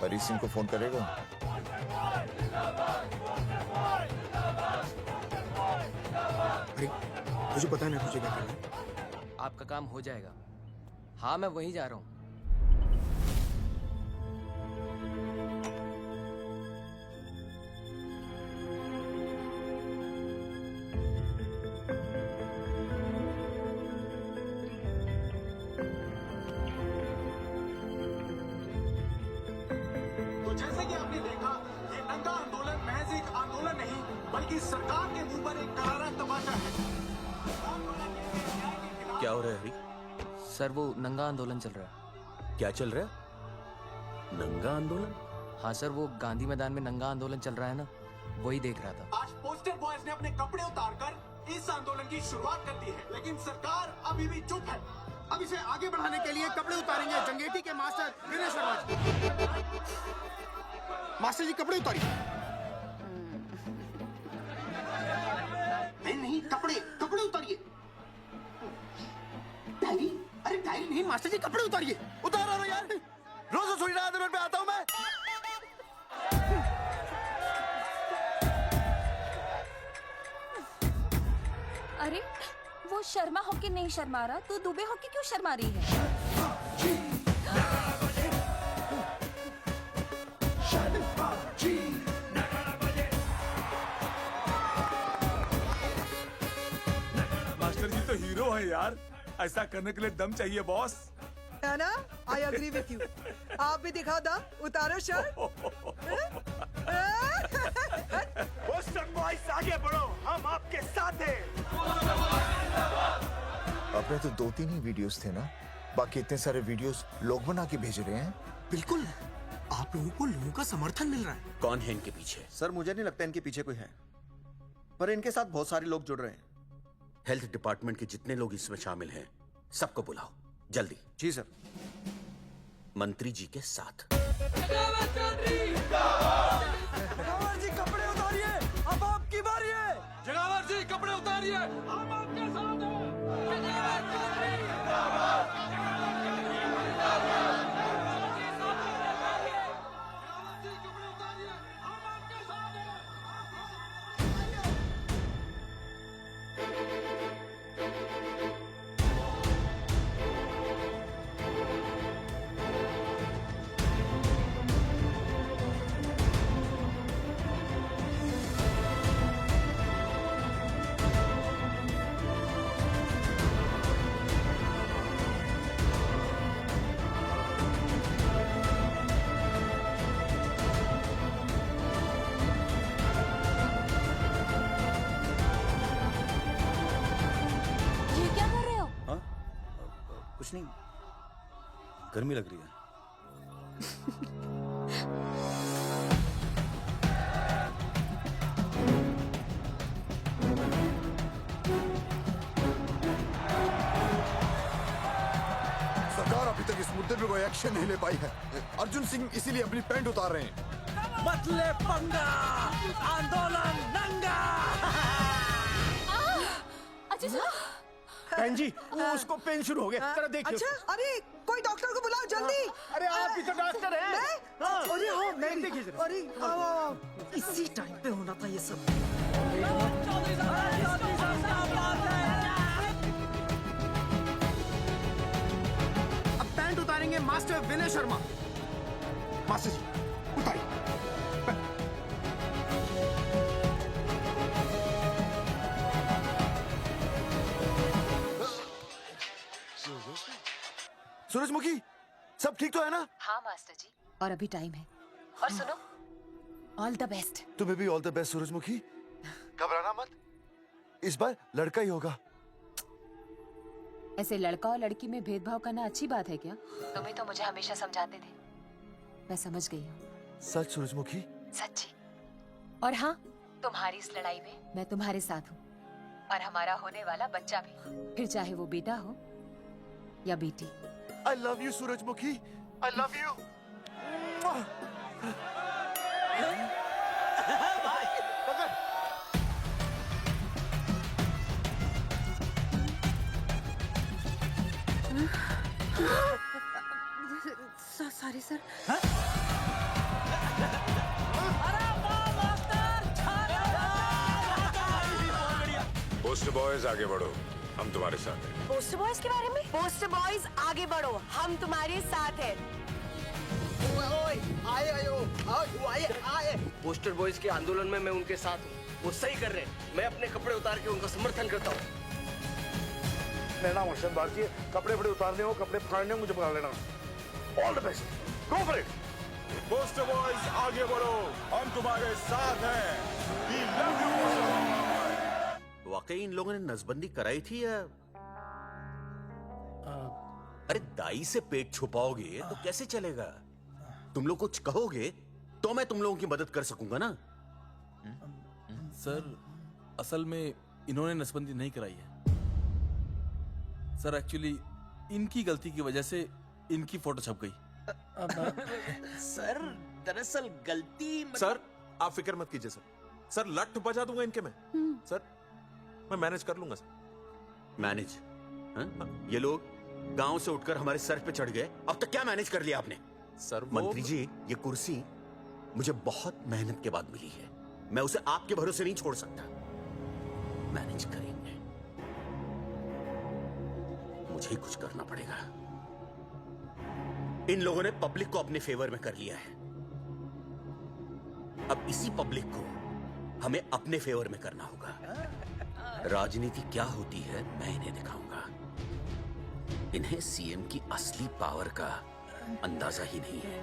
परी सिंह को फोन करेगा? अरे मुझे पता नहीं मुझे क्या करना है। आपका काम हो जाएगा। हाँ मैं वहीं जा रहा हूँ। तो जैसे कि आपने देखा, ये नंगा आंदोलन महज एक आंदोलन नहीं, बल्कि सरकार के मुंह पर एक करारा तमाचा है। क्या हो रहा है हरी? सर वो नंगा आंदोलन चल रहा है। क्या चल रहा है? नंगा आंदोलन? हाँ सर, वो गांधी मैदान में नंगा आंदोलन चल रहा है ना, वही देख रहा था। आज पोस्टर बॉयज ने अपने कपड़े उतारकर इस आंदोलन की शुरुआत कर दी है, लेकिन सरकार अभी भी चुप है। अब इसे आगे बढ़ाने के लिए कपड़े उतारेंगे जंगेटी के मास्टर विनय शर्मा जी। मास्टर जी कपड़े उतारिए। नहीं, कपड़े उतारिए। डायरी? अरे डायरी नहीं मास्टर जी, कपड़े उतारिए। उतारो यार, रोज रसोई आंदोलन पे आता हूँ मैं। अरे वो शर्मा होके नहीं शर्मा रहा, तू दुबे होके क्यों शर्मा रही है? मास्टर जी तो हीरो है यार, ऐसा करने के लिए दम चाहिए बॉस। है ना? I agree with you. आप भी दिखाओ दम, उतारो शर्ट। लैपटॉप में तो 2-3 ही वीडियोस थे ना, बाकी इतने सारे वीडियोस लोग बना के भेज रहे हैं। बिल्कुल, आप लोगों को लोगों का समर्थन मिल रहा है। कौन है इनके पीछे? सर मुझे नहीं लगता इनके पीछे कोई है, पर इनके साथ बहुत सारे लोग जुड़ रहे हैं। हेल्थ डिपार्टमेंट के जितने लोग इसमें शामिल हैं सबको बुलाओ जल्दी। जी सर। मंत्री जी के साथ। जगावर जी कपड़े उतारिए, अब आपकी बारी है। जगावर जी कपड़े उतारिए, हम आपके साथ हैं। कुछ नहीं, गर्मी लग रही है। सरकार अभी तक इस मुद्दे पे कोई एक्शन नहीं ले पाई है। अर्जुन सिंह इसीलिए अपनी पैंट उतार रहे हैं। मत ले पंगा, आंदोलन दंगा। बहन जी, वो उसको पेन शुरू हो गया, जरा देखिए। अच्छा, अरे कोई डॉक्टर को बुलाओ जल्दी। अरे आप ही तो डॉक्टर हैं। अरे हाँ, मैं देखिए जरा। अरे इसी टाइम पे होना था ये सब। अब पैंट उतारेंगे मास्टर विनय शर्मा। मास्टर जी उतारिए। सूरजमुखी, सब ठीक तो है ना? हाँ मास्टर जी, और अभी टाइम है। और सुनो, ऑल द बेस्ट। तुम्हें भी ऑल द बेस्ट सूरजमुखी। घबराना मत, इस बार लड़का ही होगा। ऐसे लड़का और लड़की में भेदभाव करना अच्छी बात है क्या? तुम ही तो मुझे हमेशा समझाते थे। मैं समझ गई हूँ। सच सूरजमुखी? सच्ची। और हाँ, तुम्हारी इस लड़ाई में मैं तुम्हारे साथ हूँ, और हमारा होने वाला बच्चा भी, फिर चाहे वो बेटा हो या बेटी। I love you, सूरजमुखी। I love you. Sorry sir. Post boys आगे बढ़ो, हम तुम्हारे साथ हैं। पोस्टर बॉयज के बारे में? पोस्टर बॉयज आगे बढ़ो, हम तुम्हारे साथ हैं। आए। पोस्टर बॉयज के आंदोलन में मैं उनके साथ हूँ, वो सही कर रहे हैं। मैं अपने कपड़े उतार के उनका समर्थन करता हूँ। मेरा नाम अर्शद भारती है। कपड़े उतारने हो, कपड़े फाड़ने हो, मुझे बुला लेना। All the best, go for it. Poster boys आगे बढ़ो, हम तुम्हारे साथ हैं। We love you, poster boy. वाकई इन लोगों ने नसबंदी कराई थी या? अरे दाई से पेट छुपाओगे तो कैसे चलेगा? तुम लोग कुछ कहोगे तो मैं तुम लोगों की मदद कर सकूंगा ना। सर, असल में इन्होंने नसबंदी नहीं कराई है सर। एक्चुअली इनकी गलती की वजह से इनकी फोटो छप गई। सर दरअसल गलती सर आप फिक्र मत कीजिए सर। सर लट बजा दूंगा इनके में। सर मैं मैनेज कर लूंगा सर। मैनेज? ये लोग गांव से उठकर हमारे सर पे चढ़ गए, अब तक क्या मैनेज कर लिया आपने? सर मंत्री जी, ये कुर्सी मुझे बहुत मेहनत के बाद मिली है, मैं उसे आपके भरोसे नहीं छोड़ सकता। मैनेज करेंगे, मुझे ही कुछ करना पड़ेगा। इन लोगों ने पब्लिक को अपने फेवर में कर लिया है, अब इसी पब्लिक को हमें अपने फेवर में करना होगा। राजनीति क्या होती है मैं इन्हें दिखाऊंगा। इन्हें सीएम की असली पावर का अंदाजा ही नहीं है।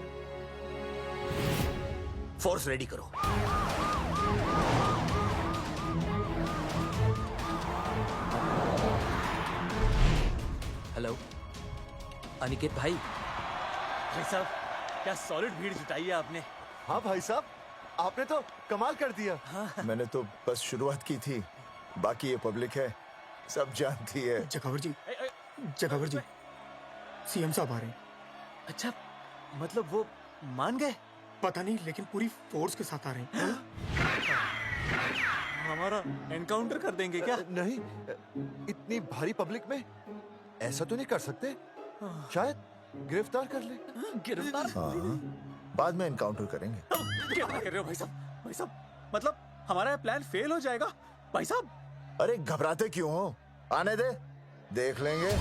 फोर्स रेडी करो। अनिकेत भाई साहब, क्या सॉलिड भीड़ जुटाई है आपने। हाँ भाई साहब, आपने तो कमाल कर दिया। मैंने तो बस शुरुआत की थी, बाकी ये पब्लिक है, सब जानती है। जगावर जी, सीएम साहब आ रहे हैं। अच्छा, मतलब वो मान गए? पता नहीं, लेकिन पूरी फोर्स के साथ आ रहे हैं। हमारा एनकाउंटर कर देंगे क्या? नहीं, इतनी भारी पब्लिक में ऐसा तो नहीं कर सकते। शायद गिरफ्तार कर ले। गिरफ्तार? हाँ, बाद में एनकाउंटर करेंगे। क्या कह रहे हो भाई साहब? भाई साहब, मतलब हमारा प्लान फेल हो जाएगा भाई साहब? अरे घबराते क्यों हो? आने दे, देख लेंगे।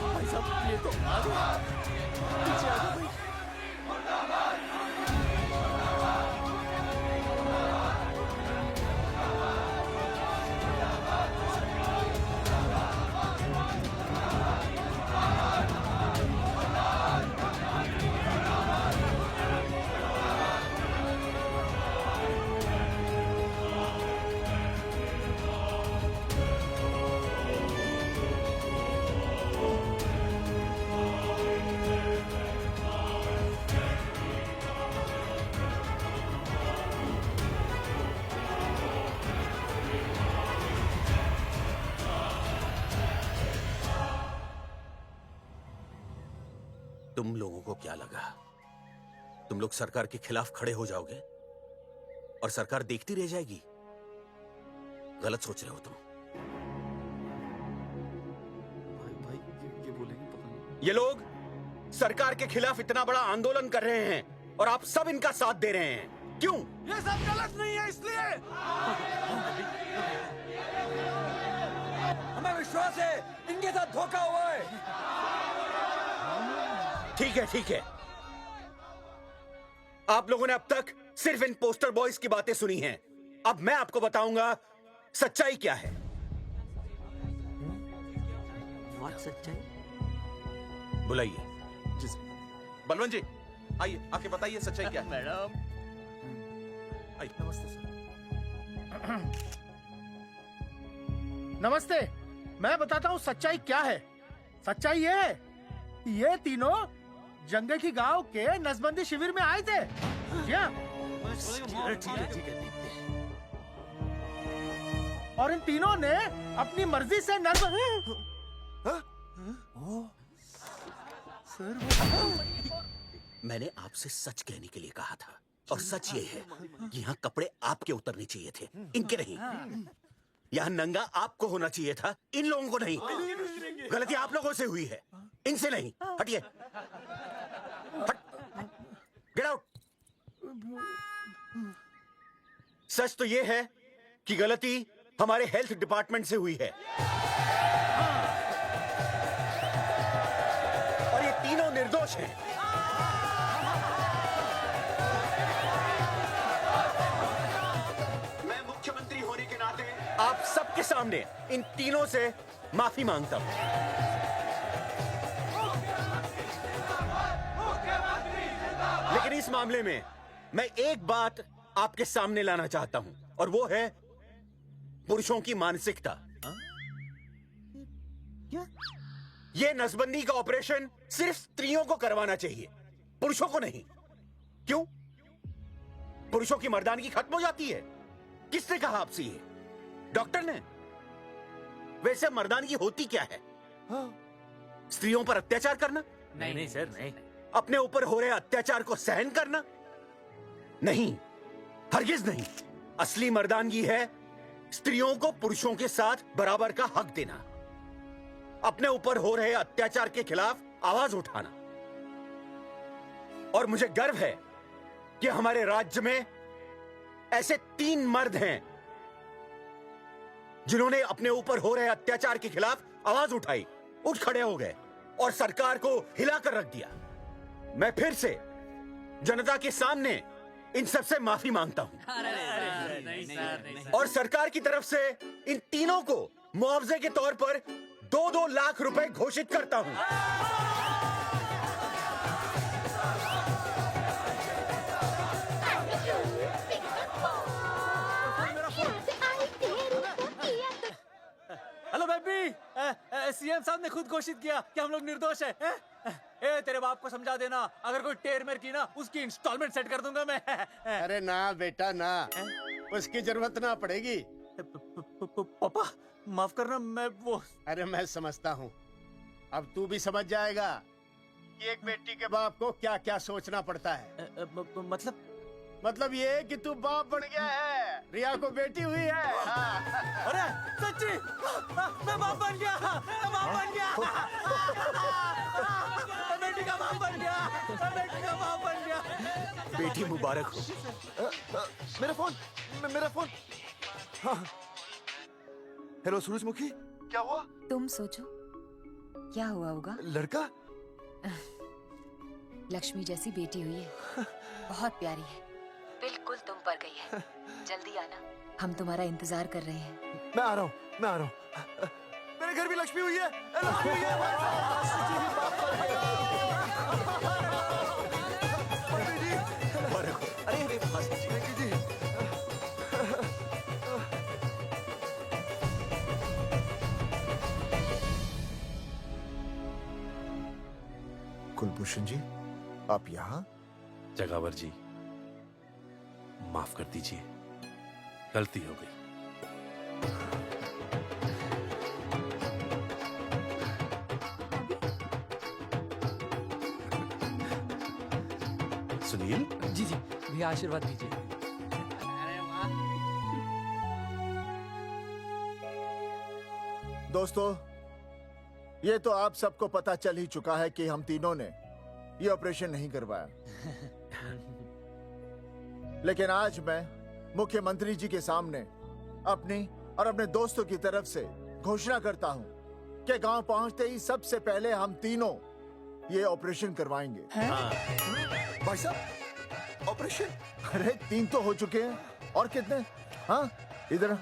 भाई साहब, ये तो आ गया। पीछे आ जाओ भाई। तुम लोगों को क्या लगा तुम लोग सरकार के खिलाफ खड़े हो जाओगे और सरकार देखती रह जाएगी? गलत सोच रहे हो तुम। भाई ये बोलेंगे पता नहीं। ये लोग सरकार के खिलाफ इतना बड़ा आंदोलन कर रहे हैं और आप सब इनका साथ दे रहे हैं। क्यों? ये सब गलत नहीं है, इसलिए हमें विश्वास है इनके साथ धोखा हुआ है। ठीक है, ठीक है। आप लोगों ने अब तक सिर्फ इन पोस्टर बॉयज की बातें सुनी हैं। अब मैं आपको बताऊंगा सच्चाई क्या है। व्हाट सच्चाई? बुलाइए। बलवंत जी, आइए, आके बताइए सच्चाई क्या है। मैडम आइए। नमस्ते सर। नमस्ते, मैं बताता हूँ सच्चाई क्या है। सच्चाई ये है, ये तीनों जंगे की गांव के नसबंदी शिविर में आए थे। क्या? ठीक है। और इन तीनों ने अपनी मर्जी से मैंने आपसे सच कहने के लिए कहा था और सच ये है कि यहाँ कपड़े आपके उतरने चाहिए थे, इनके नहीं। यहाँ नंगा आपको होना चाहिए था, इन लोगों को नहीं। गलती आप लोगों से हुई है, इनसे नहीं। हटिए, गेट आउट। सच तो ये है कि गलती हमारे हेल्थ डिपार्टमेंट से हुई है और ये तीनों निर्दोष हैं। मैं मुख्यमंत्री होने के नाते आप सबके सामने इन तीनों से माफी मांगता हूं। लेकिन इस मामले में मैं एक बात आपके सामने लाना चाहता हूं और वो है पुरुषों की मानसिकता। ये नसबंदी का ऑपरेशन सिर्फ स्त्रियों को करवाना चाहिए, पुरुषों को नहीं। क्यों? पुरुषों की मर्दानगी खत्म हो जाती है। किसने कहा आपसे ये? डॉक्टर ने? वैसे मर्दानगी होती क्या है? स्त्रियों पर अत्याचार करना? नहीं सर, नहीं। अपने ऊपर हो रहे अत्याचार को सहन करना? नहीं, हरगिज नहीं। असली मर्दानगी है स्त्रियों को पुरुषों के साथ बराबर का हक देना, अपने ऊपर हो रहे अत्याचार के खिलाफ आवाज उठाना। और मुझे गर्व है कि हमारे राज्य में ऐसे 3 मर्द हैं जिन्होंने अपने ऊपर हो रहे अत्याचार के खिलाफ आवाज उठाई, उठ खड़े हो गए और सरकार को हिलाकर रख दिया। मैं फिर से जनता के सामने इन सबसे माफी मांगता हूं और सरकार की तरफ से इन तीनों को मुआवजे के तौर पर 2-2 लाख रुपए घोषित करता हूं। सीएम साहब ने खुद घोषित किया कि हम लोग निर्दोष हैं। ए तेरे बाप को समझा देना, अगर कोई टेर मेर की ना उसकी इंस्टॉलमेंट सेट कर दूंगा मैं। अरे ना बेटा ना, उसकी जरूरत ना पड़ेगी। पापा माफ करना, मैं वो। अरे मैं समझता हूँ, अब तू भी समझ जाएगा कि एक बेटी के बाप को क्या क्या सोचना पड़ता है। मतलब ये कि तू बाप बन गया है, रिया को बेटी हुई है। अरे सच्ची, मैं बाप बन गया, मैं बाप बन गया, मैं बेटी का बाप बन गया, मैं बेटी का बाप बन गया। बेटी मुबारक हो। मेरा फोन। हाँ। हेलो सूरजमुखी, क्या हुआ? तुम सोचो क्या हुआ होगा। लड़का? लक्ष्मी जैसी बेटी हुई है, बहुत प्यारी है, बिल्कुल तुम पर गई है। जल्दी आना, हम तुम्हारा इंतजार कर रहे हैं। मैं आ रहा हूँ। मेरे घर भी लक्ष्मी हुई है, लक्ष्मी हुई कुलभूषण जी, आप यहाँ? जगावर जी, माफ कर दीजिए, गलती हो गई। सुनील जी भैया आशीर्वाद दीजिए। दोस्तों, ये तो आप सबको पता चल ही चुका है कि हम तीनों ने ये ऑपरेशन नहीं करवाया। लेकिन आज मैं मुख्यमंत्री जी के सामने अपनी और अपने दोस्तों की तरफ से घोषणा करता हूं कि गांव पहुंचते ही सबसे पहले हम तीनों ये ऑपरेशन करवाएंगे। भाई साहब, ऑपरेशन? अरे 3 तो हो चुके हैं, और कितने? हाँ, इधर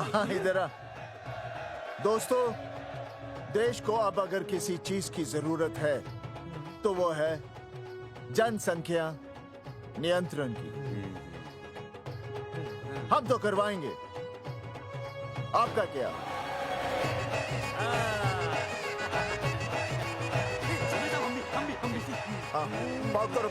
हाँ, इधर। दोस्तों, देश को अब अगर किसी चीज की जरूरत है तो वो है जनसंख्या नियंत्रण की। हम तो करवाएंगे, आपका क्या? हाँ, पाव करो।